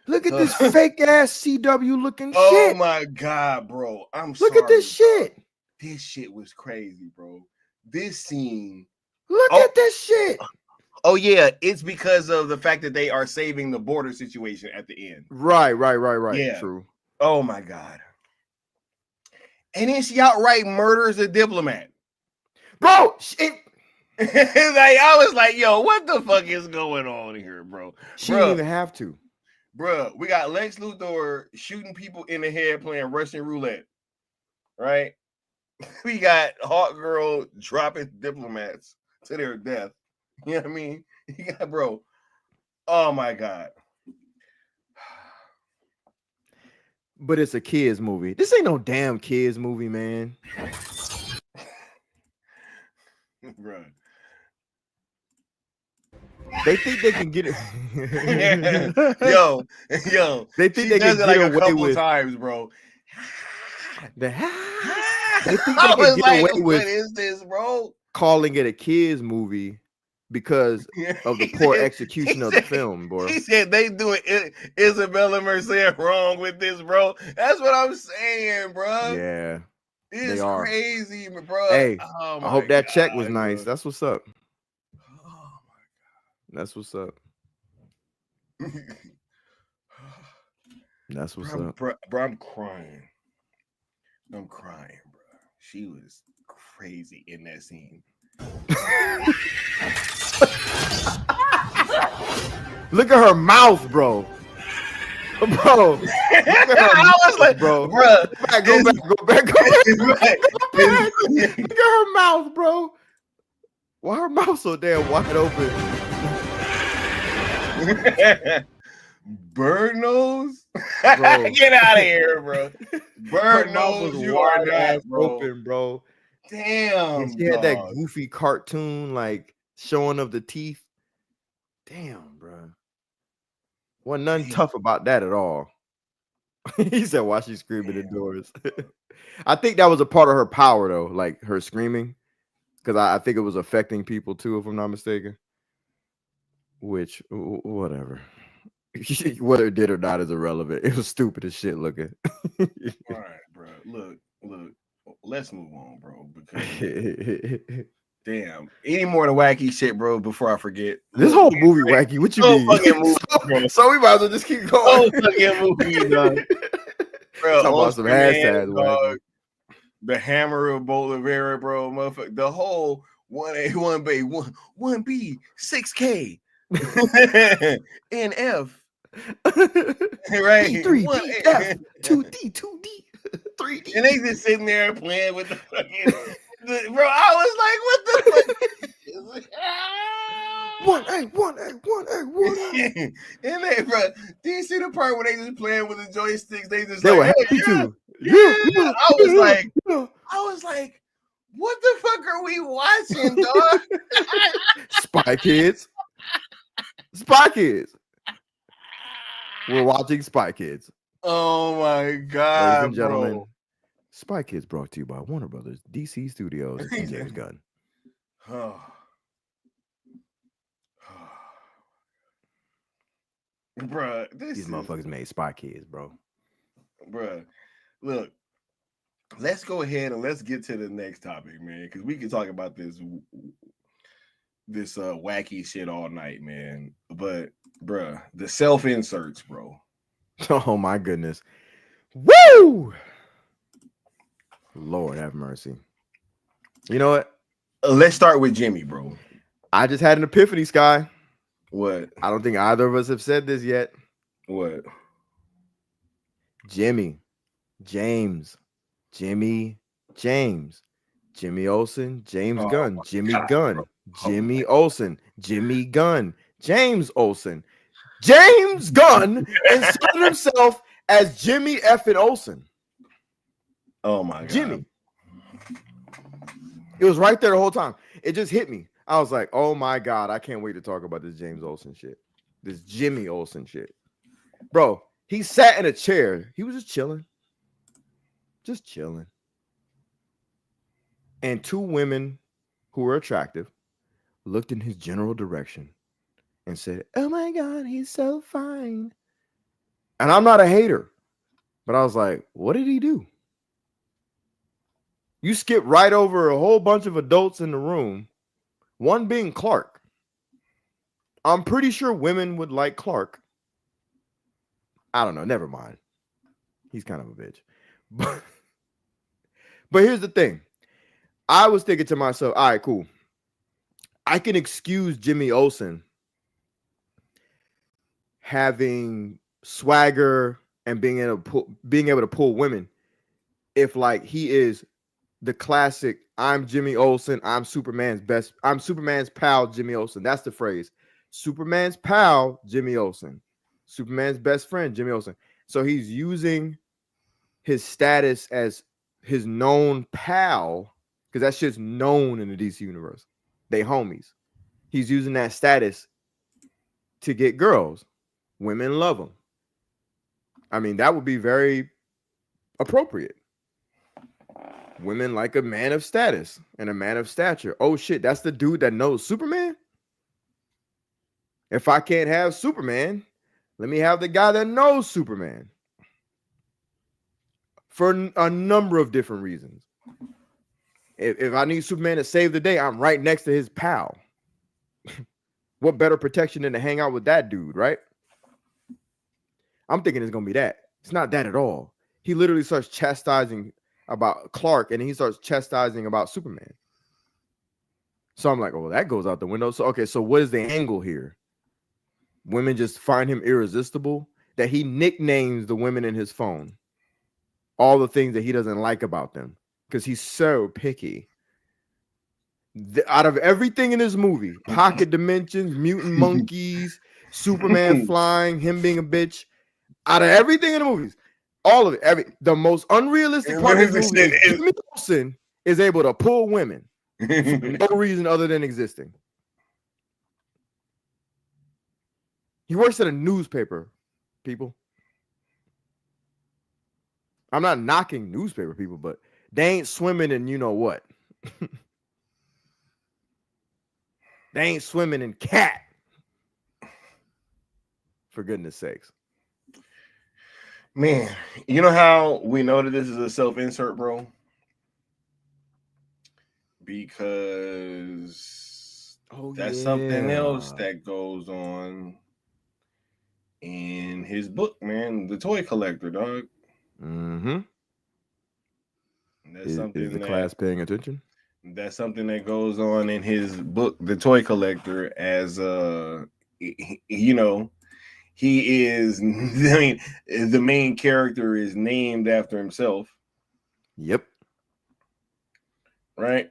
Look at this fake ass CW looking shit.
Oh my god, bro.
Look at this shit.
This shit was crazy, bro. This scene.
Look at this shit.
Oh yeah, it's because of the fact that they are saving the border situation at the end.
Right.
Yeah.
True.
Oh my god. And then she outright murders a diplomat.
Bro,
like I was like, yo, what the fuck is going on here, bro?
She didn't even have to.
Bro, we got Lex Luthor shooting people in the head playing Russian roulette. Right? We got Hawk Girl dropping diplomats to their death. You know what I mean? You got, bro. Oh my god.
But it's a kids movie. This ain't no damn kids movie, man.
Bro.
They think they can get it.
yo.
They think they can get
like
away
a couple
with
times, bro.
They think they
I was
can get
like,
away with
what is this, bro?
calling it a kids movie because of the poor execution of the film, bro.
He said they doing Isabella Merced wrong with this, bro. That's what I'm saying, bro.
Yeah,
it's crazy, bro.
Hey,
I
hope that check was
bro.
nice. That's what's up.
Oh my god,
that's what's up. That's what's up,
bro. I'm crying. I'm crying, bro. She was crazy in that scene.
Look at her mouth, bro. Bro,
I was like,
bro,
bro,
go back. Look at her mouth, bro. Why her mouth so damn wide open?
Bird nose?
Bro.
Get out of here, bro.
Her
Bird
mouth
nose,
was
you are
wide
not,
ass
bro.
open, bro.
Damn,
And she had that
dog.
goofy cartoon like showing of the teeth. Damn, bro. Wasn't nothing tough about that at all. He said, "Why she screaming indoors?" I think that was a part of her power, though, like her screaming, because I think it was affecting people too, if I'm not mistaken. Which, whatever, whether it did or not is irrelevant. It was stupid as shit looking.
All right, bro. Look. Let's move on, bro. Because damn, any more of the wacky shit, bro? Before I forget,
This whole movie wacky. What you mean?
Fucking movie, bro.
So we might as well just keep going.
Fucking movie, dog. Bro,
Talk about some hashtags,
dog. The Hammer of Bolivera, bro. Motherfucker. The whole 1A, 1B, 1B, 6K, NF. Right?
3D, F, 2D, 2D, 3D.
And they just sitting there playing with the fucking bro. I was like, what the fuck?
1A, 1A, 1A, 1A.
And they, bro, do you see the part where they just playing with the joysticks? They
They
like,
were happy too.
Yeah. I was like, what the fuck are we watching, dog?
Spy Kids. Spy Kids. We're watching Spy Kids.
Oh my god,
ladies and gentlemen.
bro.
Spy Kids brought to you by Warner Brothers, DC Studios, and James Gunn.
Bruh,
These motherfuckers made Spy Kids, bro.
Bruh, look, let's go ahead and let's get to the next topic, man, because we can talk about this wacky shit all night, man. But bruh, the self-inserts, bro.
Oh my goodness. Woo! Lord have mercy. You know what?
Let's start with Jimmy, bro.
I just had an epiphany, Sky.
What?
I don't think either of us have said this yet.
What?
Jimmy, James, Jimmy, James, Jimmy Olsen, James Gunn, Jimmy Gunn, Jimmy Olsen, Jimmy Gunn, James Olsen. James Gunn inserted himself as Jimmy effing Olsen.
Oh my god.
Jimmy. It was right there the whole time. It just hit me. I was like, oh my God, I can't wait to talk about this James Olsen shit. This Jimmy Olsen shit. Bro, he sat in a chair. He was just chilling. Just chilling. And two women who were attractive looked in his general direction and said, oh my God, he's so fine. And I'm not a hater, but I was like, what did he do? You skip right over a whole bunch of adults in the room, one being Clark. I'm pretty sure women would like Clark. I don't know. Never mind. He's kind of a bitch. But here's the thing. I was thinking to myself, all right, cool. I can excuse Jimmy Olsen having swagger and being able to pull women if like he is the classic, I'm Jimmy Olsen, I'm Superman's pal, Jimmy Olsen. That's the phrase. Superman's pal, Jimmy Olsen. Superman's best friend, Jimmy Olsen. So he's using his status as his known pal, because that shit's known in the DC universe. They homies. He's using that status to get girls. Women love him. I mean, that would be very appropriate. Women like a man of status and a man of stature. Oh shit, that's the dude that knows Superman? If I can't have Superman, let me have the guy that knows Superman. For a number of different reasons. If I need Superman to save the day, I'm right next to his pal. What better protection than to hang out with that dude, right? I'm thinking it's going to be that. It's not that at all. He literally starts chastising about Clark, and he starts chastising about Superman. So I'm like, oh, that goes out the window. So, okay, so what is the angle here? Women just find him irresistible, that he nicknames the women in his phone all the things that he doesn't like about them because he's so picky. Out of everything in this movie, pocket dimensions, mutant monkeys, Superman flying, him being a bitch. Out of everything in the movies, all of it, the most unrealistic part of the movie is Jimmy Olsen is able to pull women for no reason other than existing. He works at a newspaper, people. I'm not knocking newspaper people, but they ain't swimming in you know what. They ain't swimming in cat. For goodness sakes.
Man, you know how we know that this is a self-insert, bro? Because that's something else that goes on in his book, man. The Toy Collector, dog.
Mm-hmm.
That's something
is the class paying attention?
That's something that goes on in his book, The Toy Collector, as you know, he is, I mean, the main character is named after himself.
Yep.
Right.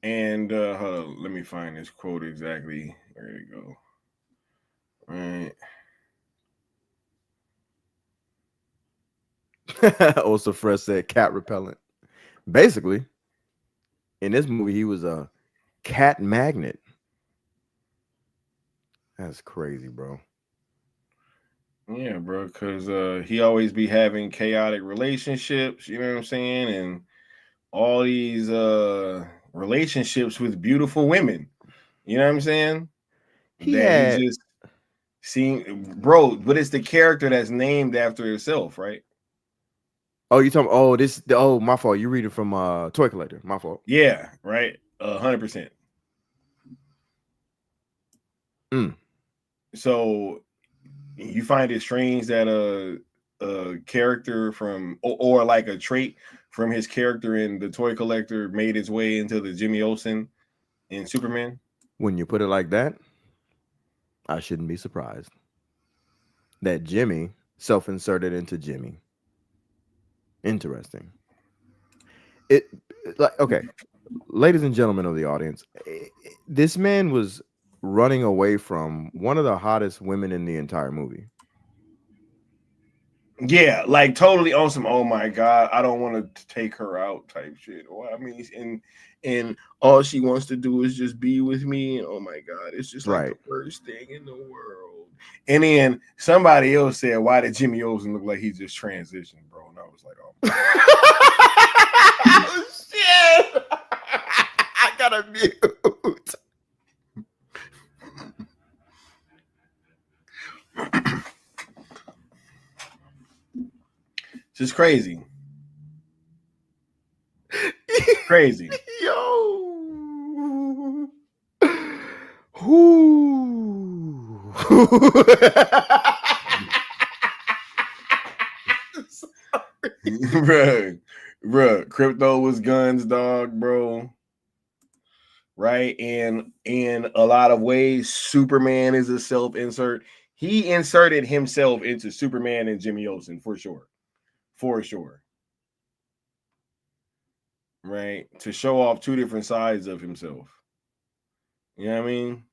And hold on, let me find this quote exactly. There you go. Right.
Also, Fresh said cat repellent. Basically, in this movie, he was a cat magnet. That's crazy, bro.
Yeah, bro, because he always be having chaotic relationships, you know what I'm saying? And all these relationships with beautiful women. You know what I'm saying? He just seen, bro, but it's the character that's named after himself, right?
Oh, you talking? Oh, my fault. You read it from Toy Collector. My fault.
Yeah, right. 100%. So you find it strange that a character from or like a trait from his character in the Toy Collector made its way into the Jimmy Olsen in Superman?
When you put it like that, I shouldn't be surprised that Jimmy self-inserted into Jimmy. Interesting. Okay, ladies and gentlemen of the audience, this man was running away from one of the hottest women in the entire movie.
Yeah, like totally on some, oh my God, I don't want to take her out type shit. Or I mean, and all she wants to do is just be with me. Oh my God, it's just like the worst thing in the world. And then somebody else said, why did Jimmy Olsen look like he just transitioned, bro? And I was like, oh
shit. I gotta mute.
Just crazy. Crazy.
Yo.
Bro, Krypto was guns, dog, bro. Right? And in a lot of ways, Superman is a self-insert. He inserted himself into Superman and Jimmy Olsen for sure. For sure. Right? To show off two different sides of himself. You know what I mean?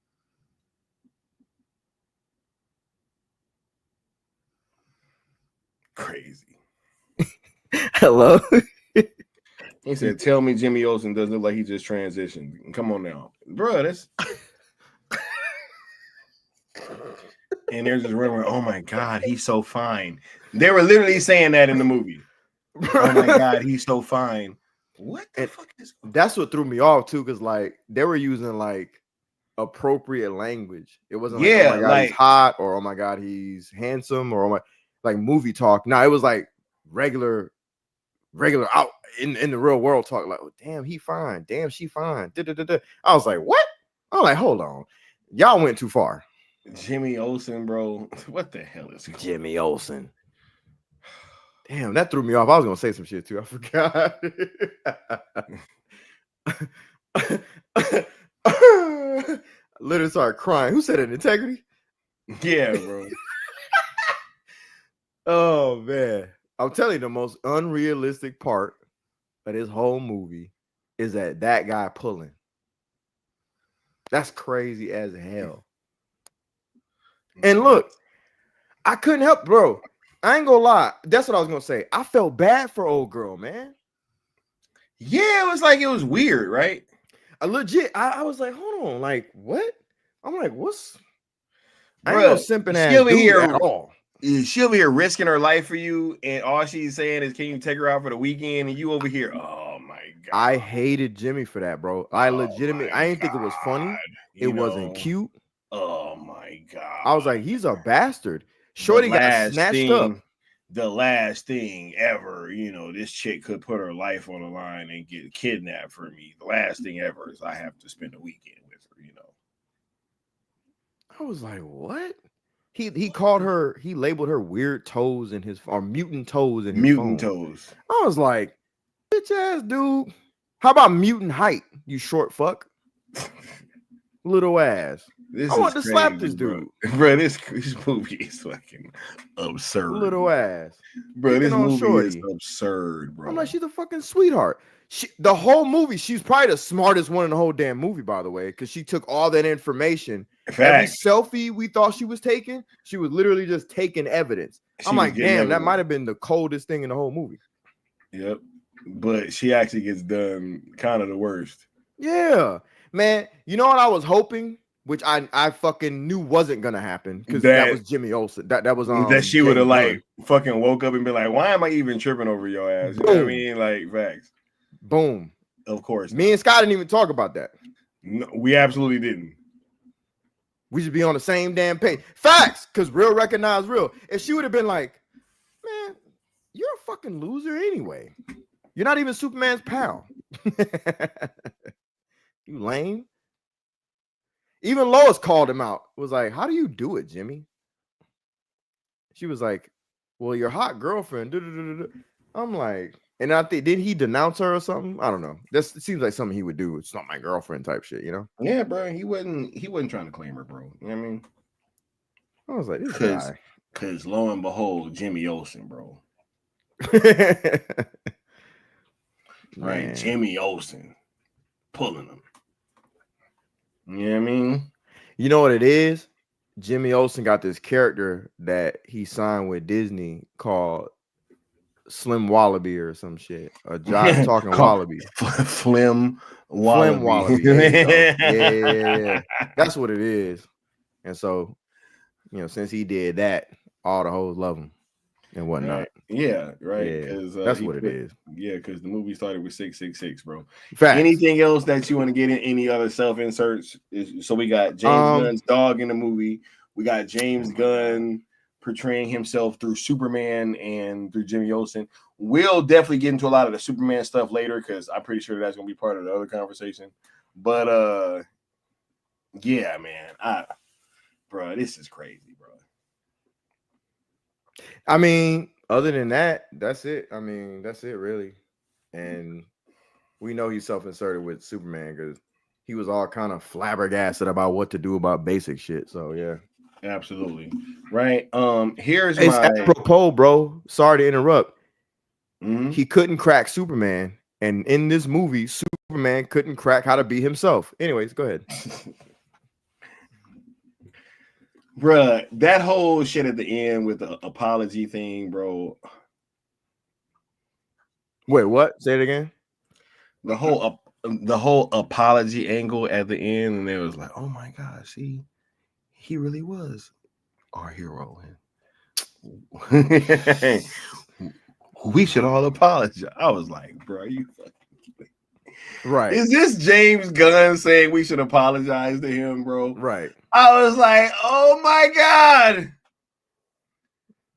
Crazy.
Hello?
He said, tell me Jimmy Olsen doesn't look like he just transitioned. Come on now. Bro, that's... And they're just running, oh my God, he's so fine. They were literally saying that in the movie. Oh my God, he's so fine. What the fuck is...
That's what threw me off too, because like they were using like appropriate language. It wasn't like, oh my God, he's hot, or oh my God, he's handsome, or oh my, like movie talk. No, it was like regular out in the real world talk, like, oh, damn, he fine, damn, she fine. I was like, what? I'm like, hold on, y'all went too far.
Jimmy Olsen, bro. What the hell is
Jimmy Olsen? Damn, that threw me off. I was gonna say some shit too. I forgot. Literally started crying. Who said it? Integrity?
Yeah, bro.
Oh man, I'm telling you, the most unrealistic part of this whole movie is that guy pulling. That's crazy as hell. And look, I couldn't help, bro. I ain't gonna lie. That's what I was gonna say. I felt bad for old girl, man.
Yeah, it was weird, right?
I was like, hold on, like what? I'm like, what's? I ain't
Bruh,
no simping
she
ass
over
dude
here
at all.
She over here risking her life for you, and all she's saying is, "Can you take her out for the weekend?" And you over here, oh my god!
I hated Jimmy for that, bro. I didn't think it was funny. It wasn't cute.
Oh my god!
I was like, he's a bastard. Shorty got snatched up.
The last thing ever, this chick could put her life on the line and get kidnapped for me. The last thing ever is I have to spend a weekend with her.
I was like, what? He called her, he labeled her weird toes in his or mutant toes in his
mutant
phone.
toes.
I was like, bitch ass dude. How about mutant height, you short fuck? Little ass. I want to slap this dude.
Bro, this movie is fucking absurd.
Little ass.
Bro, this movie is absurd, bro.
I'm like, she's a fucking sweetheart. The whole movie, she's probably the smartest one in the whole damn movie, by the way, because she took all that information. Every selfie we thought she was taking, she was literally just taking evidence. I'm like, damn, that might have been the coldest thing in the whole movie.
Yep. But she actually gets done kind of the worst.
Yeah. Man, you know what I was hoping? Which I fucking knew wasn't gonna happen because that was Jimmy Olsen. That was
that she would have like fucking woke up and been like, why am I even tripping over your ass? You know what I mean? Like facts.
Boom.
Of course.
Me and Scott didn't even talk about that.
No, we absolutely didn't.
We should be on the same damn page. Facts, because real recognize real. If she would have been like, man, you're a fucking loser anyway. You're not even Superman's pal. You lame. Even Lois called him out. Was like, how do you do it, Jimmy? She was like, well, your hot girlfriend. I'm like, and I think, did he denounce her or something? I don't know. It seems like something he would do. It's not my girlfriend type shit, you know?
Yeah, bro. He wasn't trying to claim her, bro. You know what I mean?
I was like, this guy.
Because lo and behold, Jimmy Olsen, bro. Right, Jimmy Olsen pulling him. You know what I mean?
You know what it is? Jimmy Olsen got this character that he signed with Disney called Slim Wallaby or some shit. A Josh talking Wallaby.
Flim Wallaby.
Yeah. That's what it is. And so, since he did that, all the hoes love him and whatnot.
Right. Yeah, right.
Yeah, that's what it is.
Yeah, because the movie started with 666, bro.
Facts.
Anything else that you want to get in? Any other self-inserts? So we got James Gunn's dog in the movie. We got James Gunn portraying himself through Superman and through Jimmy Olsen. We'll definitely get into a lot of the Superman stuff later because I'm pretty sure that's going to be part of the other conversation. But yeah, man, bro, this is crazy, bro.
I mean, other than that, that's it. I mean, that's it really. And we know he's self-inserted with Superman because he was all kind of flabbergasted about what to do about basic shit. So yeah.
Absolutely. Right. Here's
it's apropos, bro. Sorry to interrupt.
Mm-hmm.
He couldn't crack Superman. And in this movie, Superman couldn't crack how to be himself. Anyways, go ahead.
Bruh, that whole shit at the end with the apology thing, bro.
Wait, what? Say it again.
The whole apology angle at the end, and it was like, oh my gosh, see, he really was our hero. We should all apologize. I was like, bro, you fucking kidding?
Right.
Is this James Gunn saying we should apologize to him, bro?
Right.
I was like, oh my God.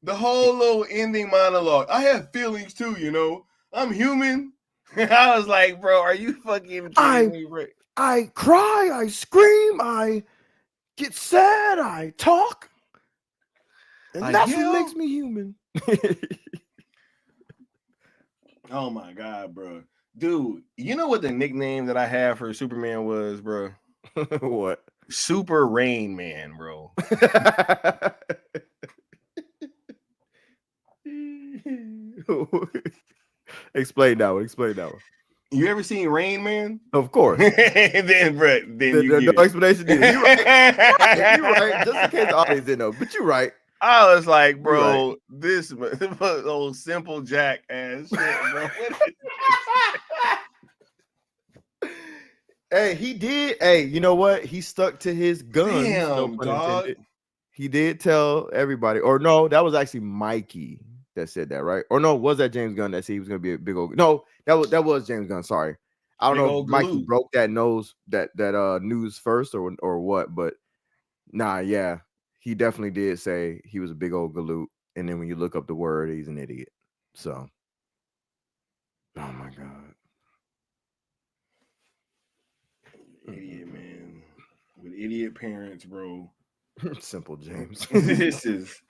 The whole little ending monologue. I have feelings too, I'm human. I was like, bro, are you fucking kidding me, bro?
I cry, I scream, I get sad, I talk. And that's what makes me human.
Oh my God, bro. Dude, you know what the nickname that I have for Superman was, bro?
What?
Super Rain Man, bro.
Explain that one.
You ever seen Rain Man?
Of course.
then, bro, then you get
no
it.
explanation needed. You're right. You're right. Just in case the audience didn't know, but you're right.
I was like, bro,
Right.
this old simple Jack ass shit, bro.
Hey, he did. Hey, you know what? He stuck to his guns. No
Damn,
pun
dog.
intended. He did tell everybody, or no, that was actually Mikey that said that, right? Or no, was that James Gunn that said he was gonna be a big old? No, that was James Gunn. Sorry, I don't
Big
know
old
if Mikey
galoot.
broke that news first or what, but nah, yeah, he definitely did say he was a big old galoot. And then when you look up the word, he's an idiot. So, oh my god.
Idiot, man. With idiot parents, bro.
Simple James.
This is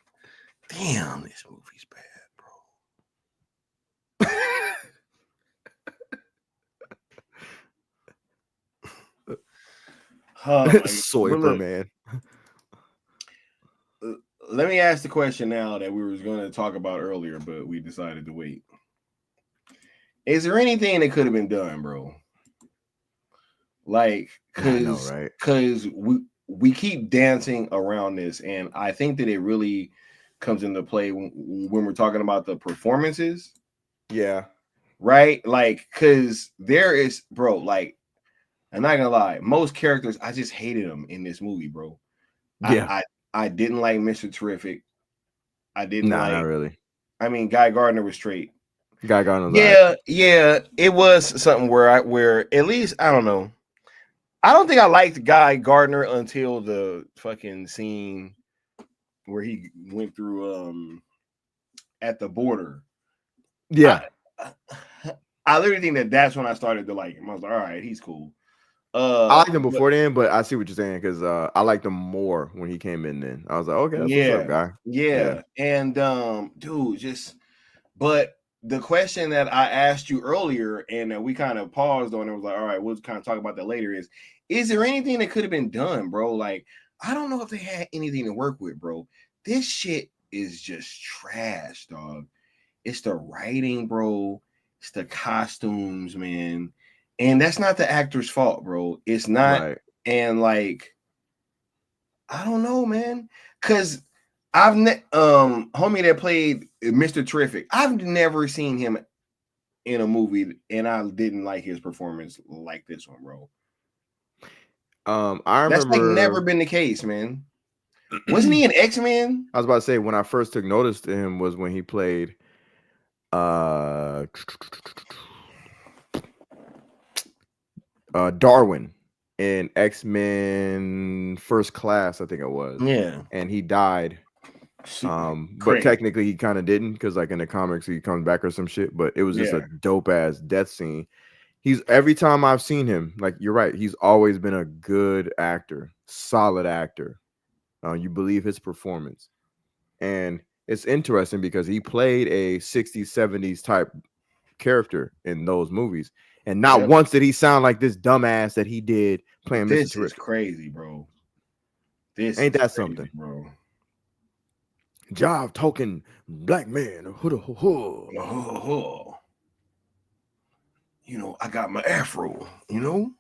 damn, this movie's bad, bro. Oh,
Soyper, man.
Let me ask the question now that we were going to talk about earlier, but we decided to wait. Is there anything that could have been done, bro? Like, because we keep dancing around this, and I think that it really comes into play when we're talking about the performances.
Yeah.
Right? Like, because there is, bro, like, I'm not gonna lie, most characters, I just hated them in this movie, bro.
Yeah.
I didn't like Mr. Terrific. I didn't like.
Not really.
I mean, Guy Gardner was straight.
Guy Gardner.
Yeah. It was something where at least I don't know. I don't think I liked Guy Gardner until the fucking scene where he went through at the border.
Yeah.
I literally think that's when I started to like him. I was like, all right, he's cool.
I liked him before then, but I see what you're saying because I liked him more when he came in. Then I was like, okay, that's what's up, guy.
Yeah, and dude, but the question that I asked you earlier, and we kind of paused on it, was like, all right, we'll kind of talk about that later. Is there anything that could have been done, bro? Like, I don't know if they had anything to work with, bro. This shit is just trash, dog. It's the writing, bro. It's the costumes, man. And that's not the actor's fault, bro. It's not. Right. And like, I don't know, man. Cause I've homie that played Mr. Terrific. I've never seen him in a movie, and I didn't like his performance like this one, bro.
I remember
that's like never been the case, man. Wasn't he an X-Men?
I was about to say when I first took notice to him was when he played Darwin in X-Men First Class, I think it was.
Yeah.
And he died. But technically he kind of didn't, because like in the comics he comes back or some shit, but it was just a dope ass death scene. Every time I've seen him, like you're right, he's always been a good actor, solid actor. You believe his performance. And it's interesting because he played a 60s, 70s type character in those movies. And not once did he sound like this dumbass that he did playing Mr. Terrific.
This is crazy, bro.
This ain't that crazy, something, bro. Job talking black man.
You know, I got my afro, you know?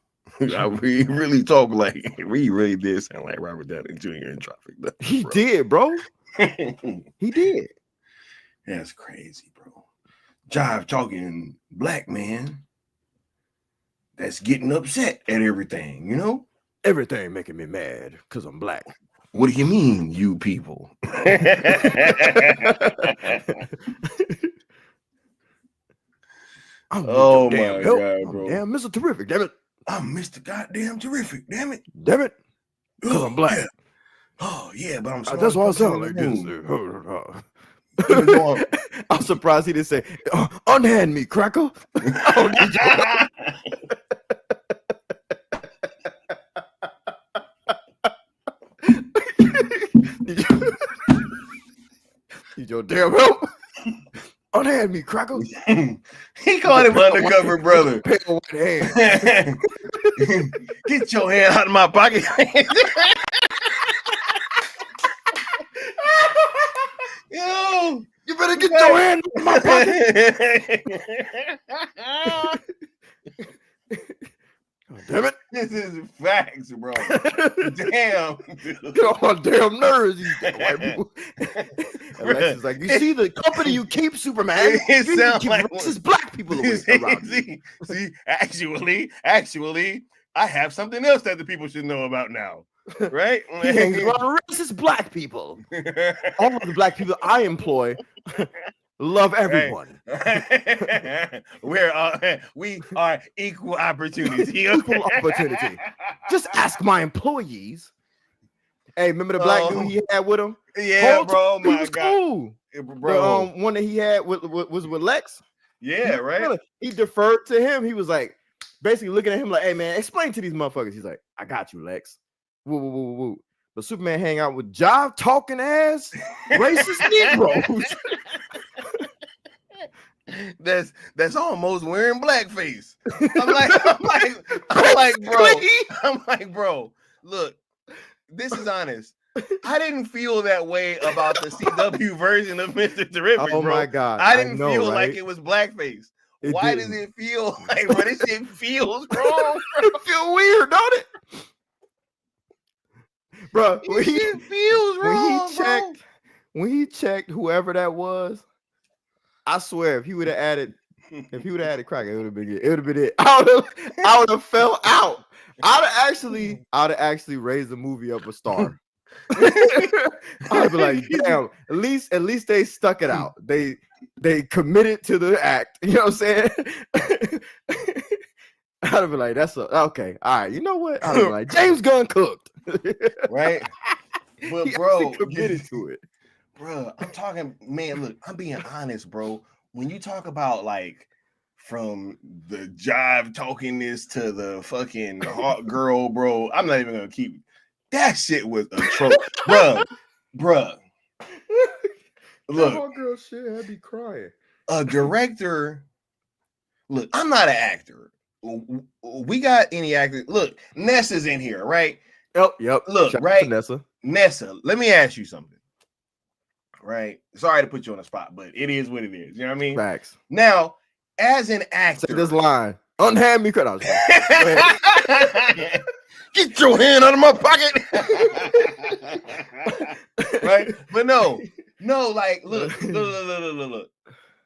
I really talk like we really did sound like Robert Downey Jr. in Traffic.
He did, bro. He did.
That's crazy, bro. Jive talking black man that's getting upset at everything, you know?
Everything making me mad because I'm black.
What do you mean, you people? Oh my God, bro.
Damn, Mr. Terrific, damn it.
I'm Mr. Goddamn Terrific, damn it.
Damn it. Because I'm black.
Yeah. Oh, yeah, but I'm smart.
That's why I sound like this. I'm surprised he didn't say, unhand me, cracker. Need your damn help. Unhand me, cracker.
He called him undercover brother.
Pale white hand.
Get your hand out of my pocket. Yo,
you better get your hand out of my pocket.
This is facts, bro. Damn.
Get on my damn nerves, these damn white people. Lex is like, you see the company you keep, Superman.
It
You
sounds
keep
like
racist black people away around you.
see, actually, I have something else that the people should know about now. Right?
He hangs around racist black people. All of the black people I employ love everyone.
Right. We are equal opportunity.
Equal opportunity. Just ask my employees. Hey, remember the black dude he had with him?
Yeah, bro.
He was cool.
Bro.
The one that he had was with Lex.
Yeah, right.
He deferred to him. He was like, basically looking at him like, hey man, explain to these motherfuckers. He's like, I got you, Lex. Woo, woo, woo, woo. But Superman hang out with jive talking ass racist Negroes.
That's almost wearing blackface. I'm like, bro, look, this is honest. I didn't feel that way about the CW version of Mr. Terrific,
oh
bro.
My god.
I didn't feel
right?
like it was blackface. Why does it feel like, bro, this shit feels wrong?
It feel weird, don't it? Bro,
it feels wrong.
When he checked whoever that was, I swear if he would have added crack, it would have been it. It would have been it. I would have fell out. I'd have actually raised the movie up a star. I'd be like, damn, at least they stuck it out. They committed to the act. You know what I'm saying? I'd be like, okay. All right, you know what? I'd be like, James Gunn cooked.
Right? But bro,
committed to it.
Bro, I'm talking, man, look, I'm being honest, bro. When you talk about like from the jive talkingness to the fucking hot girl, bro, I'm not even gonna keep that shit was a trope. Bruh. Look,
hot girl shit, I'd be crying.
A director, look, I'm not an actor. We got any actors? Look, Nessa's in here, right?
Yep.
Look,
shout
right?
Nessa,
let me ask you something. Right? Sorry to put you on the spot, but it is what it is. You know what I mean?
Facts.
Now, as an actor,
say this line: unhand me, cut out.
Get your hand out of my pocket. Right? But no, like, look.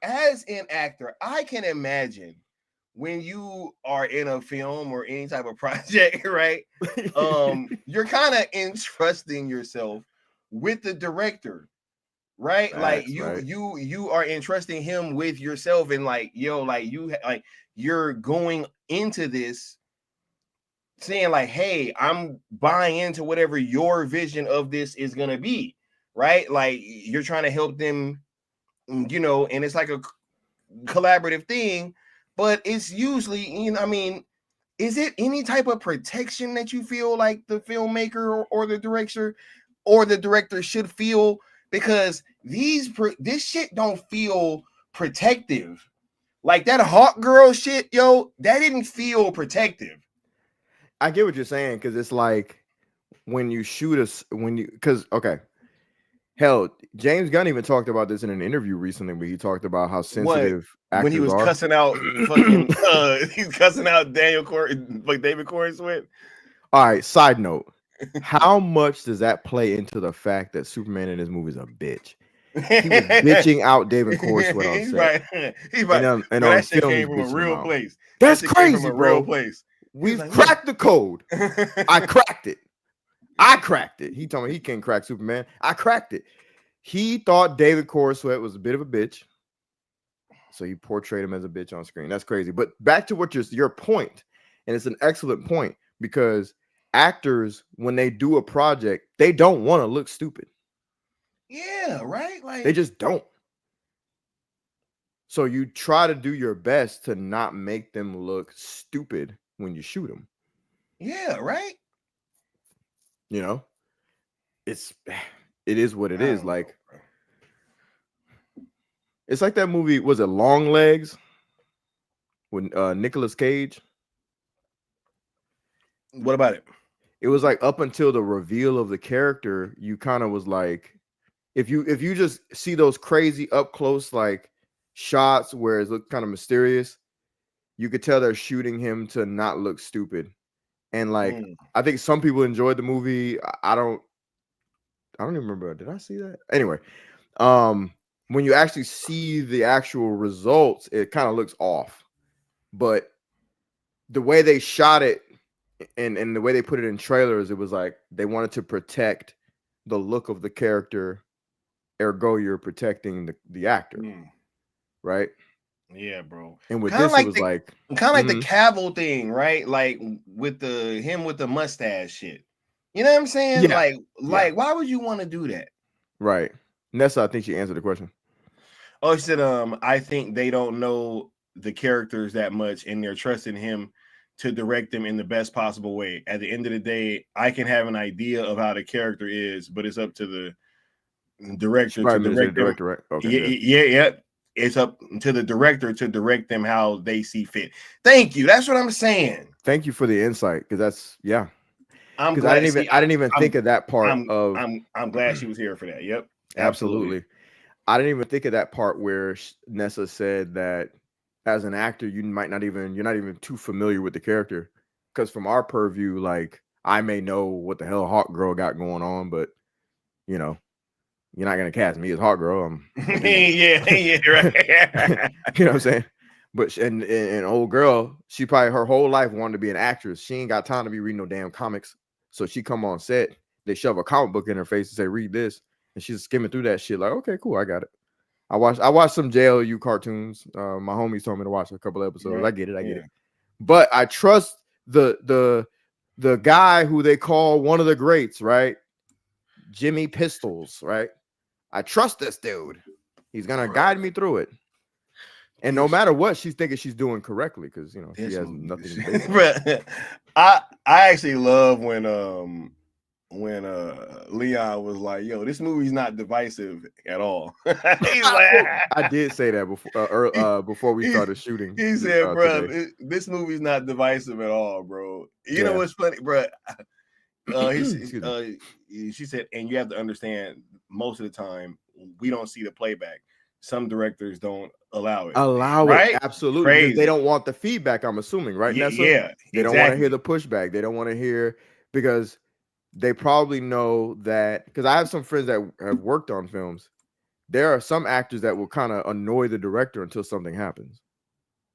As an actor, I can imagine when you are in a film or any type of project, right? You're kind of entrusting yourself with the director, right?
That's
like
right.
you are entrusting him with yourself, and like, you're going into this saying like, hey, I'm buying into whatever your vision of this is gonna be, right? Like you're trying to help them, you know, and it's like a collaborative thing, but it's usually, you know, I mean, is it any type of protection that you feel like the filmmaker or the director should feel? Because this shit don't feel protective. Like that hot girl shit, yo, that didn't feel protective.
I get what you're saying, because it's like when you shoot okay. Hell, James Gunn even talked about this in an interview recently where he talked about how sensitive actors
when he was
are.
cussing out fucking he's cussing out David Corey Sweat.
All right, side note. How much does that play into the fact that Superman in this movie is a bitch? He was bitching out David Corey Sweat on set.
He's right.
And
that shit came from a real place.
That's crazy,
from a
bro.
Real place.
We've cracked the code. I cracked it. He told me he can't crack Superman. I cracked it. He thought David Corey Sweat was a bit of a bitch, so he portrayed him as a bitch on screen. That's crazy. But back to what your point, and it's an excellent point, because actors, when they do a project, they don't want to look stupid.
Yeah, right. Like
they just don't. So you try to do your best to not make them look stupid when you shoot them.
Yeah, right.
You know, it is what it is. Like, it's like that movie, was it Long Legs with Nicolas Cage?
What about it?
It was like up until the reveal of the character, you kind of was like, if you just see those crazy up close like shots where it looks kind of mysterious, you could tell they're shooting him to not look stupid. And like I think some people enjoyed the movie. I don't even remember. Did I see that? Anyway, when you actually see the actual results, it kind of looks off. But the way they shot it and the way they put it in trailers, it was like they wanted to protect the look of the character. Ergo, you're protecting the actor, right?
Yeah, bro.
And with
Kinda
this,
like
it was
the,
like
kind of like the Cavill thing, right? Like with him with the mustache shit. You know what I'm saying?
Yeah.
Like why would you want to do that?
Right. Nessa, I think she answered the question.
Oh, she said, I think they don't know the characters that much and they're trusting him to direct them in the best possible way. At the end of the day, I can have an idea of how the character is, but it's up to the director to direct them.
Director, right? Okay.
Yeah. It's up to the director to direct them how they see fit. Thank you. That's what I'm saying.
Thank you for the insight, because that's
I'm glad.
I didn't even think of that part.
I'm glad she was here for that. Yep,
absolutely. I didn't even think of that part where Nessa said that as an actor, you're not even too familiar with the character, because from our purview, like I may know what the hell Hawk Girl got going on, but you know, you're not gonna cast me as Hawk Girl.
Yeah, right.
You know what I'm saying? But and old girl, she probably her whole life wanted to be an actress. She ain't got time to be reading no damn comics. So she come on set, they shove a comic book in her face and say, "Read this," and she's skimming through that shit like, "Okay, cool, I got it." I watched some JLU cartoons. My homies told me to watch a couple episodes. Right. I get it. But I trust the guy who they call one of the greats, right? Jimmy Pistols, right? I trust this dude. He's gonna guide me through it. And no matter what, she's thinking she's doing correctly, because she has nothing to do.
I actually love when Leon was like, "Yo, this movie's not divisive at all." He's like,
I did say that before we started shooting.
He said, "Bro, this movie's not divisive at all, bro." You know what's funny, bro? She said, and you have to understand, most of the time we don't see the playback. Some directors don't allow it. Right?
It, absolutely. They don't want the feedback, I'm assuming, right?
Yeah.
They don't want to hear the pushback. They don't want to hear, because they probably know that, because I have some friends that have worked on films. There are some actors that will kind of annoy the director until something happens,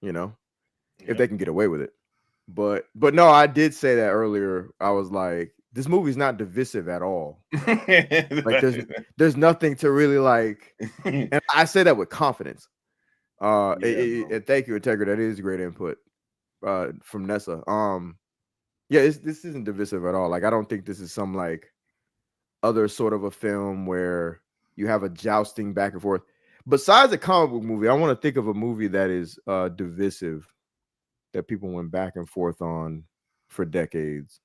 if they can get away with it. But no, I did say that earlier. I was like, this movie's not divisive at all. Like there's nothing to really like, and I say that with confidence. And thank you, Integra. That is great input from Nessa. This isn't divisive at all. Like I don't think this is some like other sort of a film where you have a jousting back and forth. Besides a comic book movie, I want to think of a movie that is divisive, that people went back and forth on for decades.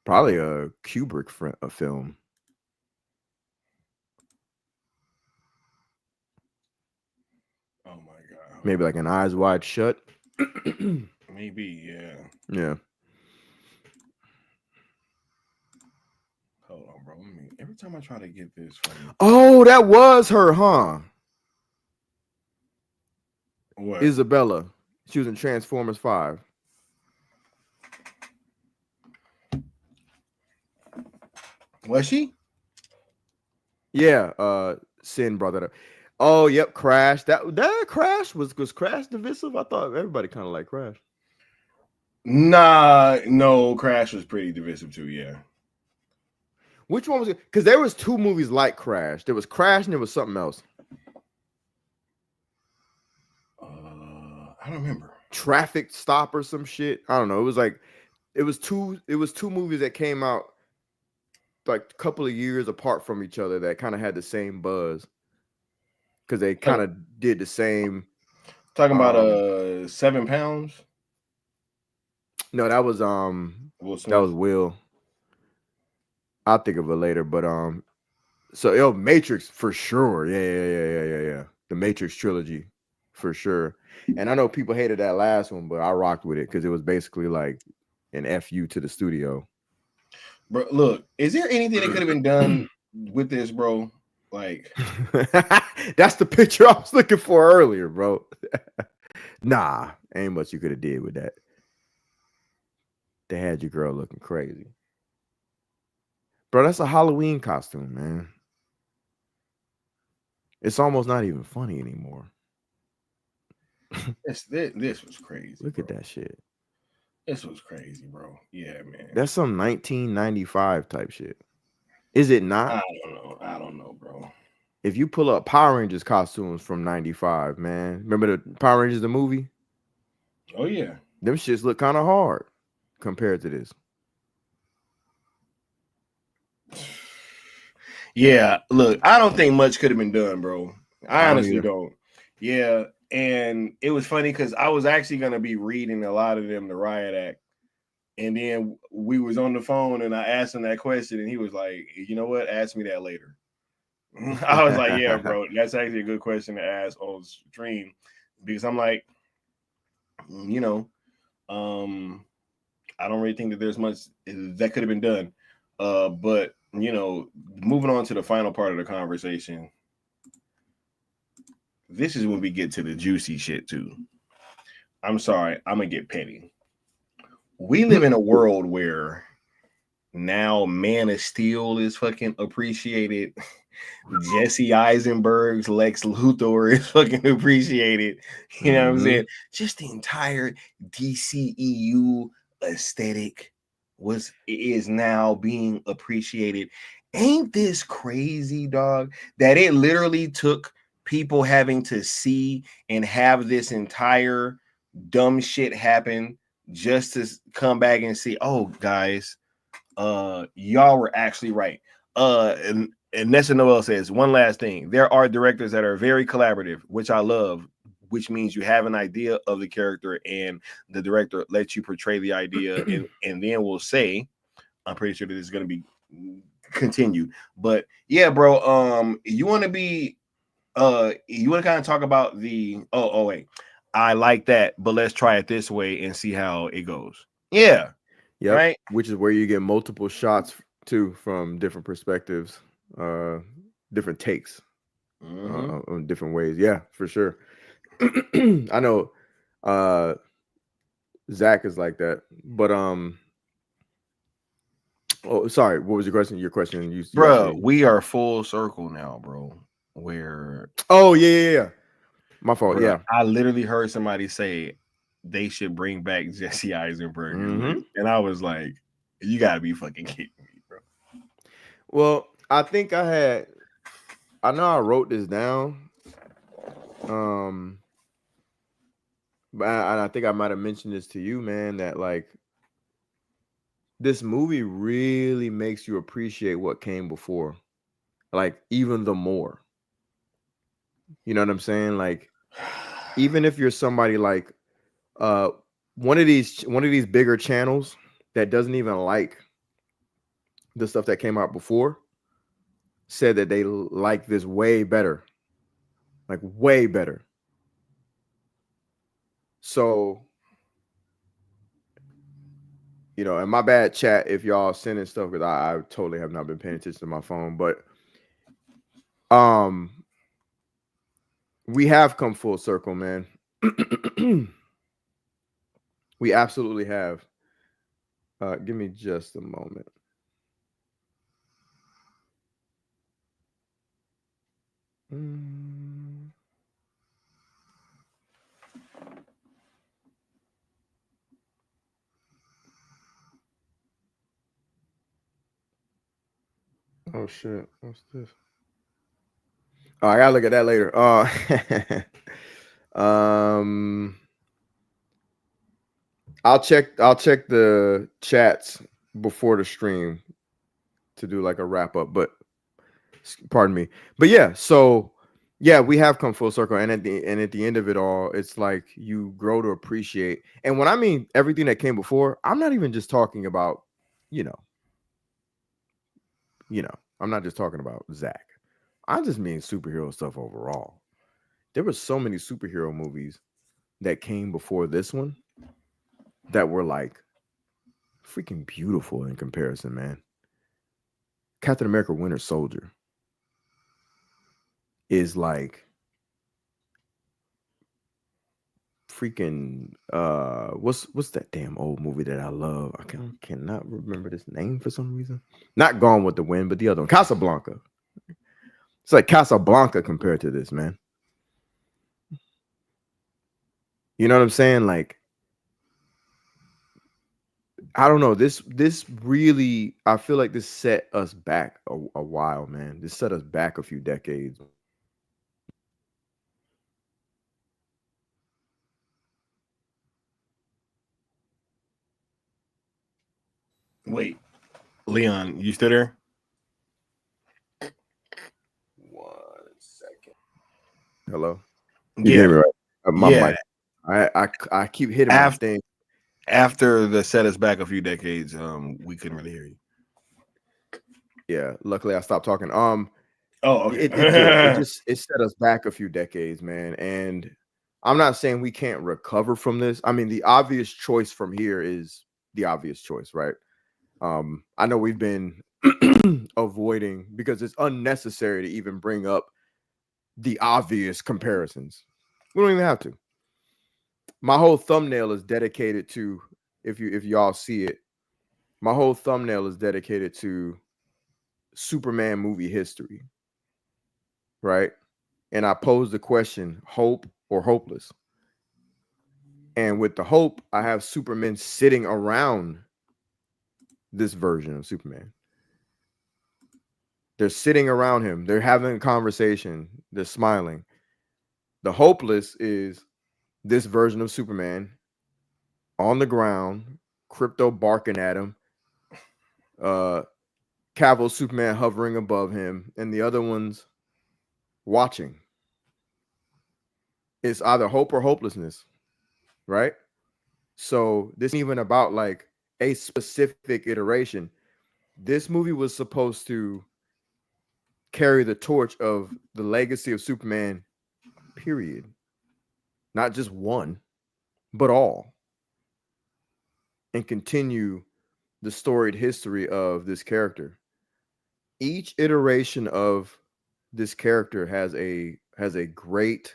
Probably a Kubrick film.
Oh my god.
Maybe like an Eyes Wide Shut.
Maybe, yeah.
Yeah.
Hold on, bro. Every time I try to get this from you.
Oh, that was her, huh?
What?
Isabella. She was in Transformers 5.
Was she?
Yeah, Sin brought that up. Oh, yep, Crash. That Crash was Crash divisive? I thought everybody kind of liked Crash.
Nah, no, Crash was pretty divisive too, yeah.
Which one was it? Because there was two movies like Crash. There was Crash and there was something else.
I don't remember.
Traffic Stop or some shit. I don't know. It was two movies that came out like a couple of years apart from each other that kind of had the same buzz, because they kind of did the same.
Talking about 7 pounds.
No, that was Will. I'll think of it later, but so Matrix for sure. Yeah. The Matrix trilogy for sure. And I know people hated that last one, but I rocked with it because it was basically like an FU to the studio.
Bro, look, is there anything that could have been done with this, bro? Like,
that's the picture I was looking for earlier, bro. Nah, ain't much you could have did with that. They had your girl looking crazy. Bro, that's a Halloween costume, man. It's almost not even funny anymore.
This was crazy.
Look
bro.
at that shit.
This was crazy, bro. Yeah, man.
That's some 1995 type shit. Is it not?
I don't know, bro.
If you pull up Power Rangers costumes from 95, man. Remember the Power Rangers, the movie?
Oh, yeah.
Them shits look kind of hard compared to this.
Yeah, look, I don't think much could have been done, bro. I honestly
either.
don't. Yeah, and it was funny because I was actually gonna be reading a lot of them, the Riot Act, and then we was on the phone and I asked him that question, and he was like, "You know what? Ask me that later." I was like, "Yeah, bro, that's actually a good question to ask on stream," because I'm like, you know, I don't really think that there's much that could have been done. But you know, moving on to the final part of the conversation, this is when we get to the juicy shit too. I'm sorry, I'm gonna get petty. We live in a world where now Man of Steel is fucking appreciated. Jesse Eisenberg's Lex Luthor is fucking appreciated. You know what I'm saying? Just the entire DCEU aesthetic is now being appreciated. Ain't this crazy, dog? That it literally took people having to see and have this entire dumb shit happen just to come back and see, oh guys, y'all were actually right. And Nessa Noel says one last thing. There are directors that are very collaborative, which I love, which means you have an idea of the character and the director lets you portray the idea and then we'll say, I'm pretty sure that it's going to be continued. But yeah, bro, you want to kind of talk about the wait. I like that, but let's try it this way and see how it goes. Yeah.
Yep.
Right.
Which is where you get multiple shots too from different perspectives, different takes, on different ways. Yeah, for sure. I know Zach is like that, but oh, sorry, what was your question? Your question, you
bro, we are full circle now, bro. Where
yeah. My fault.
bro,
Yeah,
I literally heard somebody say they should bring back Jesse Eisenberg, and I was like, you gotta be fucking kidding me, bro.
Well, I think I know I wrote this down. But I think I might have mentioned this to you, man, that like this movie really makes you appreciate what came before, like even the more. You know what I'm saying? Like, even if you're somebody like one of these bigger channels that doesn't even like the stuff that came out before, said that they like this way better, like way better. So, you know, and my bad chat if y'all sending stuff because I totally have not been paying attention to my phone, but we have come full circle, man. We absolutely have. Give me just a moment. Oh shit! What's this? Oh, I gotta look at that later. I'll check the chats before the stream to do like a wrap up, but pardon me. But yeah, so yeah, we have come full circle, and at the end of it all, it's like you grow to appreciate. And when I mean everything that came before, I'm not even just talking about, you know, I'm not just talking about Zach. I just mean superhero stuff overall. There were so many superhero movies that came before this one that were like freaking beautiful in comparison, man. Captain America Winter Soldier is like freaking what's that damn old movie that I love? I cannot remember this name for some reason. Not Gone with the Wind, but the other one, Casablanca. It's like Casablanca compared to this, man. You know what I'm saying? Like, I don't know. This really, I feel like this set us back a while, man. This set us back a few decades.
Wait, Leon, you still there?
1 second. Hello. You
Yeah.
hear me right? My
Yeah.
mic. I keep hitting my thing.
After the set us back a few decades, we couldn't really hear you.
Yeah. Luckily, I stopped talking.
Oh, okay.
It set us back a few decades, man. And I'm not saying we can't recover from this. I mean, the obvious choice from here is the obvious choice, right? I know we've been avoiding because it's unnecessary to even bring up the obvious comparisons. We don't even have to. My whole thumbnail is dedicated to, if y'all see it, my whole thumbnail is dedicated to Superman movie history, right? And I posed the question, hope or hopeless? And with the hope, I have Superman sitting around this version of Superman. They're sitting around him. They're having a conversation. They're smiling. The hopeless is this version of Superman on the ground, Krypto barking at him, Cavill Superman hovering above him, and the other ones watching. It's either hope or hopelessness, right? So this isn't even about like a specific iteration. This movie was supposed to carry the torch of the legacy of Superman, period. Not just one, but all. And continue the storied history of this character. Each iteration of this character has a great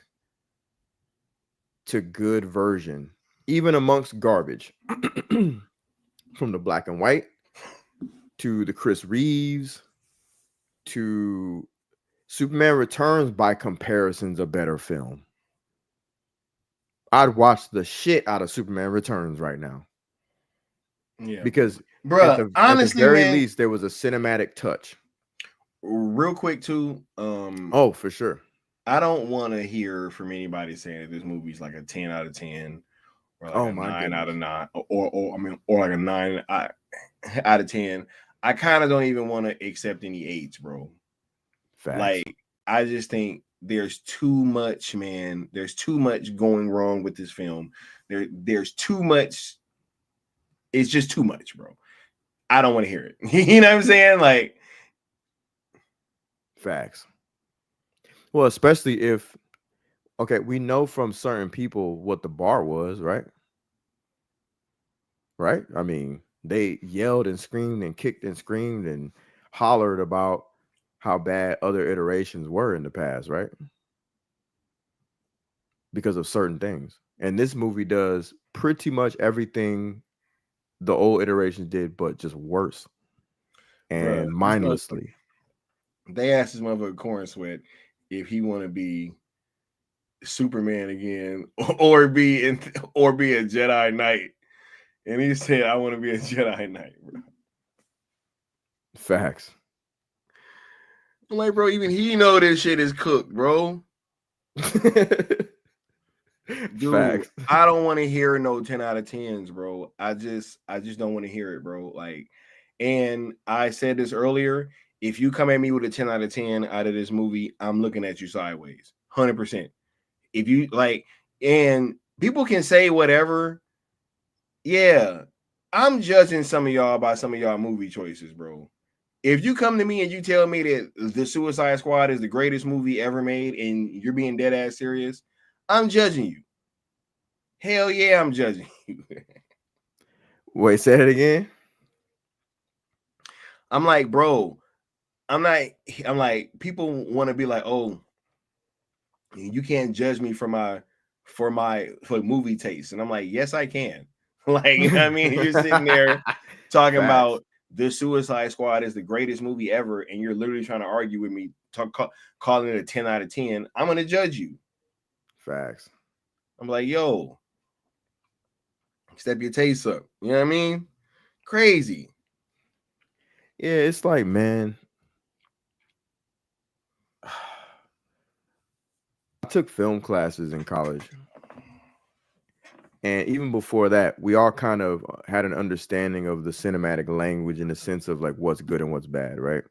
to good version, even amongst garbage. From the black and white to the Chris Reeves to Superman Returns, by comparison's a better film. I'd watch the shit out of Superman Returns right now.
Yeah,
because
bro, honestly,
at the very
man,
least, there was a cinematic touch.
Real quick, too.
Oh, for sure.
I don't want to hear from anybody saying that this movie's like a 10 out of 10 or like a 9 out of 9 or like a 9 out of 10. I kind of don't even want to accept any 8s, bro.
Facts.
Like, I just think there's too much, man. There's too much going wrong with this film. There's too much. It's just too much, bro. I don't want to hear it. You know what I'm saying? Like,
facts. Well, especially if, okay, we know from certain people what the bar was, right? Right? I mean, they yelled and screamed and kicked and screamed and hollered about how bad other iterations were in the past, right? Because of certain things. And this movie does pretty much everything the old iterations did, but just worse and mindlessly.
They asked this motherfucker Corn Sweat if he want to be Superman again or be a Jedi Knight, and he said, "I want to be a Jedi Knight." Bro.
Facts.
I'm like, bro, even he know this shit is cooked, bro. Dude, facts. I don't want to hear no 10 out of 10s, bro. I just don't want to hear it, bro. Like, and I said this earlier. If you come at me with a 10 out of 10 out of this movie, I'm looking at you sideways, 100%. If you like, and people can say whatever. Yeah, I'm judging some of y'all by some of y'all movie choices, bro. If you come to me and you tell me that The Suicide Squad is the greatest movie ever made and you're being dead ass serious, I'm judging you. Hell yeah, I'm judging you.
Wait, say it again.
I'm like, bro, I'm like, people want to be like, oh, you can't judge me for my for movie taste. And I'm like, yes, I can. Like, you know what I mean? You're sitting there talking
Facts.
about the Suicide Squad is the greatest movie ever, and you're literally trying to argue with me, calling it a 10 out of 10. I'm gonna judge you.
Facts.
I'm like, yo, step your taste up. You know what I mean? Crazy.
Yeah, it's like, man, I took film classes in college. And even before that, we all kind of had an understanding of the cinematic language in the sense of like what's good and what's bad, right?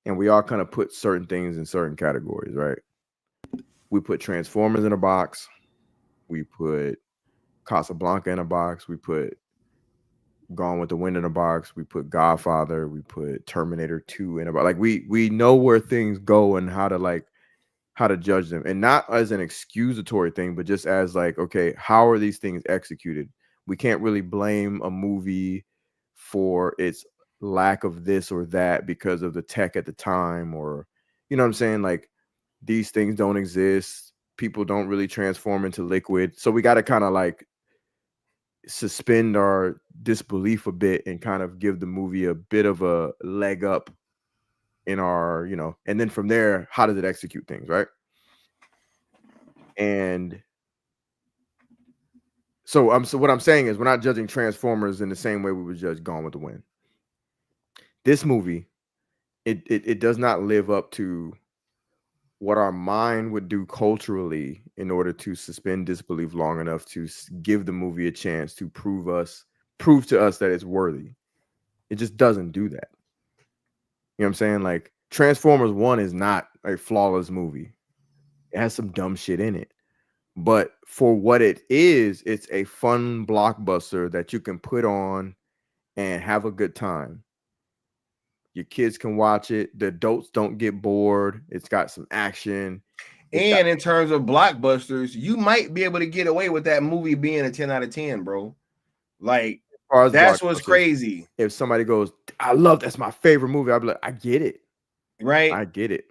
And we all kind of put certain things in certain categories, right? We put Transformers in a box. We put Casablanca in a box. We put Gone with the Wind in a box. We put Godfather. We put Terminator 2 in a box. Like we know where things go and how to judge them, and not as an excusatory thing, but just as like, okay, how are these things executed? We can't really blame a movie for its lack of this or that because of the tech at the time, or you know what I'm saying? Like these things don't exist. People don't really transform into liquid. So we got to kind of like suspend our disbelief a bit and kind of give the movie a bit of a leg up in our, and then from there, how does it execute things, right? And so what I'm saying is we're not judging Transformers in the same way we would judge Gone with the Wind. This movie, it does not live up to what our mind would do culturally in order to suspend disbelief long enough to give the movie a chance to prove to us that it's worthy. It just doesn't do that. You know what I'm saying? Like Transformers 1 is not a flawless movie. It has some dumb shit in it. But for what it is, it's a fun blockbuster that you can put on and have a good time. Your kids can watch it. The adults don't get bored. It's got some action.
And in terms of blockbusters, you might be able to get away with that movie being a 10 out of 10, bro. Like, that's what's crazy.
If somebody goes, that's my favorite movie, I'd be like, I get it.
Right?
I get it.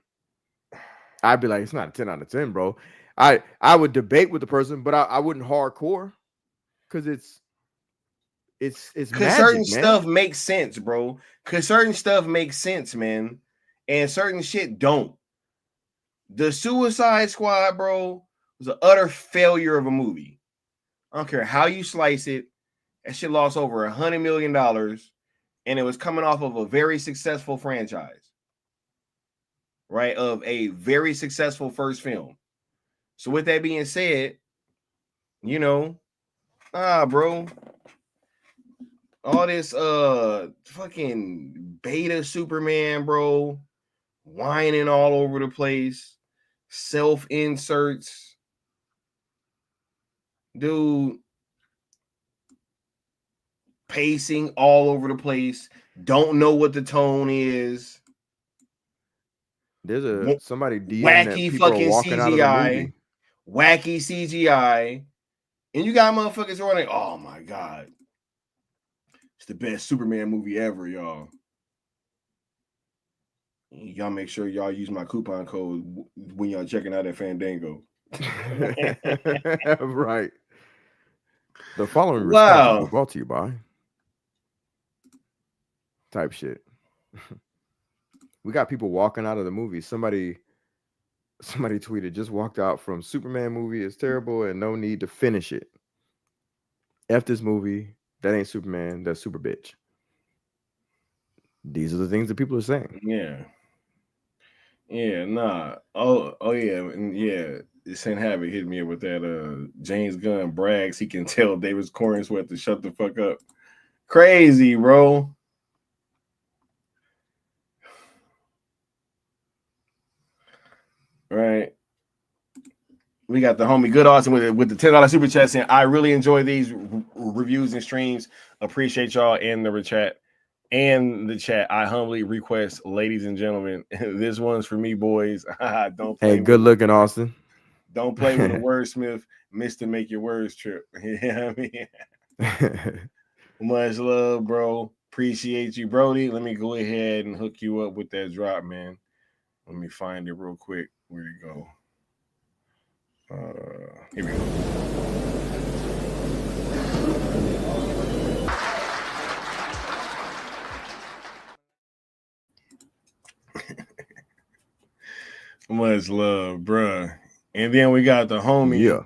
I'd be like, it's not a 10 out of 10, bro. I would debate with the person, but I wouldn't hardcore because it's magic,
certain
man.
Stuff makes sense, bro. Because certain stuff makes sense, man, and certain shit don't. The Suicide Squad, bro, was an utter failure of a movie. I don't care how you slice it. That shit lost over $100 million, and it was coming off of a very successful franchise, right? Of a very successful first film. So with that being said, bro, all this fucking beta Superman, bro, whining all over the place, self inserts, dude, pacing all over the place, don't know what the tone is.
There's somebody DM
wacky
that people
fucking
are walking
CGI,
out of the movie.
Wacky CGI, and you got motherfuckers running. Oh my god, it's the best Superman movie ever, y'all. Y'all make sure y'all use my coupon code when y'all checking out at Fandango.
Right. The following response is brought to you by type shit. We got people walking out of the movie. Somebody tweeted, just walked out from Superman movie. It's terrible and no need to finish it. F this movie. That ain't Superman. That's super bitch. These are the things that people are saying.
Yeah. Yeah, nah. Oh yeah, and yeah. Saint Havoc hit me up with that. James Gunn brags he can tell David Cornsweet to shut the fuck up. Crazy, bro. Right. We got the homie Good Austin with the $10 super chat saying, I really enjoy these reviews and streams. Appreciate y'all in the chat. And the chat. I humbly request, ladies and gentlemen, this one's for me, boys. Don't play.
Hey, good looking, Austin.
Don't play with a wordsmith, Mr. Make Your Words Trip. You know what I mean? Much love, bro. Appreciate you, Brody. Let me go ahead and hook you up with that drop, man. Let me find it real quick. Where'd it go? Here we go. Much love, bruh. And then we got the homie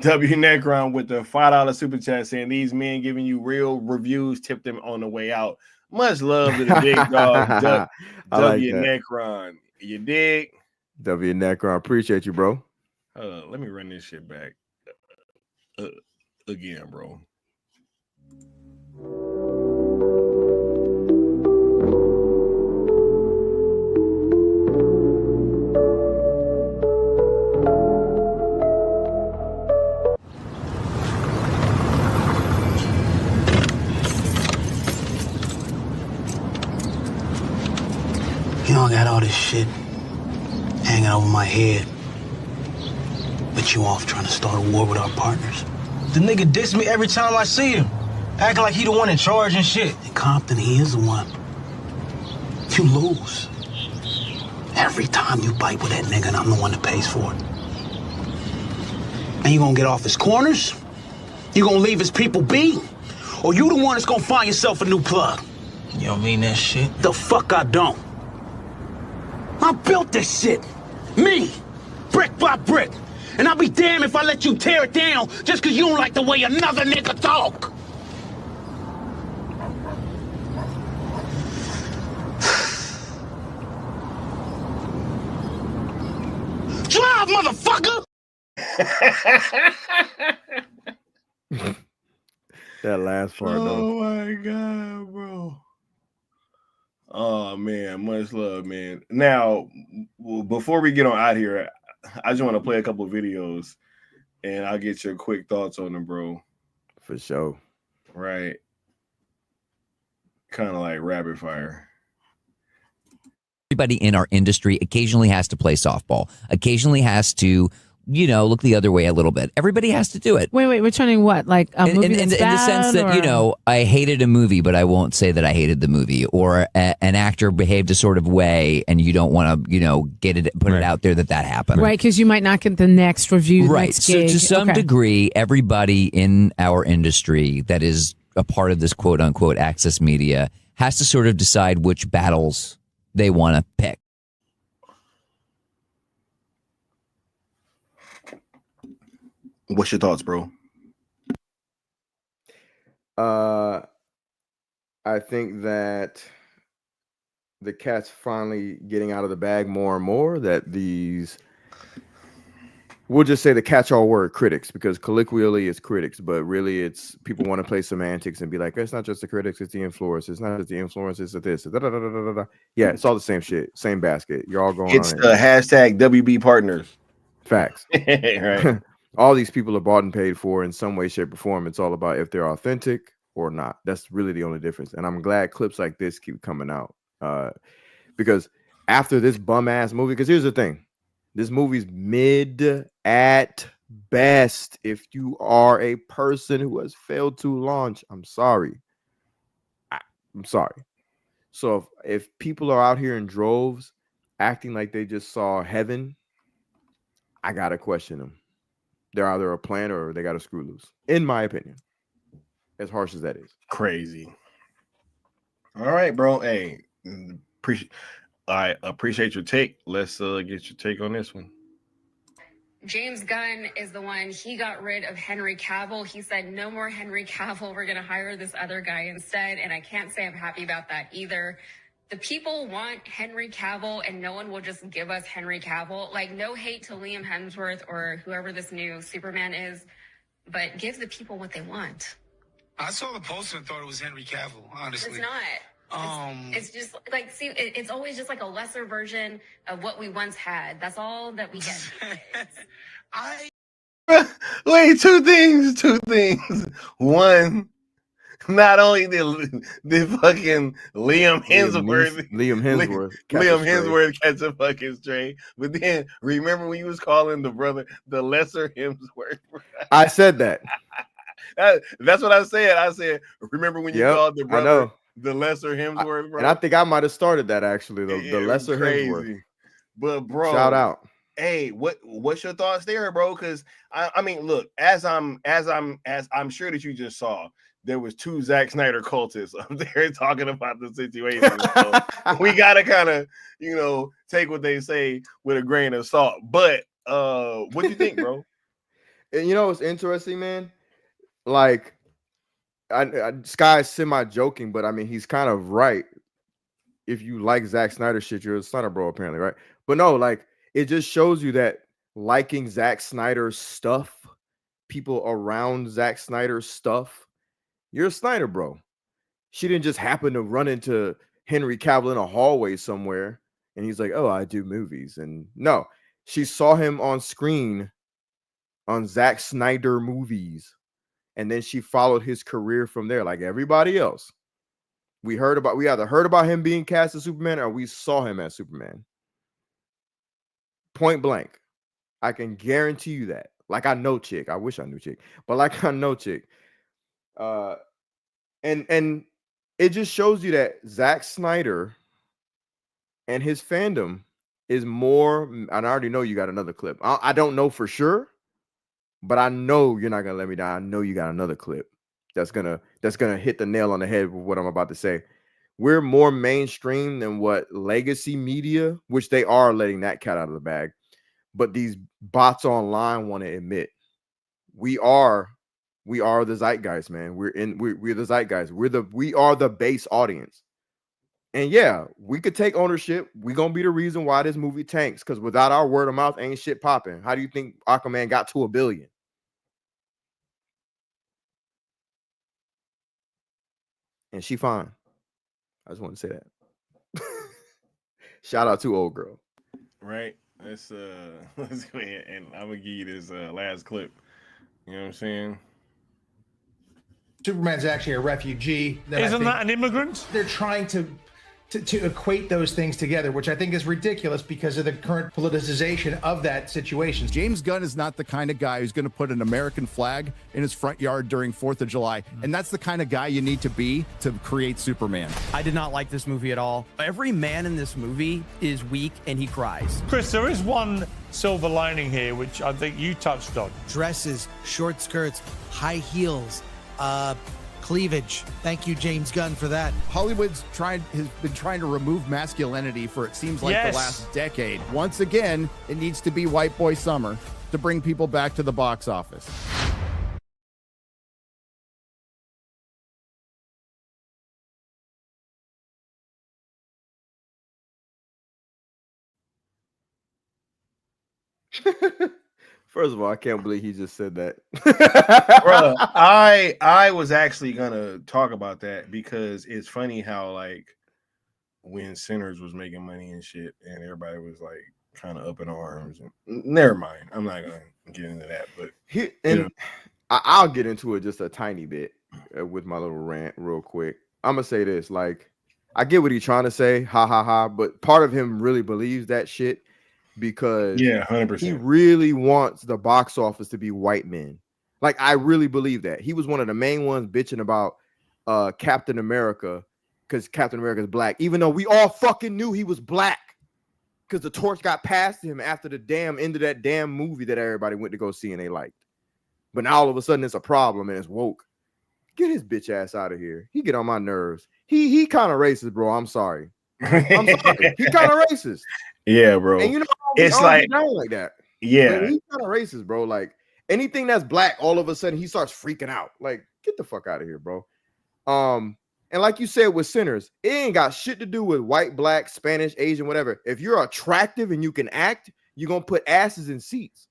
W Necron with the $5 super chat saying these men giving you real reviews, tip them on the way out. Much love to the big dog W Necron. You dig?
W Necron, appreciate you, bro.
Let me run this shit back again, bro.
You know, I got all this shit hanging over my head. But you off trying to start a war with our partners.
The nigga diss me every time I see him. Acting like he the one in charge and shit.
In Compton, he is the one. You lose. Every time you bite with that nigga, and I'm the one that pays for it. And you gonna get off his corners? You gonna leave his people be? Or you the one that's gonna find yourself a new plug?
You don't mean that shit?
The fuck I don't. I built this shit. Me. Brick by brick. And I'll be damned if I let you tear it down just because you don't like the way another nigga talk. Drive, motherfucker!
That last part, though.
Oh my god, bro. Oh man, much love, man. Now, before we get on out here, I just want to play a couple of videos and I'll get your quick thoughts on them, bro.
For sure.
Right. Kind of like rapid fire.
Everybody in our industry occasionally has to play softball, occasionally has to, you know, look the other way a little bit. Everybody has to do it.
Wait, we're turning what? Like a movie
in the sense that, you know, I hated a movie, but I won't say that I hated the movie, or an actor behaved a sort of way and you don't want to, you know, put it out there that happened.
Right, because you might not get the next review.
Right.
Next
So
gig.
to some degree, everybody in our industry that is a part of this quote unquote access media has to sort of decide which battles they want to pick.
What's your thoughts, bro?
I think that the cat's finally getting out of the bag more and more, that these, we'll just say the catch-all word, critics, because colloquially it's critics, but really it's people want to play semantics and be like, it's not just the critics, it's the influencers. It's not just the influencers, it's this. Yeah, it's all the same shit, same basket. You're all going
It's
on
the hashtag WB partners.
Facts.
Right.
All these people are bought and paid for in some way, shape, or form. It's all about if they're authentic or not. That's really the only difference. And I'm glad clips like this keep coming out. Because after this bum ass movie, because here's the thing, this movie's mid at best. If you are a person who has failed to launch, I'm sorry. I'm sorry. So if people are out here in droves acting like they just saw heaven, I gotta question them. They're either a plan or they got to screw loose, in my opinion. As harsh as that is.
Crazy. All right, bro. Hey, I appreciate your take. Let's get your take on this one.
James Gunn is the one, he got rid of Henry Cavill. He said, no more Henry Cavill. We're going to hire this other guy instead. And I can't say I'm happy about that either. The people want Henry Cavill, and no one will just give us Henry Cavill. Like, no hate to Liam Hemsworth or whoever this new Superman is, but give the people what they want.
I saw the poster and thought it was Henry Cavill, honestly.
It's not. It's just like, see, it's always just like a lesser version of what we once had. That's all that we get.
Wait, two things. One, not only did fucking Liam Hemsworth catch a fucking stray, but then remember when you was calling the brother the lesser Hemsworth?
I said that.
That's what I said. I said, remember when you called the brother the lesser Hemsworth, bro?
And I think I might have started that actually, the lesser
crazy.
Hemsworth.
But bro,
shout out.
hey, what's your thoughts there, bro? Because I mean, look, as I'm sure that you just saw, there was 2 Zack Snyder cultists up there talking about the situation. So we gotta kind of, take what they say with a grain of salt. But what do you think, bro?
And you know what's interesting, man? Like, Sky's semi-joking, but I mean, he's kind of right. If you like Zack Snyder shit, you're a Snyder bro, apparently, right? But no, like, it just shows you that liking Zack Snyder's stuff, people around Zack Snyder's stuff, you're a Snyder bro. She didn't just happen to run into Henry Cavill in a hallway somewhere, and he's like, "Oh, I do movies." And no, she saw him on screen on Zack Snyder movies, and then she followed his career from there, like everybody else. We either heard about him being cast as Superman or we saw him as Superman. Point blank. I can guarantee you that. Like, I know Chick. I wish I knew Chick, but like, I know Chick. And it just shows you that Zack Snyder and his fandom is more. And I already know you got another clip. I don't know for sure, but I know you're not gonna let me down. I know you got another clip that's gonna hit the nail on the head with what I'm about to say. We're more mainstream than what legacy media, which they are letting that cat out of the bag, but these bots online want to admit. We are the zeitgeist, man. We're the zeitgeist. We are the base audience. And yeah, we could take ownership. We're gonna be the reason why this movie tanks, because without our word of mouth, ain't shit popping. How do you think Aquaman got to $1 billion? And she fine. I just want to say that. Shout out to old girl.
Right. Let's go ahead and I'm gonna give you this last clip. You know what I'm saying?
Superman's actually a refugee.
Isn't that an immigrant?
They're trying to equate those things together, which I think is ridiculous because of the current politicization of that situation.
James Gunn is not the kind of guy who's going to put an American flag in his front yard during 4th of July. And that's the kind of guy you need to be to create Superman.
I did not like this movie at all. Every man in this movie is weak and he cries.
Chris, there is one silver lining here, which I think you touched on.
Dresses, short skirts, high heels, cleavage. Thank you, James Gunn, for that.
Hollywood's has been trying to remove masculinity for, it seems like, the last decade. Once again, it needs to be White Boy Summer to bring people back to the box office.
First of all, I can't believe he just said that.
Bro, I was actually gonna talk about that because it's funny how, like, when Sinners was making money and shit, and everybody was like kind of up in arms. And never mind, I'm not gonna get into that. But
I'll get into it just a tiny bit with my little rant real quick. I'm gonna say this: like, I get what he's trying to say, ha ha ha, but part of him really believes that shit. Because
100%.
He really wants the box office to be white men. Like, I really believe that. He was one of the main ones bitching about Captain America because Captain America is black, even though we all fucking knew he was black because the torch got passed to him after the damn end of that damn movie that everybody went to go see and they liked. But now all of a sudden it's a problem and it's woke. Get his bitch ass out of here. He get on my nerves. He kind of racist, bro. I'm sorry. I'm sorry. He kind of racist.
Yeah, bro.
And you know,
it's like
that.
Yeah,
he's kind of racist, bro. Like, anything that's black, all of a sudden he starts freaking out. Like, get the fuck out of here, bro. And like you said with Sinners, it ain't got shit to do with white, black, Spanish, Asian, whatever. If you're attractive and you can act, you're gonna put asses in seats.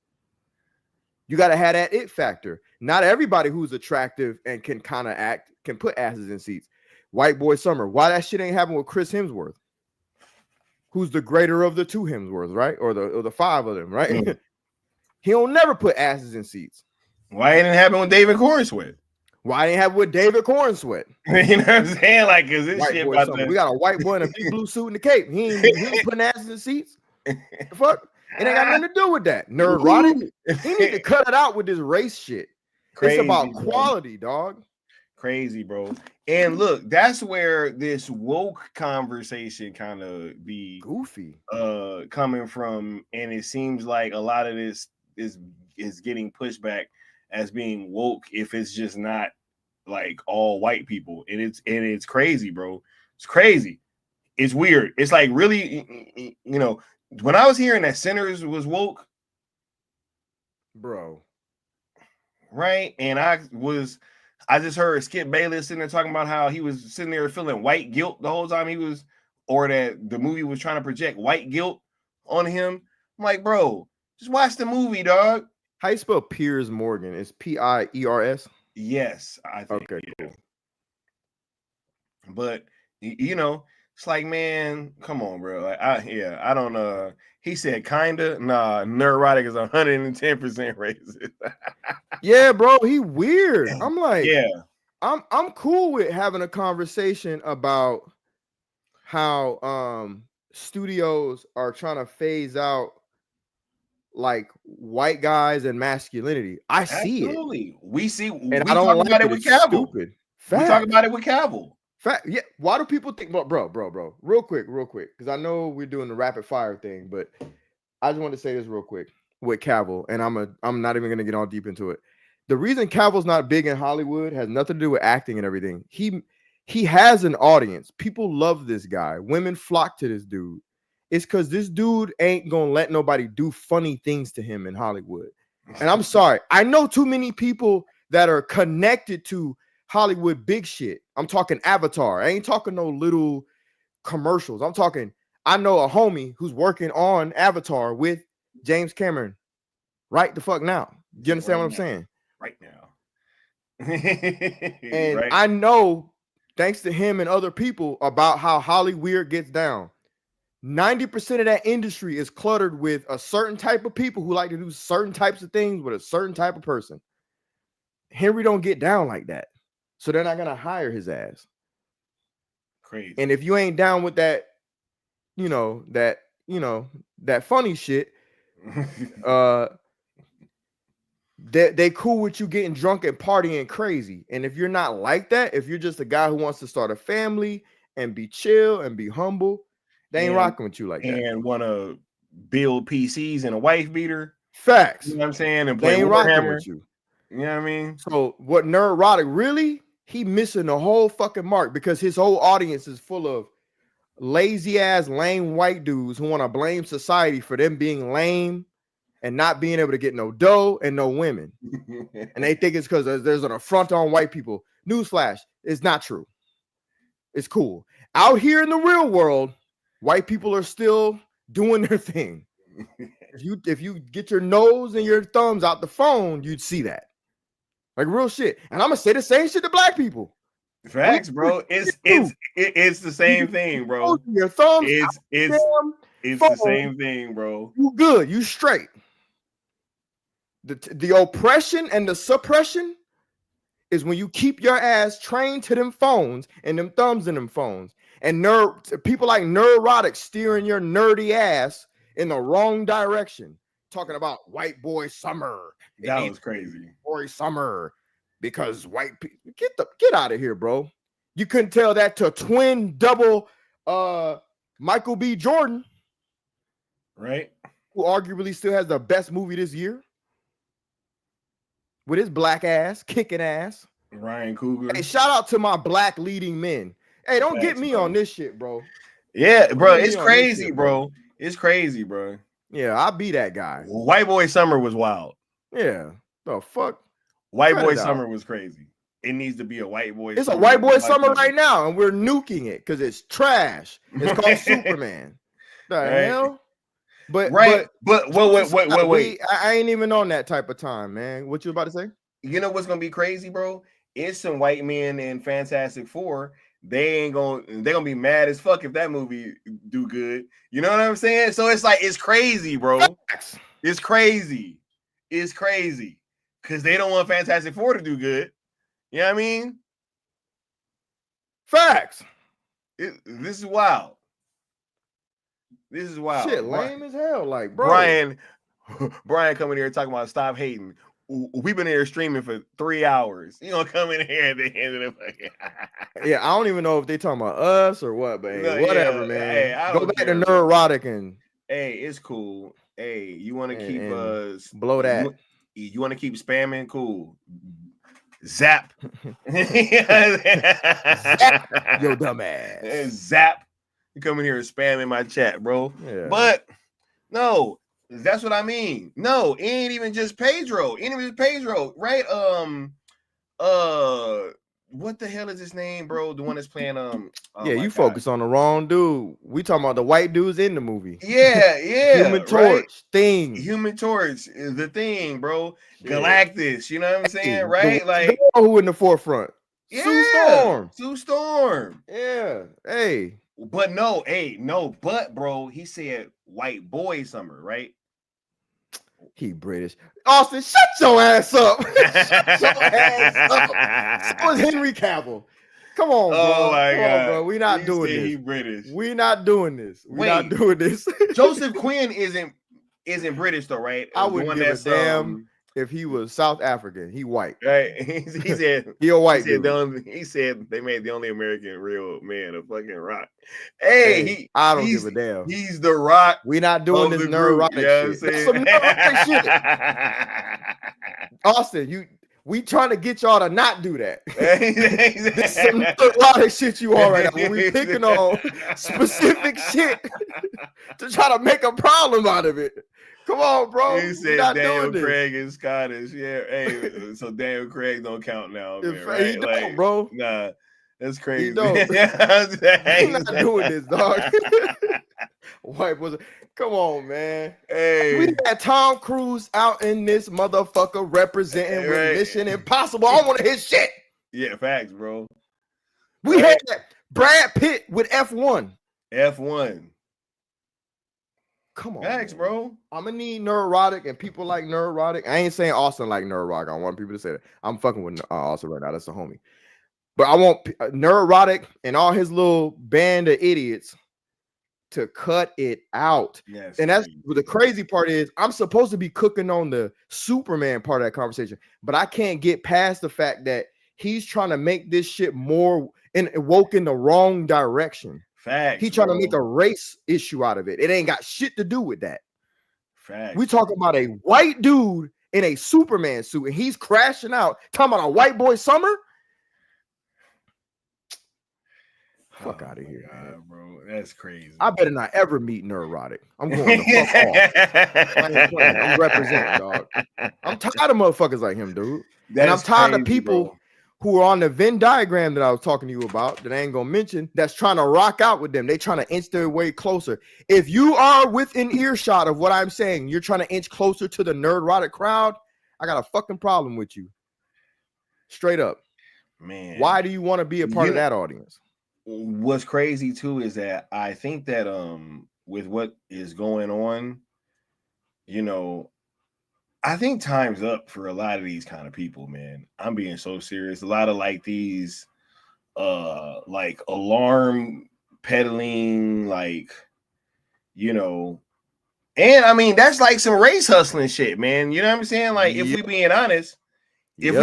You got to have that it factor. Not everybody who's attractive and can kind of act can put asses in seats. White Boy Summer. Why that shit ain't happening with Chris Hemsworth? Who's the greater of the two Hemsworths, right? Or the five of them, right? Mm. He'll never put asses in seats.
Why didn't it happen with David Cornsweet?
Why didn't it happen with David Cornsweet?
You know what I'm saying? Like, because this
white
shit
boy
about
we got a white boy in a big blue suit and a cape. He ain't putting asses in seats. The fuck? It ain't got nothing to do with that. Neurotic. He need to cut it out with this race shit. Crazy, it's about quality, dog.
Crazy, bro. And look, that's where this woke conversation kind of be
goofy
coming from, and it seems like a lot of this is getting pushed back as being woke if it's just not like all white people. And it's crazy, bro. It's crazy. It's weird. It's like really, you know, when I was hearing that Sinners was woke,
bro,
right? And I just heard Skip Bayless sitting there talking about how he was sitting there feeling white guilt the whole time he was, or that the movie was trying to project white guilt on him. I'm like, bro, just watch the movie, dog.
How you spell Piers Morgan? It's Piers?
Yes, I think.
Okay, cool.
But you know, it's like, man, come on, bro. Like, I don't. He said, kinda. Nah, neurotic is 110% racist.
Yeah, bro, he weird. I'm like,
yeah,
I'm cool with having a conversation about how studios are trying to phase out like white guys and masculinity. I see
absolutely. We
and
we
I don't
talk
like
about it with Cavill.
Stupid.
We talk about it with Cavill.
Fact, yeah. Why do people think, bro, real quick, because I know we're doing the rapid fire thing, but I just want to say this real quick with Cavill, and I'm not even gonna get all deep into it. The reason Cavill's not big in Hollywood has nothing to do with acting and everything. He has an audience. People love this guy. Women flock to this dude. It's because this dude ain't gonna let nobody do funny things to him in Hollywood. And I'm sorry, I know too many people that are connected to Hollywood big shit. I'm talking Avatar. I ain't talking no little commercials. I'm talking, I know a homie who's working on Avatar with James Cameron right the fuck now. You understand what I'm saying?
Right now.
And
right.
I know, thanks to him and other people, about how Hollywood gets down. 90% of that industry is cluttered with a certain type of people who like to do certain types of things with a certain type of person. Henry don't get down like that. So they're not going to hire his ass.
Crazy.
And if you ain't down with that, that funny shit, they cool with you getting drunk and partying crazy. And if you're not like that, if you're just a guy who wants to start a family and be chill and be humble, they ain't rocking with you like that.
And want to build PCs and a wife beater.
Facts.
You know what I'm saying? And
they
play
ain't rocking
Warhammer
with you.
You know what I mean?
So what neurotic really, he missing the whole fucking mark, because his whole audience is full of lazy ass lame white dudes who want to blame society for them being lame and not being able to get no dough and no women. And they think it's because there's an affront on white people. Newsflash, it's not true. It's cool. Out here in the real world, white people are still doing their thing. If you get your nose and your thumbs out the phone, you'd see that. Like real shit. And I'm gonna say the same shit to black people.
Facts, bro. It's the same thing, bro.
Your thumbs.
It's the same thing, bro.
You good? You straight? The oppression and the suppression is when you keep your ass trained to them phones and them thumbs in them phones, and people like neurotic steering your nerdy ass in the wrong direction, talking about white boy summer.
That was crazy.
Boy summer, because white people get out of here, bro. You couldn't tell that to twin double Michael B. Jordan,
right?
Who arguably still has the best movie this year with his black ass, kicking ass.
Ryan Coogler.
Hey, shout out to my black leading men. Hey, don't get me on this shit, bro.
Yeah, bro, it's crazy, bro. It's crazy, bro.
Yeah, I'll be that guy.
White Boy Summer was wild.
Yeah. The fuck?
White Boy Summer was crazy. It needs to be a White Boy
It's
Summer.
a White Boy Summer right now, and we're nuking it because it's trash. It's called Superman. The hell? But wait.
I
ain't even on that type of time, man. What you about to say?
You know what's gonna be crazy, bro? It's some white men in Fantastic Four. They're gonna be mad as fuck if that movie do good. You know what I'm saying? So it's like, it's crazy, bro. It's crazy. It's crazy. Because they don't want Fantastic Four to do good. You know what I mean?
Facts.
This is wild. This is wild.
Shit, lame as hell. Like, bro.
Brian coming here talking about stop hating. we've been here streaming for 3 hours. You gonna come in here at the end of the fucking
Yeah, I don't even know if they talking about us or what, but hey, whatever, man.
Hey, I
Go
don't
back
care,
to Neurotic and
hey, it's cool. Hey, you want to keep us
blow that?
You want to keep spamming? Cool. Zap.
Zap yo dumb ass.
Zap. You come in here and spam in my chat, bro.
Yeah.
But no, that's what I mean. No, it ain't even just Pedro. It ain't even just Pedro, right? What the hell is his name, bro? The one that's playing
yeah, you focus on the wrong dude. We talking about the white dudes in the movie.
Yeah,
Human Torch,
right?
Thing.
Human Torch is the Thing, bro. Shit. Galactus, you know what I'm saying? Right?
Like who in the forefront?
Yeah,
Sue Storm.
Sue Storm.
Yeah. Hey.
But no, but bro, he said white boy summer, right?
He British. Austin, shut your ass up. Shut your ass up. So was Henry Cavill. Come on, bro.
Oh my God.
Bro. We not doing this.
He British.
We not doing this. We not doing this.
Joseph Quinn isn't British though, right?
I wouldn't give a damn if he was South African. He white.
Right. He said
he a white dude.
He said they made the only American real man a fucking rock. Hey,
I don't give a damn.
He's the rock.
We not doing this neurotic shit. That's some neurotic shit. Austin, we trying to get y'all to not do that. This is some neurotic shit you are right now. We picking on specific shit to try to make a problem out of it. Come on, bro.
He said Daniel Craig is Scottish. Yeah, hey, so Daniel Craig don't count now, man, right?
He don't, bro.
Nah, that's crazy.
He don't. We're not doing this, dog. White was. Come on, man.
Hey,
we had Tom Cruise out in this motherfucker representing with Mission Impossible. I want to hit shit.
Yeah, facts, bro.
We had Brad Pitt with F1.
F1.
Come on,
facts, bro.
I'm gonna need neurotic and people like neurotic. I ain't saying Austin like neurotic. I want people to say that. I'm fucking with Austin right now. That's a homie. But I want neurotic and all his little band of idiots to cut it out.
Yes,
and that's what the crazy part is. I'm supposed to be cooking on the Superman part of that conversation, but I can't get past the fact that he's trying to make this shit more and woke in the wrong direction.
Facts.
He's trying to make a race issue out of it. It ain't got shit to do with that.
Facts.
We talking about a white dude in a Superman suit, and he's crashing out. Talking about a white boy summer. Fuck out of here,
God, bro. That's crazy.
I better not ever meet neurotic. I'm going the fuck off. I'm representing, dog. I'm tired of motherfuckers like him, dude. And I'm tired of people who are on the Venn diagram that I was talking to you about that I ain't gonna mention that's trying to rock out with them. They trying to inch their way closer. If you are within earshot of what I'm saying, you're trying to inch closer to the neurotic crowd, I got a fucking problem with you. Straight up.
Man.
Why do you want to be a part of that audience?
What's crazy too is that I think that with what is going on, you know, I think time's up for a lot of these kind of people, man. I'm being so serious. A lot of like these like alarm peddling, like, you know, and I mean that's like some race hustling shit, man. You know what I'm saying? Like if we being honest, you know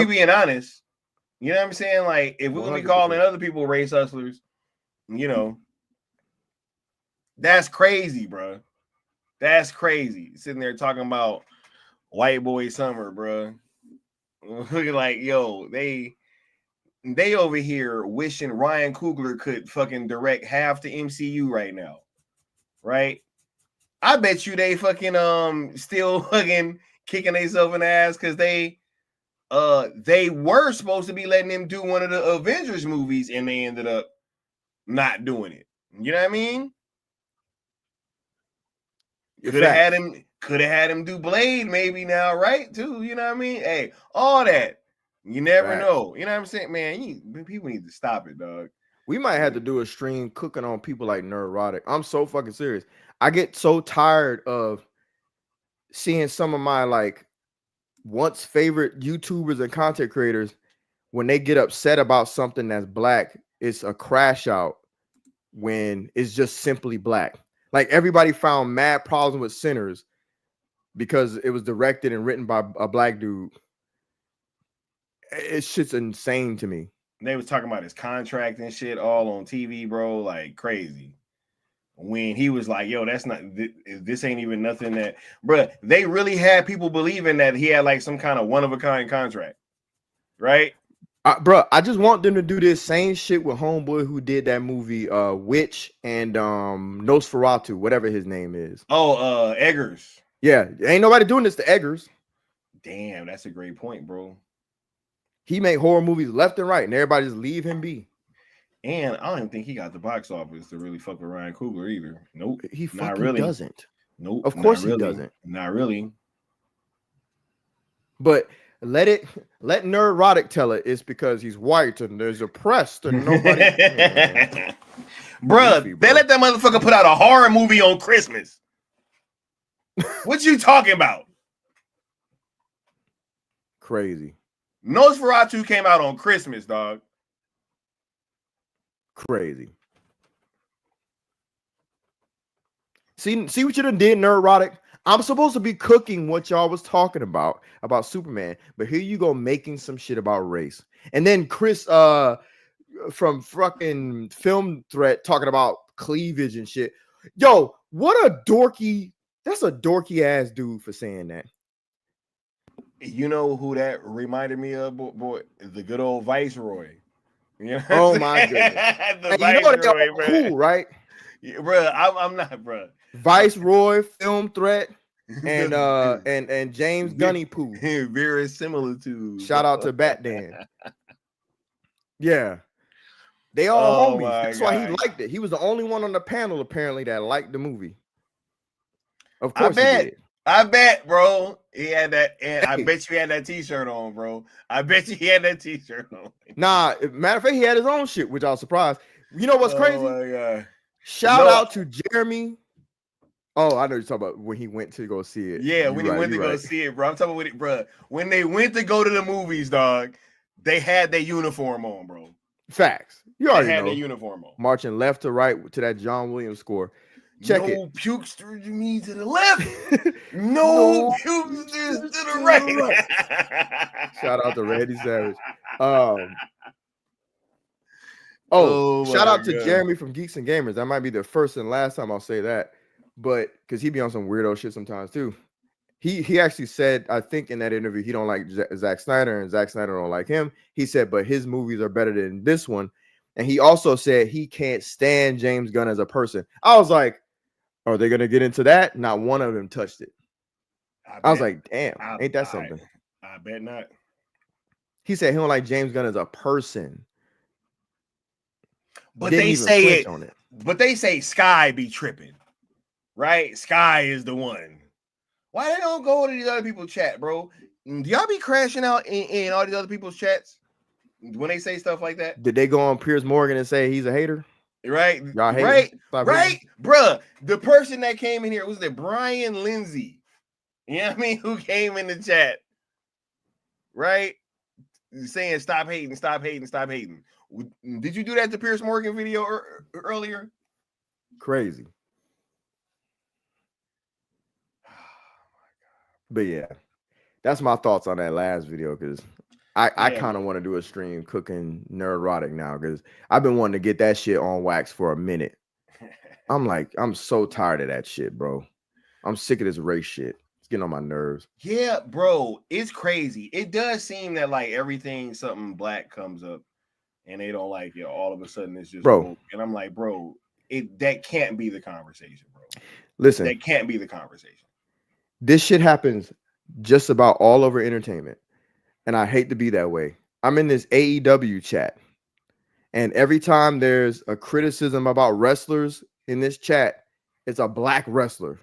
what I'm saying? Like if we're gonna be calling other people race hustlers, you know, that's crazy, bro. That's crazy. Sitting there talking about white boy summer, bro. Looking like, yo, they over here wishing Ryan Coogler could fucking direct half the MCU right now, right? I bet you they fucking still fucking kicking themselves in the ass because they were supposed to be letting him do one of the Avengers movies and they ended up not doing it. You know what I mean? Could have had him do Blade maybe now, right? Too, you know what I mean? Hey, all that. You never know. You know what I'm saying? Man, people need to stop it, dog.
We might have to do a stream cooking on people like neurotic. I'm so fucking serious. I get so tired of seeing some of my like once favorite YouTubers and content creators when they get upset about something that's black, it's a crash out when it's just simply black. Like everybody found mad problems with Sinners because it was directed and written by a black dude It's shit's insane to me.
They was talking about his contract and shit all on TV, bro, like crazy. When he was like, "Yo, that's not this ain't even nothing that, bro." They really had people believing that he had like some kind of one of a kind contract, right?
Bro, I just want them to do this same shit with homeboy who did that movie, Witch and Nosferatu, whatever his name is.
Oh, Eggers.
Yeah, ain't nobody doing this to Eggers.
Damn, that's a great point, bro.
He made horror movies left and right, and everybody just leave him be.
And I don't even think he got the box office to really fuck with Ryan Coogler either. Nope,
he fucking
not really.
doesn't.
Nope,
of course
really.
He doesn't.
Not really.
But let Nerdrotic tell it. It's because he's white and there's oppressed and nobody.
Bruh, they let that motherfucker put out a horror movie on Christmas. What you talking about?
Crazy.
Nosferatu came out on Christmas, dog.
Crazy. See what you done did, Nerdrotic? I'm supposed to be cooking what y'all was talking about Superman, but here you go making some shit about race. And then Chris from fucking Film Threat talking about cleavage and shit. Yo, that's a dorky ass dude for saying that.
You know who that reminded me of, boy? The good old Viceroy. You know
oh my goodness.
The Viceroy, bro.
Cool, right?
Yeah, bro, I'm not, bro.
Viceroy, Film Threat, and James Gunny Poo.
Very similar to.
Shout out to Batman. Yeah. They all homies. That's why he liked it. He was the only one on the panel apparently that liked the movie. Of course he did.
I bet, bro. He had that, and I bet you had that t-shirt on, bro. I bet you he had that t-shirt on.
Nah, matter of fact, he had his own shit, which I was surprised. You know what's crazy?
Oh my God.
Shout out to Jeremy. Oh, I know you're talking about when he went to go see it.
Yeah, when he went to go see it, bro. I'm talking about it, bro. When they went to go to the movies, dog, they had their uniform on, bro.
Facts. You already know.
Their uniform on.
Marching left to right to that John Williams score. Check it.
No pukes to me to the left. No pukes to the right.
Shout out to Randy Savage. Shout out to Jeremy from Geeks and Gamers. That might be the first and last time I'll say that, but because he be on some weirdo shit sometimes too. He actually said, I think in that interview, he don't like Zack Snyder and Zack Snyder don't like him. He said, but his movies are better than this one. And he also said he can't stand James Gunn as a person. I was like, are they gonna get into that? Not one of them touched it. I was like, damn, ain't that something?
I bet not.
He said he don't like James Gunn as a person.
But they say it on it. But they say Sky be tripping, right? Sky is the one. Why they don't go to these other people's chat, bro? Do y'all be crashing out in all these other people's chats when they say stuff like that?
Did they go on Piers Morgan and say he's a hater?
Right,
right,
bruh. The person that came in here was the Brian Lindsay. You know what I mean? Who came in the chat, right? Saying stop hating, stop hating, stop hating. Did you do that to Piers Morgan video earlier?
Crazy. But yeah, that's my thoughts on that last video because I kind of want to do a stream cooking Nerdrotic now because I've been wanting to get that shit on wax for a minute. I'm so tired of that shit, bro. I'm sick of this race shit. It's getting on my nerves.
Yeah, bro, it's crazy. It does seem that like everything something black comes up and they don't like it. All of a sudden it's just woke. And I'm like, bro, that can't be the conversation, bro.
Listen,
that can't be the conversation.
This shit happens just about all over entertainment. And I hate to be that way. I'm in this AEW chat. And every time there's a criticism about wrestlers in this chat, it's a black wrestler.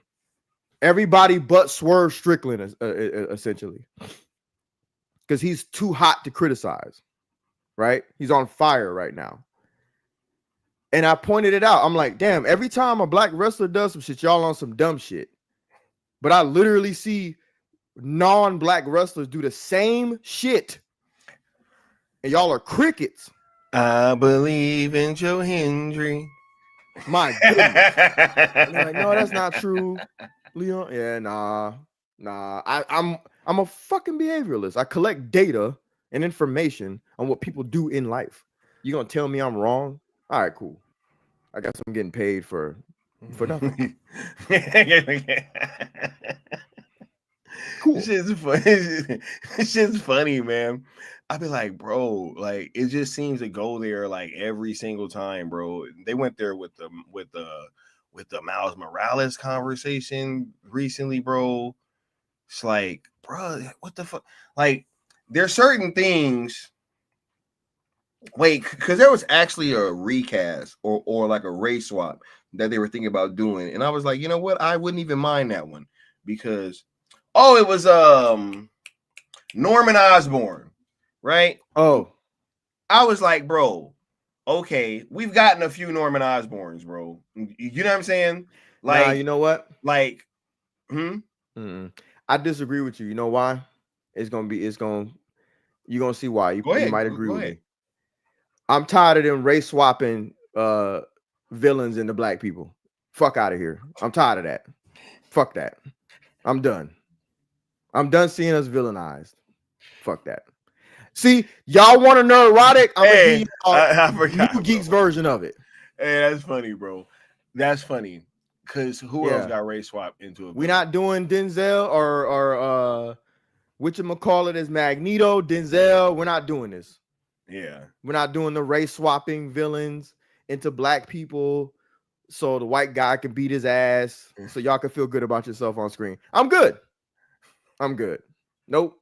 Everybody but Swerve Strickland, essentially. Because he's too hot to criticize. Right? He's on fire right now. And I pointed it out. I'm like, damn, every time a black wrestler does some shit, y'all on some dumb shit. But I literally see non-black wrestlers do the same shit. And y'all are crickets. I
believe in Joe Hendry.
My goodness. Like, no, that's not true. Leon. Yeah, nah. I'm a fucking behavioralist. I collect data and information on what people do in life. You gonna tell me I'm wrong? All right, cool. I guess I'm getting paid for nothing.
Cool. Shit's funny, man. I'd be like, bro, like it just seems to go there like every single time, bro. They went there with the Miles Morales conversation recently, bro. It's like, bro, what the fuck? Like, there's certain things. Wait, because there was actually a recast or like a race swap that they were thinking about doing, and I was like, you know what? I wouldn't even mind that one because it was Norman Osborn, right?
Oh,
I was like, bro, okay, we've gotten a few Norman Osborns, bro. You know what I'm saying? Like,
nah, you know what?
Like,
I disagree with you. You know why? You're gonna see why. You might agree with me. I'm tired of them race swapping villains into black people. Fuck out of here. I'm tired of that. Fuck that. I'm done. I'm done seeing us villainized. Fuck that. See, y'all want a neurotic? I'm gonna give you
I forgot,
New Geeks version of it.
Hey, that's funny, bro. That's funny. Because who else got race swapped into it?
We're not doing Denzel or whatchamacallit as Magneto, Denzel. We're not doing this.
Yeah.
We're not doing the race swapping villains into black people so the white guy can beat his ass so y'all can feel good about yourself on screen. I'm good. Nope.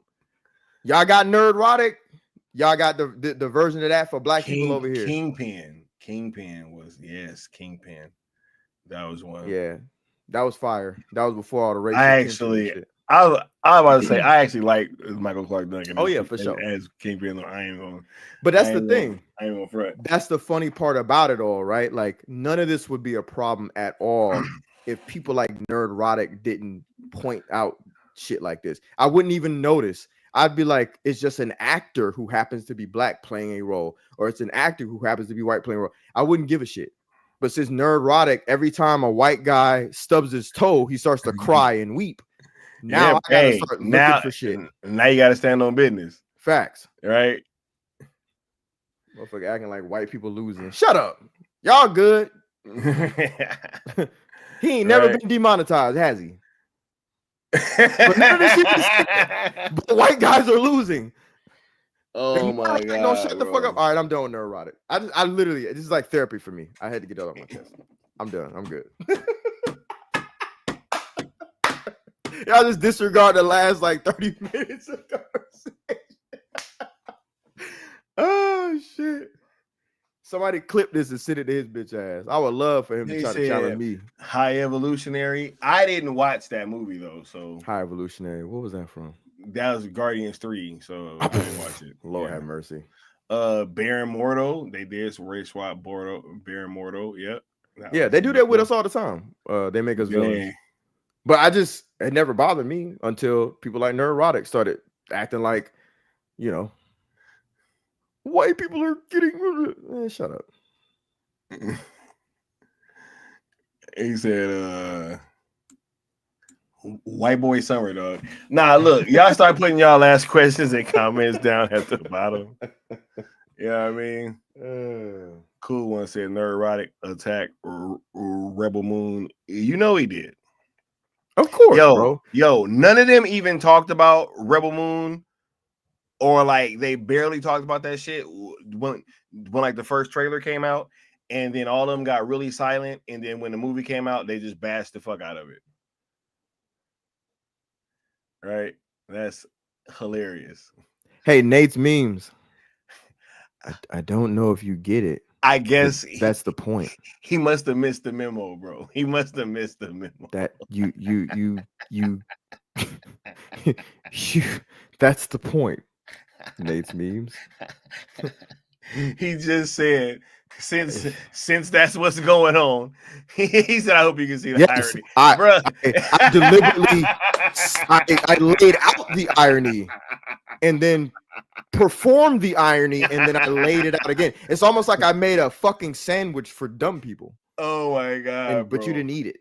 Y'all got Nerdrotic. Y'all got the version of that for black people over here.
Kingpin was Kingpin. That was one.
Yeah, that was fire. That was before all the race.
I was about to say I actually like Michael Clark Duncan.
Oh yeah, for sure.
As Kingpin, I ain't gonna.
But that's the thing.
I ain't gonna fret.
That's the funny part about it all, right? Like none of this would be a problem at all if people like Nerdrotic didn't point out shit like this. I wouldn't even notice. I'd be like, it's just an actor who happens to be black playing a role, or it's an actor who happens to be white playing a role. I wouldn't give a shit. But since Nerdrotic, every time a white guy stubs his toe, he starts to cry and weep. Now I gotta start looking for shit.
Now you gotta stand on business.
Facts.
Right?
Motherfucker acting like white people losing. Shut up. Y'all good. He ain't never been demonetized, has he? But none of this shit is but white guys are losing.
Oh my god!
No, shut the fuck up. All right, I'm done with Nerdrotic. I literally, this is like therapy for me. I had to get that off my chest. I'm done. I'm good. Y'all just disregard the last like 30 minutes of conversation. Oh shit! Somebody clip this and send it to his bitch ass. I would love for him to try to challenge me.
High Evolutionary. I didn't watch that movie though. So
High Evolutionary. What was that from?
That was Guardians 3, so I didn't watch it.
Lord have mercy.
Baron Mordo. They did some race swap Baron Mordo. Yep.
Yeah, they do that with us all the time. They make us villains. But it never bothered me until people like Nerdrotic started acting like, white people are getting shut up.
He said, white boy summer, dog. Nah, look, y'all start putting y'all last questions and comments down at the bottom. You know what I mean? Cool one said Nerdrotic attack Rebel Moon. You know he did.
Of course, bro.
Yo, none of them even talked about Rebel Moon, or like they barely talked about that shit when like the first trailer came out, and then all of them got really silent, and then when the movie came out, they just bashed the fuck out of it. Right? That's hilarious.
Hey, Nate's memes. I don't know if you get it.
I guess
that's the point.
He must have missed the memo, bro. He must have missed the memo.
That you that's the point. Nate's memes.
He just said, since that's what's going on, he said, I hope you can see the irony.
I deliberately I laid out the irony and then performed the irony and then I laid it out again. It's almost like I made a fucking sandwich for dumb people.
Oh my god!
But you didn't eat it.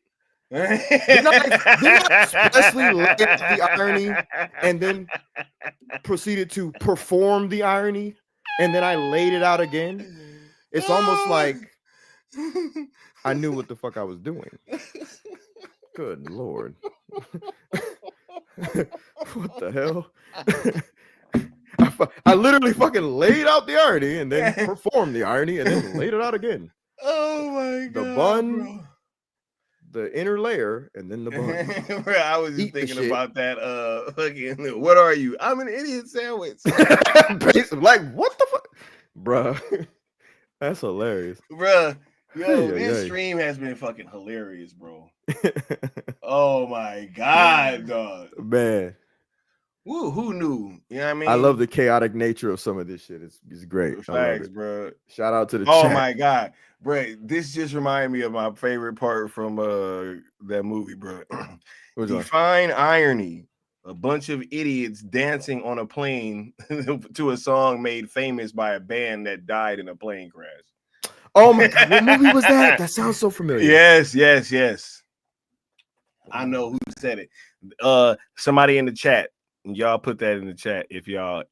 Didn't I expressly lay out the irony and then proceeded to perform the irony, and then I laid it out again? It's almost like I knew what the fuck I was doing. Good Lord. What the hell? I literally fucking laid out the irony and then performed the irony and then laid it out again.
Oh my God.
The bun,
bro.
the inner layer, and then the bun.
Bro, I was just
Eat the
thinking
shit.
about that. Fucking, what are you? I'm an idiot sandwich.
Like, what the fuck? Bruh. That's hilarious.
Bruh. Yo,
Hey,
this
hey.
stream has been fucking hilarious, bro. Oh my God, dog.
Man.
Woo, who knew? You know what I mean?
I love the chaotic nature of some of this shit. It's great. I love
Facts,
it.
bro.
Shout out to the
Oh
chat.
my God, bro. This just reminded me of my favorite part from that movie, bro.
Which one?
Define irony. A bunch of idiots dancing on a plane to a song made famous by a band that died in a plane crash.
Oh my God, what movie was that? That sounds so familiar.
Yes. I know who said it. Somebody in the chat. Y'all put that in the chat if y'all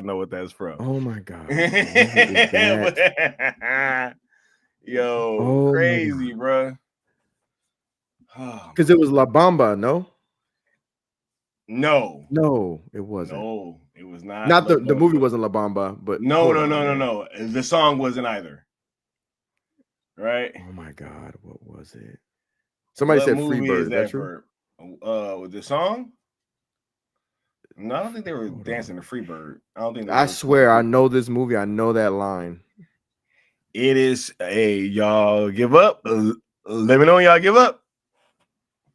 know what that's from.
Oh my God. What is that?
Yo,
Oh my
crazy, bro.
Because it was La Bamba, no?
No,
it wasn't.
No, it was not.
Not the movie wasn't La Bamba, but
No. The song wasn't either. Right?
Oh my God, what was it? Somebody said Free Bird. Is that true?
With the song? No, I don't think they were dancing to Free Bird.
I swear, I know this movie. I know that line.
It is y'all give up. Let me know when y'all give up.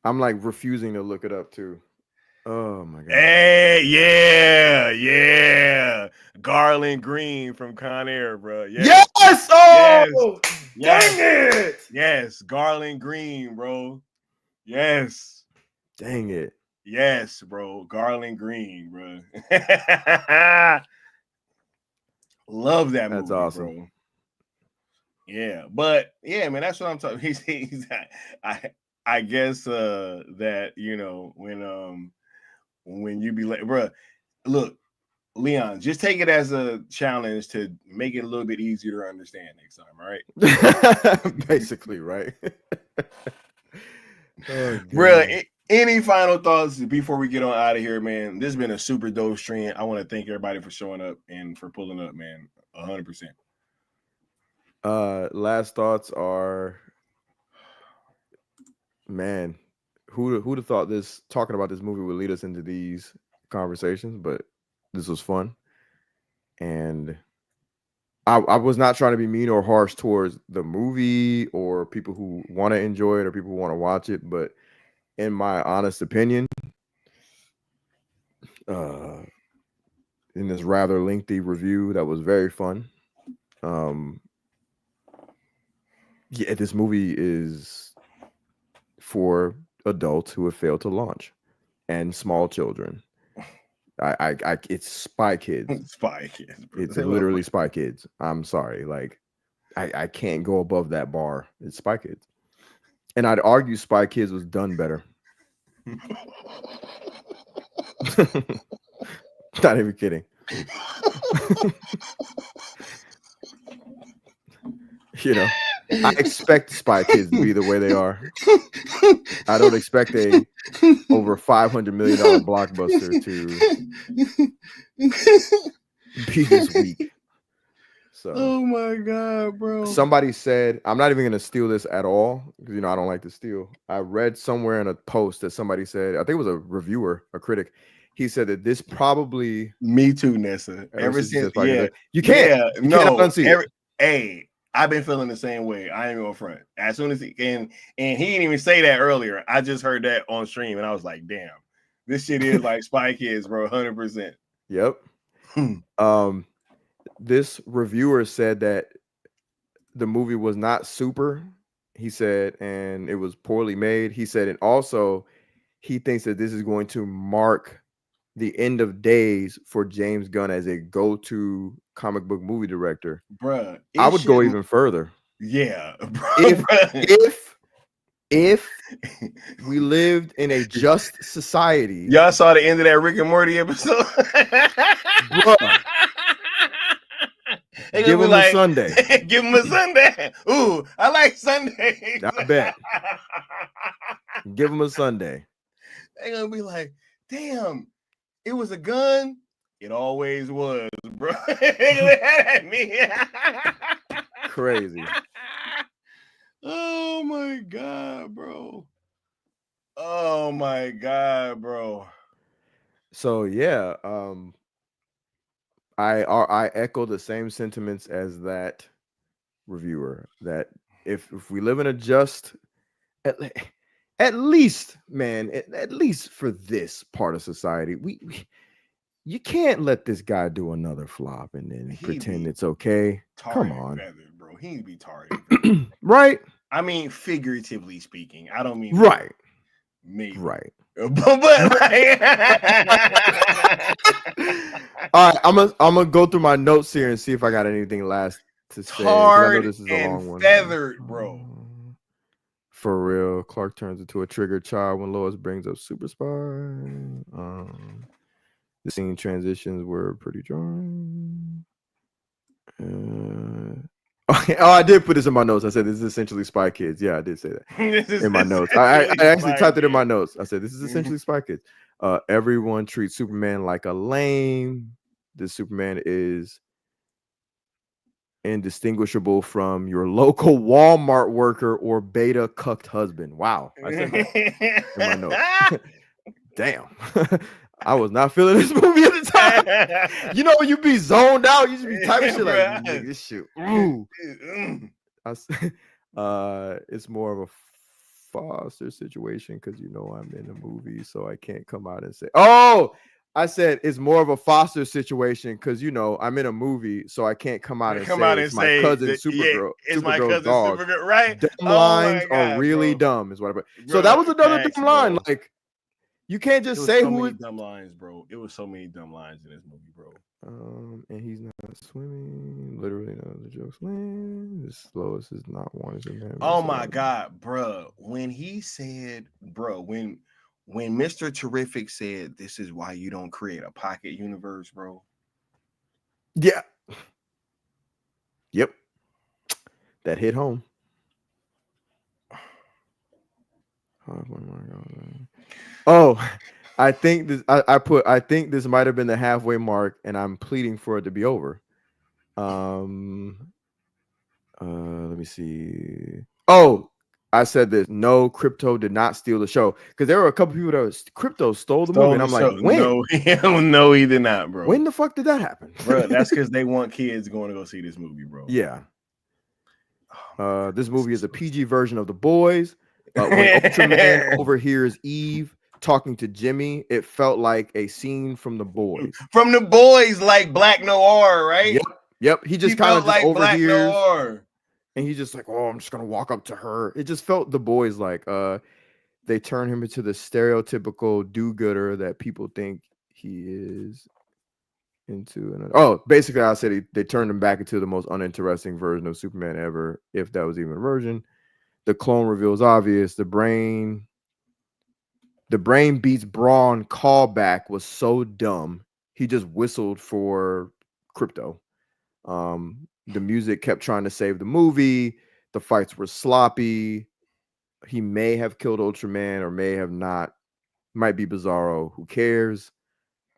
I'm like refusing to look it up too. Oh my God.
Hey, yeah. Garland Green from Con Air, bro.
Yes! Oh,
yes.
dang it!
Yes, Garland Green, bro. Yes.
Dang it.
Yes, bro. Garland Green, bro. Love that movie.
That's awesome.
Bro. Yeah, but yeah, man, that's what I'm talking. I guess that when you be like, bro, look, Leon, just take it as a challenge to make it a little bit easier to understand next time, all right?
Basically, right? Oh,
bro, any final thoughts before we get on out of here, man? This has been a super dope stream. I want to thank everybody for showing up and for pulling up, man. 100%.
Last thoughts are, man, who'd have thought talking about this movie would lead us into these conversations, but this was fun. And I was not trying to be mean or harsh towards the movie or people who want to enjoy it or people who want to watch it, but in my honest opinion, in this rather lengthy review that was very fun, yeah, this movie is for adults who have failed to launch and small children. It's Spy Kids.
Spy Kids. Bro.
It's literally Spy Kids. I'm sorry, like I can't go above that bar. It's Spy Kids, and I'd argue Spy Kids was done better. Not even kidding. I expect Spy Kids to be the way they are. I don't expect a over $500 million blockbuster to be this weak. So,
oh my God, bro.
Somebody said, I'm not even going to steal this at all because I don't like to steal. I read somewhere in a post that somebody said, I think it was a reviewer, a critic. He said that this probably
me too, Nessa. Ever since
you can't.
Yeah,
you cannot unsee it.
Hey, I've been feeling the same way. I ain't going front. As soon as he didn't even say that earlier. I just heard that on stream and I was like, damn, this shit is like Spy Kids, bro. 100%.
Yep. This reviewer said that the movie was not super, he said, and it was poorly made. He said, and also he thinks that this is going to mark the end of days for James Gunn as a go-to comic book movie director.
Bruh,
I would go even further.
Yeah.
If if we lived in a just society,
y'all saw the end of that Rick and Morty episode.
Bruh. Give him
like,
a Sunday.
Give him a Sunday. Ooh, I like Sundays.
I bet. Give him a Sunday.
They're gonna be like, damn, it was a gun. It always was, bro. At me.
Crazy.
Oh my god, bro. Oh my god, bro.
So yeah, I echo the same sentiments as that reviewer, that if we live in a just at least, man, at least for this part of society, we you can't let this guy do another flop and then pretend it's okay. Come on,
feathered, bro. He be tarred.
Right?
I mean, figuratively speaking. I don't mean
right.
Maybe.
Right.
But like...
All right, I'm gonna go through my notes here and see if I got anything last to say. I know this is a long one.
Feathered, bro.
For real, Clark turns into a triggered child when Lois brings up Super Spy. The scene transitions were pretty jarring. Oh, I did put this in my notes. I said this is essentially Spy Kids. Yeah, I did say that in my notes. I actually typed it in my notes. I said this is essentially Spy Kids. Everyone treats Superman like a lame. This Superman is indistinguishable from your local Walmart worker or beta cucked husband. Wow, I said that in my notes. Damn. I was not feeling this movie at the time. You know, when you be zoned out, you just be typing shit like, this shit. Ooh. It's more of a foster situation because you know I'm in the movie, so I can't come out and say, I said it's more of a foster situation because you know I'm in a movie, so I can't come out and say it's my cousin Supergirl.
It's my
Supergirl's
cousin
dog.
Supergirl, right?
Dumb lines are really dumb, is what I put. So that was another dumb line. Like, you can't just say who
many dumb lines, bro. It was so many dumb lines in this movie, bro.
And he's not swimming. Literally, none of the jokes land. This Lois is not wanting to.
Oh my god, bro! When he said, bro, when Mr. Terrific said, "This is why you don't create a pocket universe, bro."
Yeah. Yep. That hit home. Oh, I think this. I think this might have been the halfway mark, and I'm pleading for it to be over. Let me see. Oh, I said this. No, Krypto did not steal the show because there were a couple people that was Krypto stole the movie, and I'm like, when?
No, he did not, bro.
When the fuck did that happen,
bro? That's because they want kids going to go see this movie, bro.
Yeah. This movie is a PG version of The Boys. When Ultraman overhears Eve talking to Jimmy, it felt like a scene from The Boys.
From The Boys, like Black Noir, right?
Yep. He just kind of
like
overhears,
Black Noir.
And he's just like, "Oh, I'm just gonna walk up to her." It just felt The Boys like. They turn him into the stereotypical do-gooder that people think he is into. Basically, I said they turned him back into the most uninteresting version of Superman ever, if that was even a version. The clone reveals obvious. The brain beats Brawn callback was so dumb. He just whistled for Krypto. The music kept trying to save the movie. The fights were sloppy. He may have killed Ultraman or may have not. Might be Bizarro. Who cares?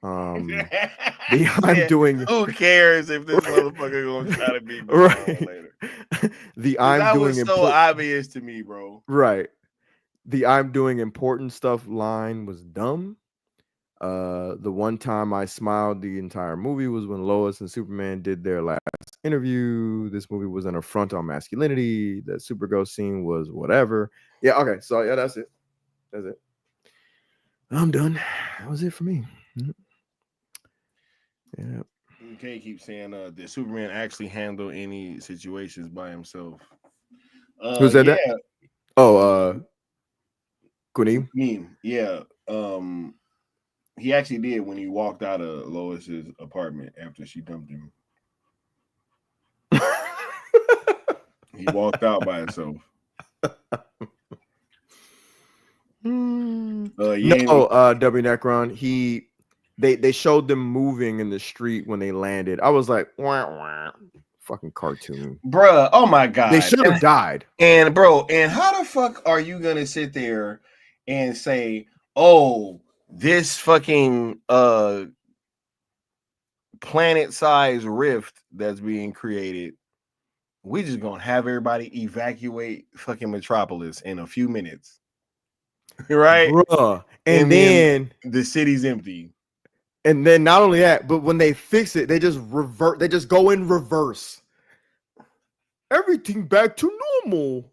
I'm doing.
Who cares if this motherfucker gonna try to be Bizarro later?
That
was so obvious to me, bro.
Right. The I'm doing important stuff line was dumb. The one time I smiled the entire movie was when Lois and Superman did their last interview. This movie was an affront on masculinity. That Supergirl scene was whatever. Yeah, okay. So yeah, that's it. That's it. I'm done. That was it for me. Yeah.
You can't keep saying did Superman actually handle any situations by himself?
Who said that? Oh, Queen.
Yeah. He actually did when he walked out of Lois's apartment after she dumped him. He walked out by himself.
No,
yeah.
W Necron. They showed them moving in the street when they landed. I was like, wah, wah. Fucking cartoon,
Bruh. Oh my god,
they should have died.
And bro, and how the fuck are you gonna sit there and say, oh, this fucking planet-sized rift that's being created, we just gonna have everybody evacuate fucking Metropolis in a few minutes, right?
Bruh. And then
the city's empty.
And then not only that, but when they fix it, they just revert. They just go in reverse. Everything back to normal.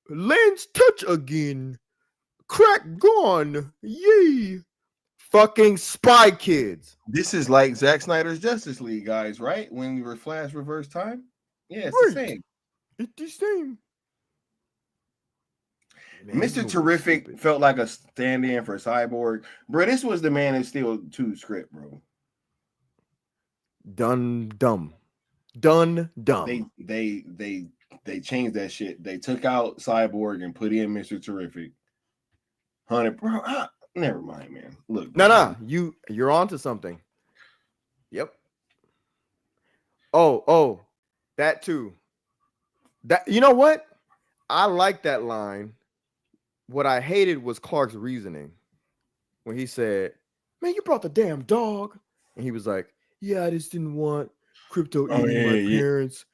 Lands touch again. Crack gone. Yay. Fucking Spy Kids.
This is like Zack Snyder's Justice League, guys, right? When we were Flash reverse time. Yeah, it's the same.
It's the same.
Man, Mr. Terrific felt like a stand-in for Cyborg. Bro, this was the Man of Steel 2 script, bro.
Done dumb.
They changed that shit. They took out Cyborg and put in Mr. Terrific. 100, bro. Never mind, man. Look,
no, you're onto something. Yep. Oh, that too. That, you know what? I like that line. What I hated was Clark's reasoning when he said, "Man, you brought the damn dog," and he was like, "Yeah, I just didn't want Krypto eating my parents'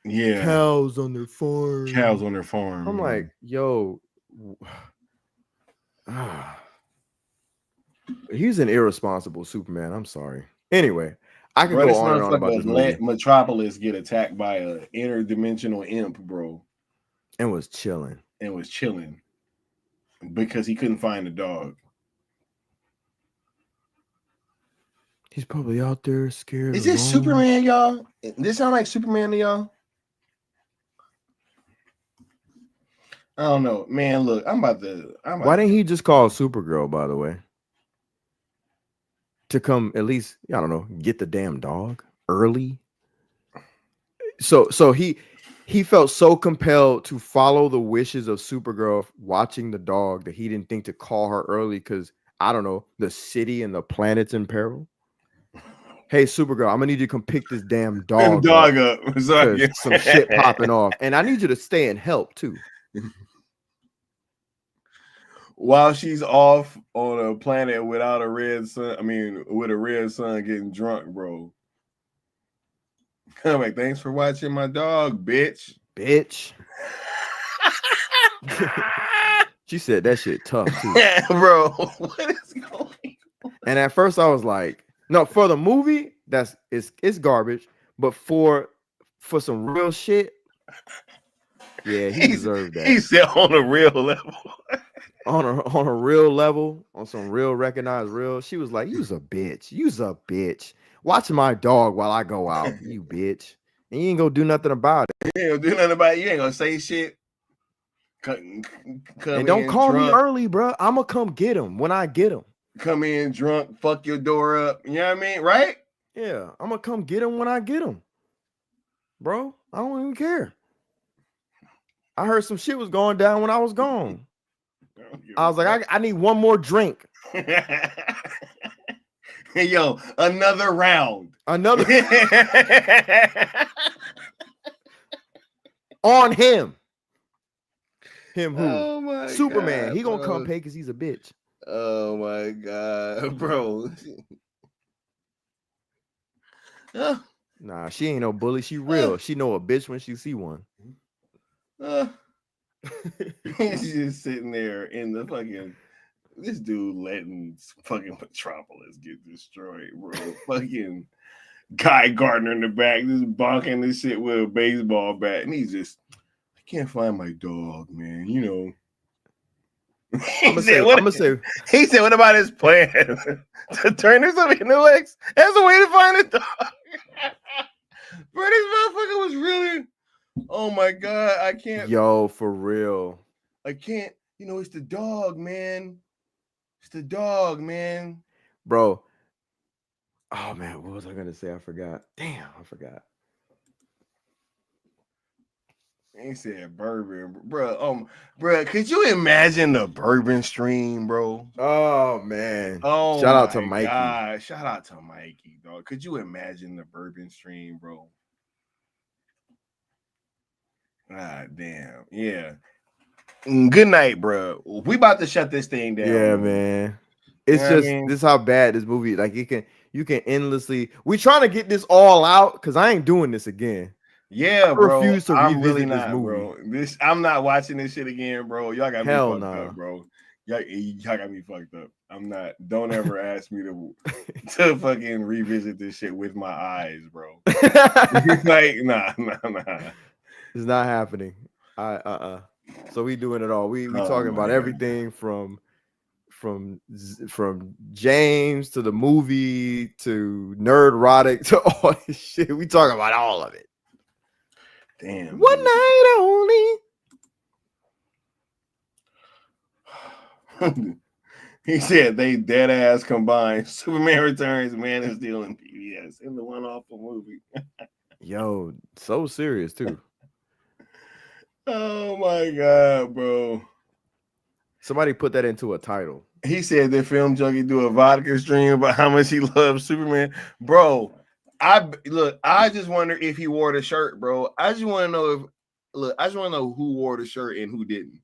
cows on their farm." I'm like, yo, he's an irresponsible Superman. I'm sorry. Anyway, I could go on and on about this movie.
Metropolis get attacked by an interdimensional imp, bro,
and was chilling.
Because he couldn't find the dog.
He's probably out there scared.
Is this Superman, y'all? This sound like Superman to y'all? I don't know, man. Look, why
didn't he just call Supergirl, by the way, to come at least, I don't know, get the damn dog early? So he felt so compelled to follow the wishes of Supergirl watching the dog that he didn't think to call her early because, I don't know, the city and the planet's in peril. Hey, Supergirl, I'm gonna need you to come pick this damn dog
up.
Some shit popping off, and I need you to stay and help too.
While she's off on a planet without a red sun, with a red sun getting drunk, bro. I'm like, thanks for watching my dog, bitch.
She said that shit tough too.
Yeah, bro. What is going on?
And at first I was like, no, for the movie, it's garbage. But for some real shit, yeah, he deserved that.
He said on a real level.
on a real level, on some real recognized real. She was like, "You's a bitch. Watch my dog while I go out, you bitch. And you ain't gonna do nothing about it.
You ain't gonna do nothing about it. You ain't gonna say shit. Come
and don't call me early, bro. I'm gonna come get him when I get him.
Come in drunk, fuck your door up. You know what I mean? Right?
Yeah, I'm gonna come get him when I get him. Bro, I don't even care. I heard some shit was going down when I was gone. I was like, I need one more drink.
Hey, yo, another round.
On him. Him who?
Oh my
Superman.
God,
he gonna
bro.
come pay because he's a bitch.
Oh my God, bro.
Nah, she ain't no bully. She real. She know a bitch when she see one.
He's just sitting there in the fucking. This dude letting fucking Metropolis get destroyed, bro. Fucking Guy Gardner in the back, just bonking this shit with a baseball bat, and he's just, I can't find my dog, man. You know.
I'm gonna say.
He said, "What about his plan to turn this up into Lex as a way to find a dog?" Bro, this motherfucker was really. Oh my God, I can't.
Yo, for real.
I can't. You know, it's the dog, man. It's the dog, man.
Bro. Oh man, what was I gonna say? I forgot. Damn, I forgot.
He said bourbon, bro. Bro, could you imagine the bourbon stream, bro?
Oh man!
Oh
Shout out to
my
Mikey.
God! Shout out to Mikey, dog. Could you imagine the bourbon stream, bro? God damn, yeah. Good night, bro. We about to shut this thing down.
Yeah,
bro.
man.
You
It's
know what I
just
mean?
this is how bad this movie. Like you can endlessly. We trying to get this all out because I ain't doing this again.
Yeah,
I
bro.
refuse to
I'm
revisit
really
this
not,
movie.
bro. I'm not watching this shit again, bro. Y'all got me
Hell
fucked
nah.
up, bro. Y'all got me fucked up. I'm not. Don't ever ask me to fucking revisit this shit with my eyes, bro. Like, nah.
It's not happening. So we doing it all. We talking about everything from James to the movie to Nerdrotic to all this shit. We talking about all of it.
Damn.
One night only.
He said they dead ass combined Superman Returns, Man of Steel, and PBS in the one awful movie.
Yo, so serious too.
Oh my God, bro.
Somebody put that into a title.
He said that Film Junkie do a vodka stream about how much he loves Superman. Bro, I just wonder if he wore the shirt, bro. I just want to know who wore the shirt and who didn't.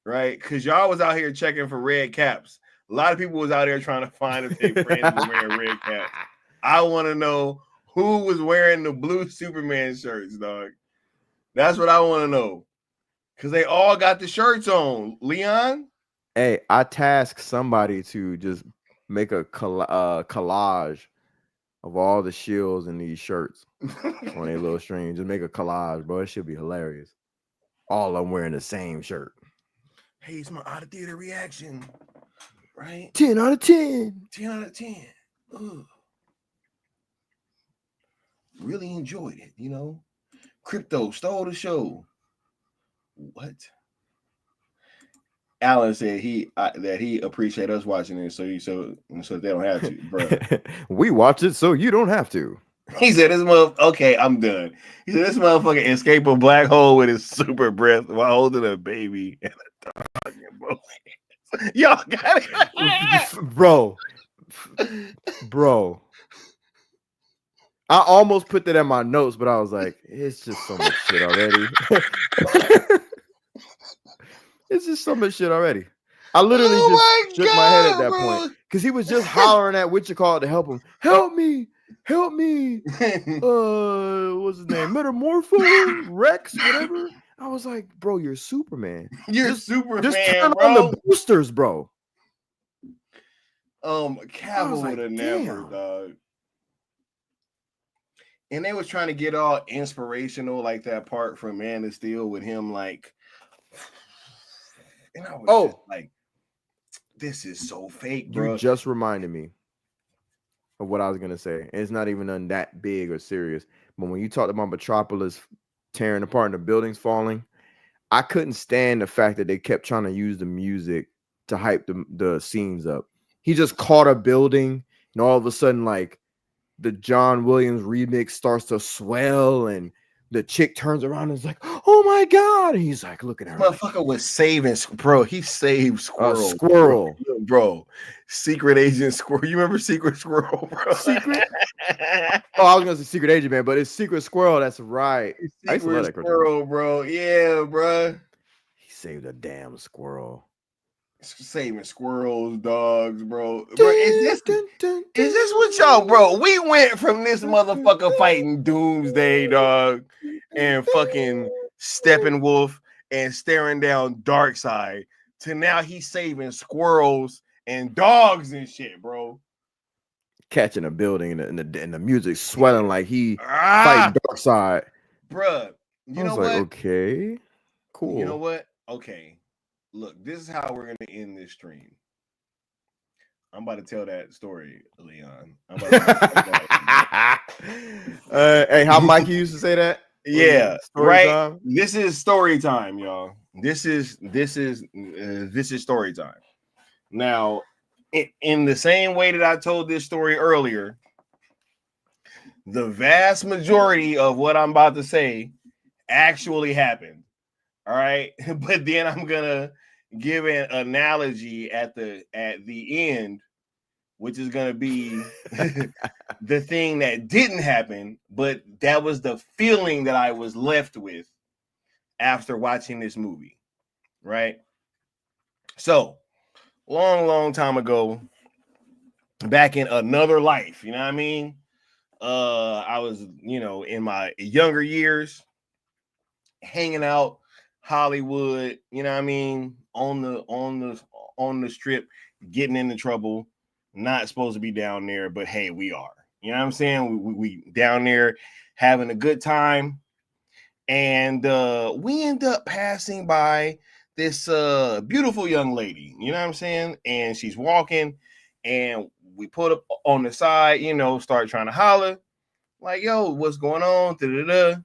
Right? Because y'all was out here checking for red caps. A lot of people was out there trying to find if they friends were wearing red caps. I want to know who was wearing the blue Superman shirts, dog. That's what I want to know. Because they all got the shirts on. Leon?
Hey, I tasked somebody to just make a collage of all the shields in these shirts on a little stream. Just make a collage, bro. It should be hilarious. All of them wearing the same shirt.
Hey, it's my out of theater reaction. Right?
10 out of 10.
10 out of 10. Ugh. Really enjoyed it, you know? Krypto stole the show. What? Alan said that he appreciate us watching it, so they don't have to, bro.
We watch it so you don't have to.
He said this okay, I'm done. He said this motherfucker escape a black hole with his super breath while holding a baby and a dog in both hands. Y'all got it,
bro. I almost put that in my notes, but I was like, it's just so much shit already. It's just so much shit already. I literally just shook my head at that point because he was just hollering at Witcher to help him. Help me. What's his name? Metamorpho, Rex, whatever. I was like, bro, you're Superman.
You're Superman.
Just turn
bro.
on the boosters, bro.
Cavill would have never, dog. And they was trying to get all inspirational, like that part from Man of Steel with him, like. And I was just like, this is so fake, bro.
You just reminded me of what I was gonna say. And it's not even that big or serious. But when you talked about Metropolis tearing apart and the buildings falling, I couldn't stand the fact that they kept trying to use the music to hype the scenes up. He just caught a building, and all of a sudden, like the John Williams remix starts to swell, and the chick turns around and is like, "Oh my god!" And he's like, "Look at her."
Motherfucker was saving, bro. He saved Squirrel.
Squirrel,
bro. Secret Agent Squirrel. You remember Secret Squirrel, bro?
Secret. Oh, I was gonna say Secret Agent, man, but it's Secret Squirrel. That's right.
Secret Squirrel, bro. Yeah, bro.
He saved a damn squirrel.
Saving squirrels, dogs, bro. Is this what y'all, bro? We went from this motherfucker fighting Doomsday, dog, and fucking Steppenwolf and staring down Darkseid to now he's saving squirrels and dogs and shit, bro.
Catching a building and the music swelling like he fighting Darkseid,
bruh. You know what?
Okay, cool.
You know what? Okay. Look, this is how we're gonna end this stream. I'm about to tell that story, Leon.
Hey, how Mikey used to say that?
Yeah, right.
Time?
This is story time, y'all. This is story time. Now, in the same way that I told this story earlier, the vast majority of what I'm about to say actually happened. All right. But then I'm gonna give an analogy at the end, which is gonna be the thing that didn't happen, but that was the feeling that I was left with after watching this movie. Right. So long time ago, back in another life, you know what I mean? I was, in my younger years, hanging out Hollywood, you know what I mean, on the strip, getting into trouble, not supposed to be down there, but hey, we are. You know what I'm saying? We down there having a good time. And we end up passing by this beautiful young lady, you know what I'm saying? And she's walking, and we put up on the side, start trying to holler, like, yo, what's going on? Da-da-da.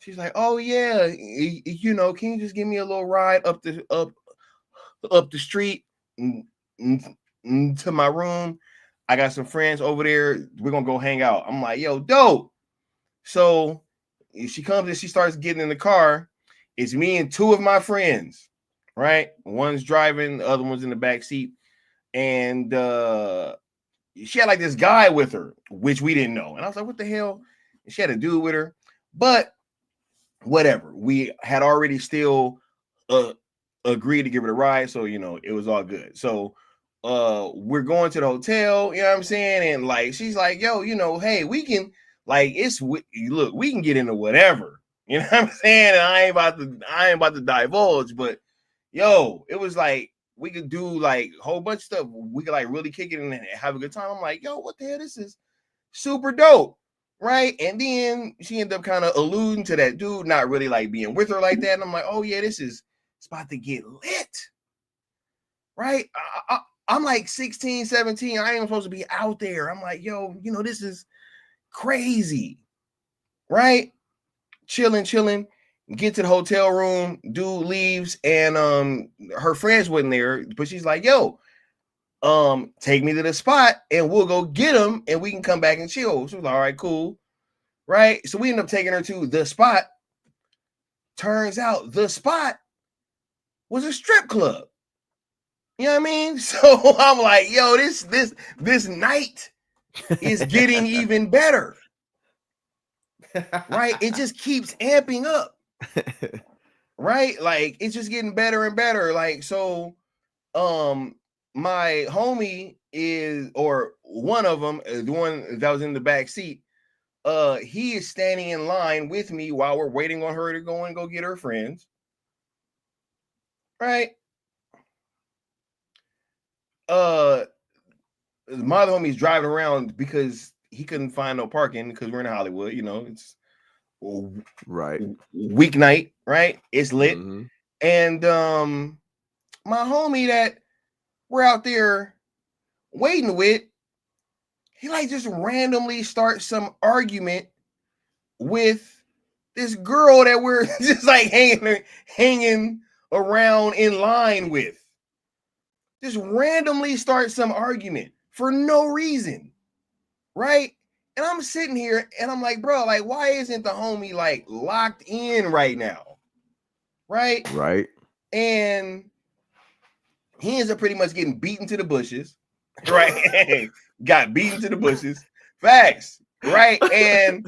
She's like, oh yeah, can you just give me a little ride up the street to my room? I got some friends over there. We're gonna go hang out. I'm like, yo, dope. So she comes and she starts getting in the car. It's me and two of my friends, right? One's driving, the other one's in the back seat. And she had like this guy with her, which we didn't know. And I was like, what the hell? And she had a dude with her. But whatever. We had already still agreed to give it a ride. So, it was all good. So we're going to the hotel, you know what I'm saying? And like, she's like, yo, hey, we can, like, look, we can get into whatever, you know what I'm saying? And I ain't about to divulge, but yo, it was like, we could do like a whole bunch of stuff. We could like really kick it and have a good time. I'm like, yo, what the hell? This is super dope. Right. And then she ended up kind of alluding to that dude, not really like being with her like that. And I'm like, oh yeah, it's about to get lit. Right. I'm like 16, 17. I ain't supposed to be out there. I'm like, yo, this is crazy. Right. Chilling. Get to the hotel room. Dude leaves, and her friends wasn't there, but she's like, yo, take me to the spot and we'll go get him and we can come back and chill. So like, all right, cool. Right. So we end up taking her to the spot. Turns out the spot was a strip club. You know what I mean? So I'm like, yo, this night is getting even better. Right? It just keeps amping up. Right? Like, it's just getting better and better. Like, so my homie or one of them, the one that was in the back seat, he is standing in line with me while we're waiting on her to go and go get her friends. Right? My other homie's driving around because he couldn't find no parking because we're in Hollywood, it's
right
weeknight, right? It's lit. Mm-hmm. And my homie that we're out there waiting with, he like just randomly starts some argument with this girl that we're just like hanging around in line with. Just randomly start some argument for no reason, right? And I'm sitting here and I'm like, bro, like, why isn't the homie like locked in right now? Right?
Right.
And he ends up pretty much getting beaten to the bushes, right? Got beaten to the bushes. Facts, right? And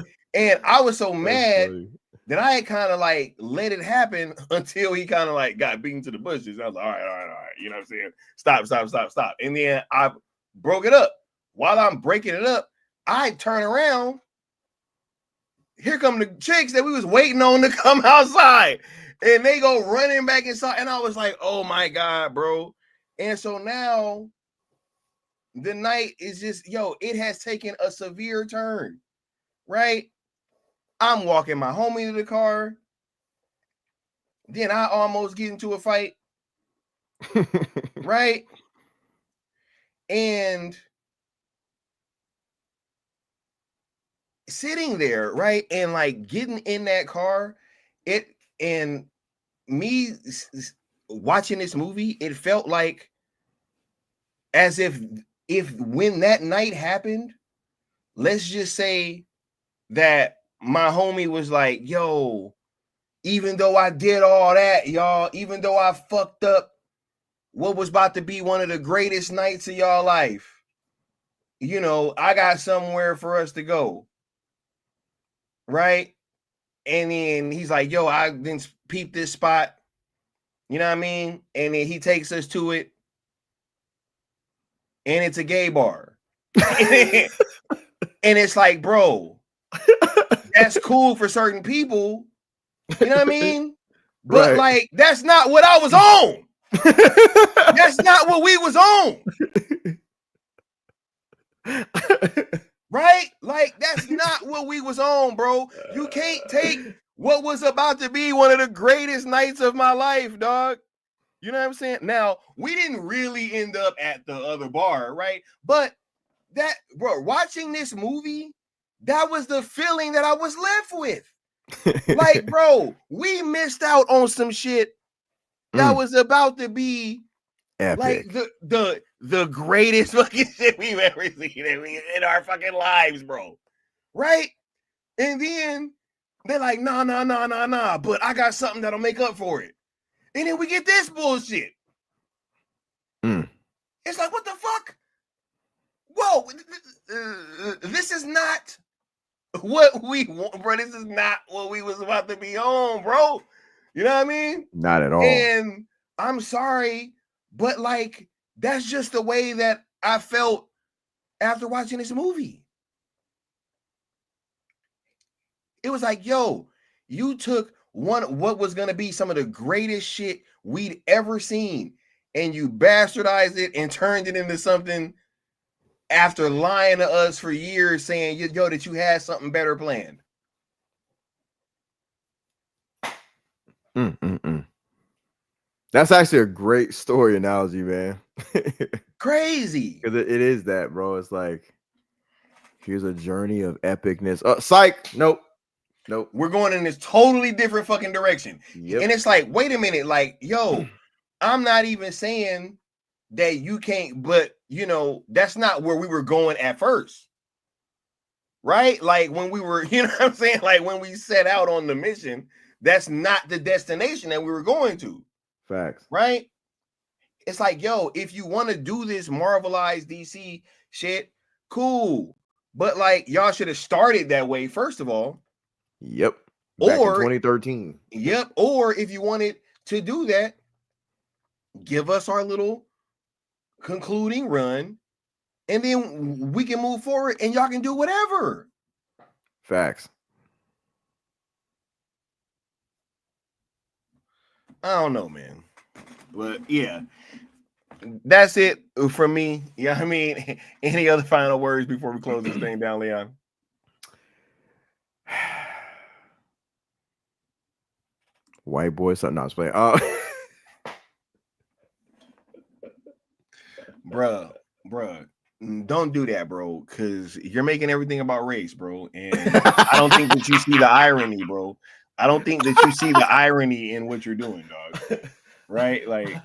I was so mad that I had kind of like let it happen until he kind of like got beaten to the bushes. I was like, all right. You know what I'm saying? Stop. And then I broke it up. While I'm breaking it up, I turn around. Here come the chicks that we was waiting on to come outside. And they go running back inside. And I was like, oh my God, bro. And so now the night is just, it has taken a severe turn, right? I'm walking my homie to the car. Then I almost get into a fight. Right? And sitting there, right? And like getting in that car, and me watching this movie, it felt like as if when that night happened, let's just say that my homie was like, yo, even though I did all that, y'all, even though I fucked up what was about to be one of the greatest nights of y'all life, you know, I got somewhere for us to go. Right? And then he's like, yo, I didn't peep this spot. You know what I mean? And then he takes us to it. And it's a gay bar. And it's like, bro, that's cool for certain people. You know what I mean? But
Right.
like, that's not what I was on. That's not what we was on. Right? Like, that's not what we was on, bro. You can't take what was about to be one of the greatest nights of my life, dog. You know what I'm saying? Now, we didn't really end up at the other bar, right? But that, bro, watching this movie, that was the feeling that I was left with. Like, bro, we missed out on some shit that was about to be
epic.
Like the greatest fucking shit we've ever seen in our fucking lives, bro. Right? And then they're like, nah, but I got something that'll make up for it. And then we get this bullshit. It's like, what the fuck? Whoa, this is not what we want, bro. This is not what we was about to be on, bro. You know what I mean?
Not at all.
And I'm sorry, but like, that's just the way that I felt after watching this movie. It was like, yo, you took what was going to be some of the greatest shit we'd ever seen, and you bastardized it and turned it into something after lying to us for years saying, yo, that you had something better planned.
That's actually a great story analogy, man.
Crazy.
Because it is that, bro. It's like, here's a journey of epicness. Psych. Nope.
We're going in this totally different fucking direction.
Yep.
And it's like, wait a minute. Like, yo, I'm not even saying that you can't, but you know, that's not where we were going at first. Right? Like when we were, you know what I'm saying? Like when we set out on the mission, that's not the destination that we were going to.
Facts.
Right? It's like, yo, if you want to do this Marvelized DC shit, cool. But like, y'all should have started that way, first of all.
Yep. Back
Or
in 2013.
Yep. Or if you wanted to do that, give us our little concluding run, and then we can move forward and y'all can do whatever.
Facts.
I don't know, man. But yeah, that's it for me. Yeah, I mean, any other final words before we close this thing down, Leon?
White boy, something not playing.
Bruh, don't do that, bro, because you're making everything about race, bro. And I don't think that you see the irony, bro. I don't think that you see the irony in what you're doing, dog. Right? Like,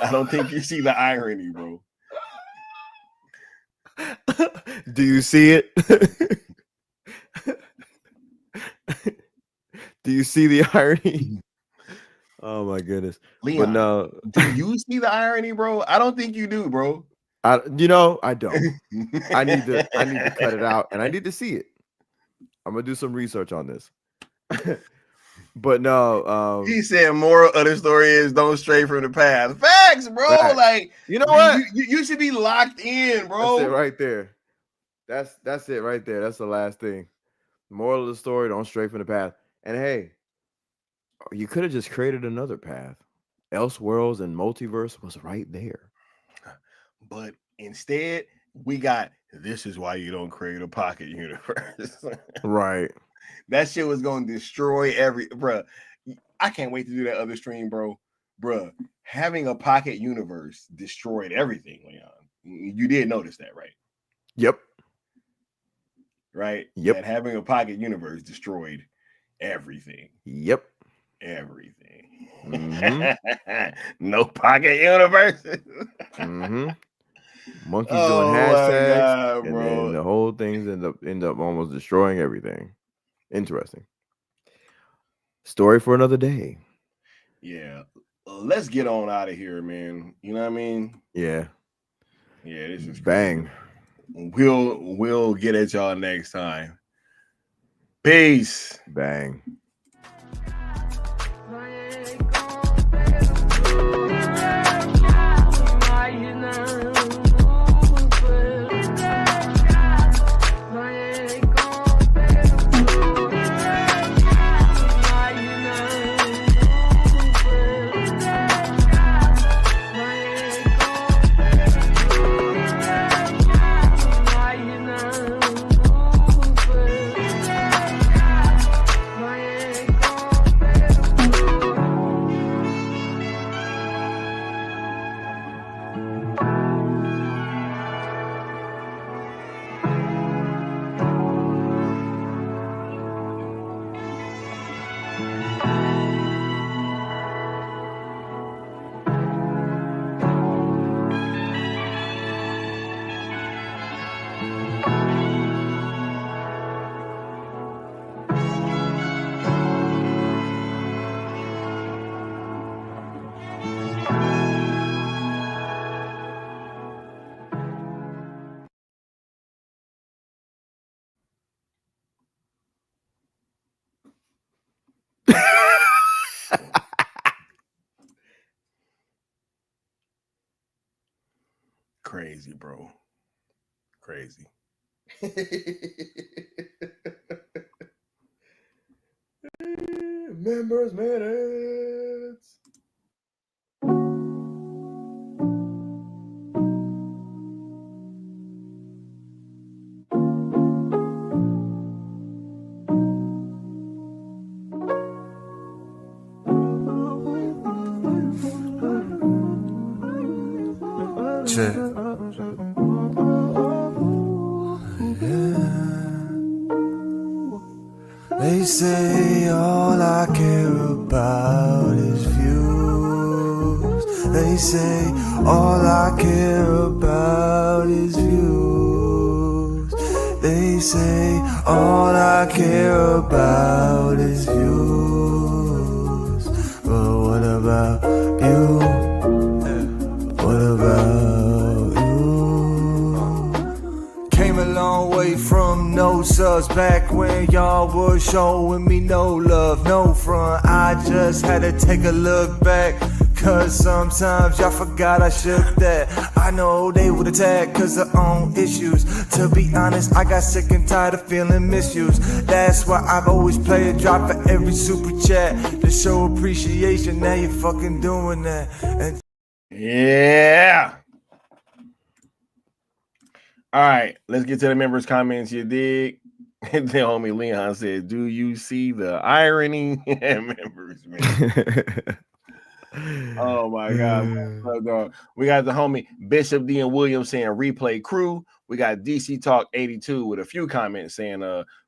I don't think you see the irony, bro.
Do you see it? Do you see the irony? Oh my goodness.
Leon,
but no,
do you see the irony, bro? I don't think you do, bro.
I don't. I need to cut it out and I need to see it. I'm gonna do some research on this. But no,
he said moral of the story is don't stray from the path. Facts, bro.
Facts.
Like,
you know what?
You should be locked in, bro.
That's it right there. That's it right there. That's the last thing. Moral of the story, don't stray from the path. And hey, you could have just created another path. Elseworlds and multiverse was right there.
But instead, we got, this is why you don't create a pocket universe.
Right.
That shit was going to destroy bruh. I can't wait to do that other stream, bro. Bruh, having a pocket universe destroyed everything, Leon. You did notice that, right?
Yep.
Right?
Yep.
That having a pocket universe destroyed everything.
Yep.
Everything.
Mm-hmm.
No pocket universe.
Mm-hmm. Monkeys doing hashtags,
God,
and
bro.
then the whole things end up almost destroying everything. Interesting. Story for another day.
Yeah. Let's get on out of here, man. You know what I mean?
Yeah.
Yeah, this is
bang.
We'll get at y'all next time. Peace.
Bang.
Crazy, bro. Crazy. Members minutes.
They say all I care about is views. They say all I care about is views. They say all I care about is views. But what about you? What about you? Came a long way from no subs back when y'all were showing me no love, no front. I just had to take a look back, cause sometimes y'all forgot I shook that. I know they would attack cause of own issues. To be honest, I got sick and tired of feeling misused. That's why I've always played a drop for every super chat to show appreciation. Now you're fucking doing that. And
yeah. All right, let's get to the members' comments. You dig? And then homie Leon said, "Do you see the irony?" Members, man. Oh my God. We got the homie Bishop D and Williams saying replay crew. We got DC Talk 82 with a few comments saying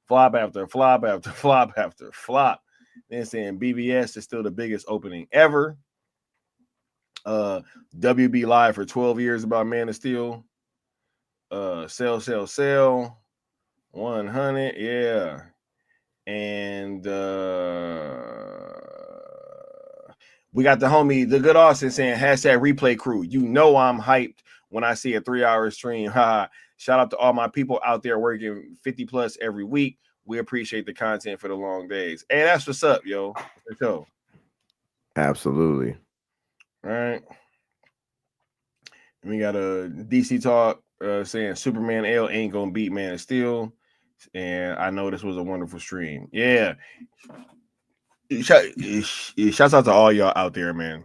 flop after flop after flop after flop. Then saying BBS is still the biggest opening ever. WB Live for 12 years about Man of Steel. Sell 100, yeah. And we got the homie the good Austin saying hashtag replay crew. You know I'm hyped when I see a 3-hour stream. Shout out to all my people out there working 50 plus every week. We appreciate the content for the long days. Hey, that's what's up, yo. Let's go.
Absolutely.
All right. And we got a DC Talk saying Superman L ain't gonna beat Man of Steel. And I know this was a wonderful stream. Yeah. Shouts out to all y'all out there, man.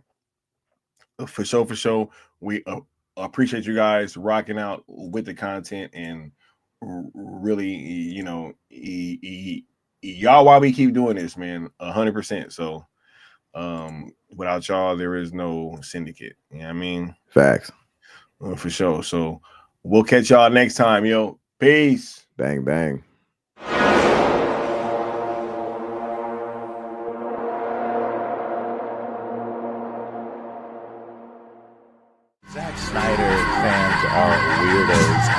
For sure. We appreciate you guys rocking out with the content and really, you know, y'all why we keep doing this, man. 100%. So without y'all, there is no syndicate. You know what I mean?
Facts.
For sure. So we'll catch y'all next time, yo. Peace.
Bang, bang.
Zack Snyder fans are weirdos.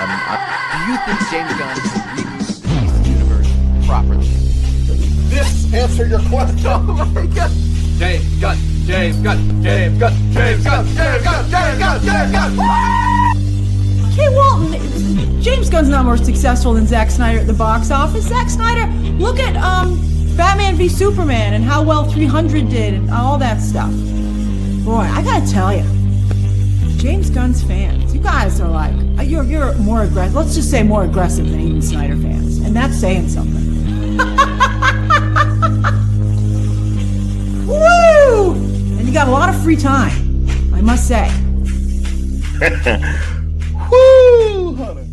Do you think James Gunn can reboot the universe properly?
answer your question.
Oh my God. James Gunn, James Gunn, James Gunn, James Gunn, James Gunn, James Gunn, James Gunn.
Okay, Walton, James Gunn's not more successful than Zack Snyder at the box office. Zack Snyder, look at Batman v Superman and how well 300 did and all that stuff. Boy, I gotta tell you, James Gunn's fans, you guys are like, you're more aggressive. Let's just say more aggressive than even Snyder fans, and that's saying something. Woo! And you got a lot of free time, I must say.
Woo!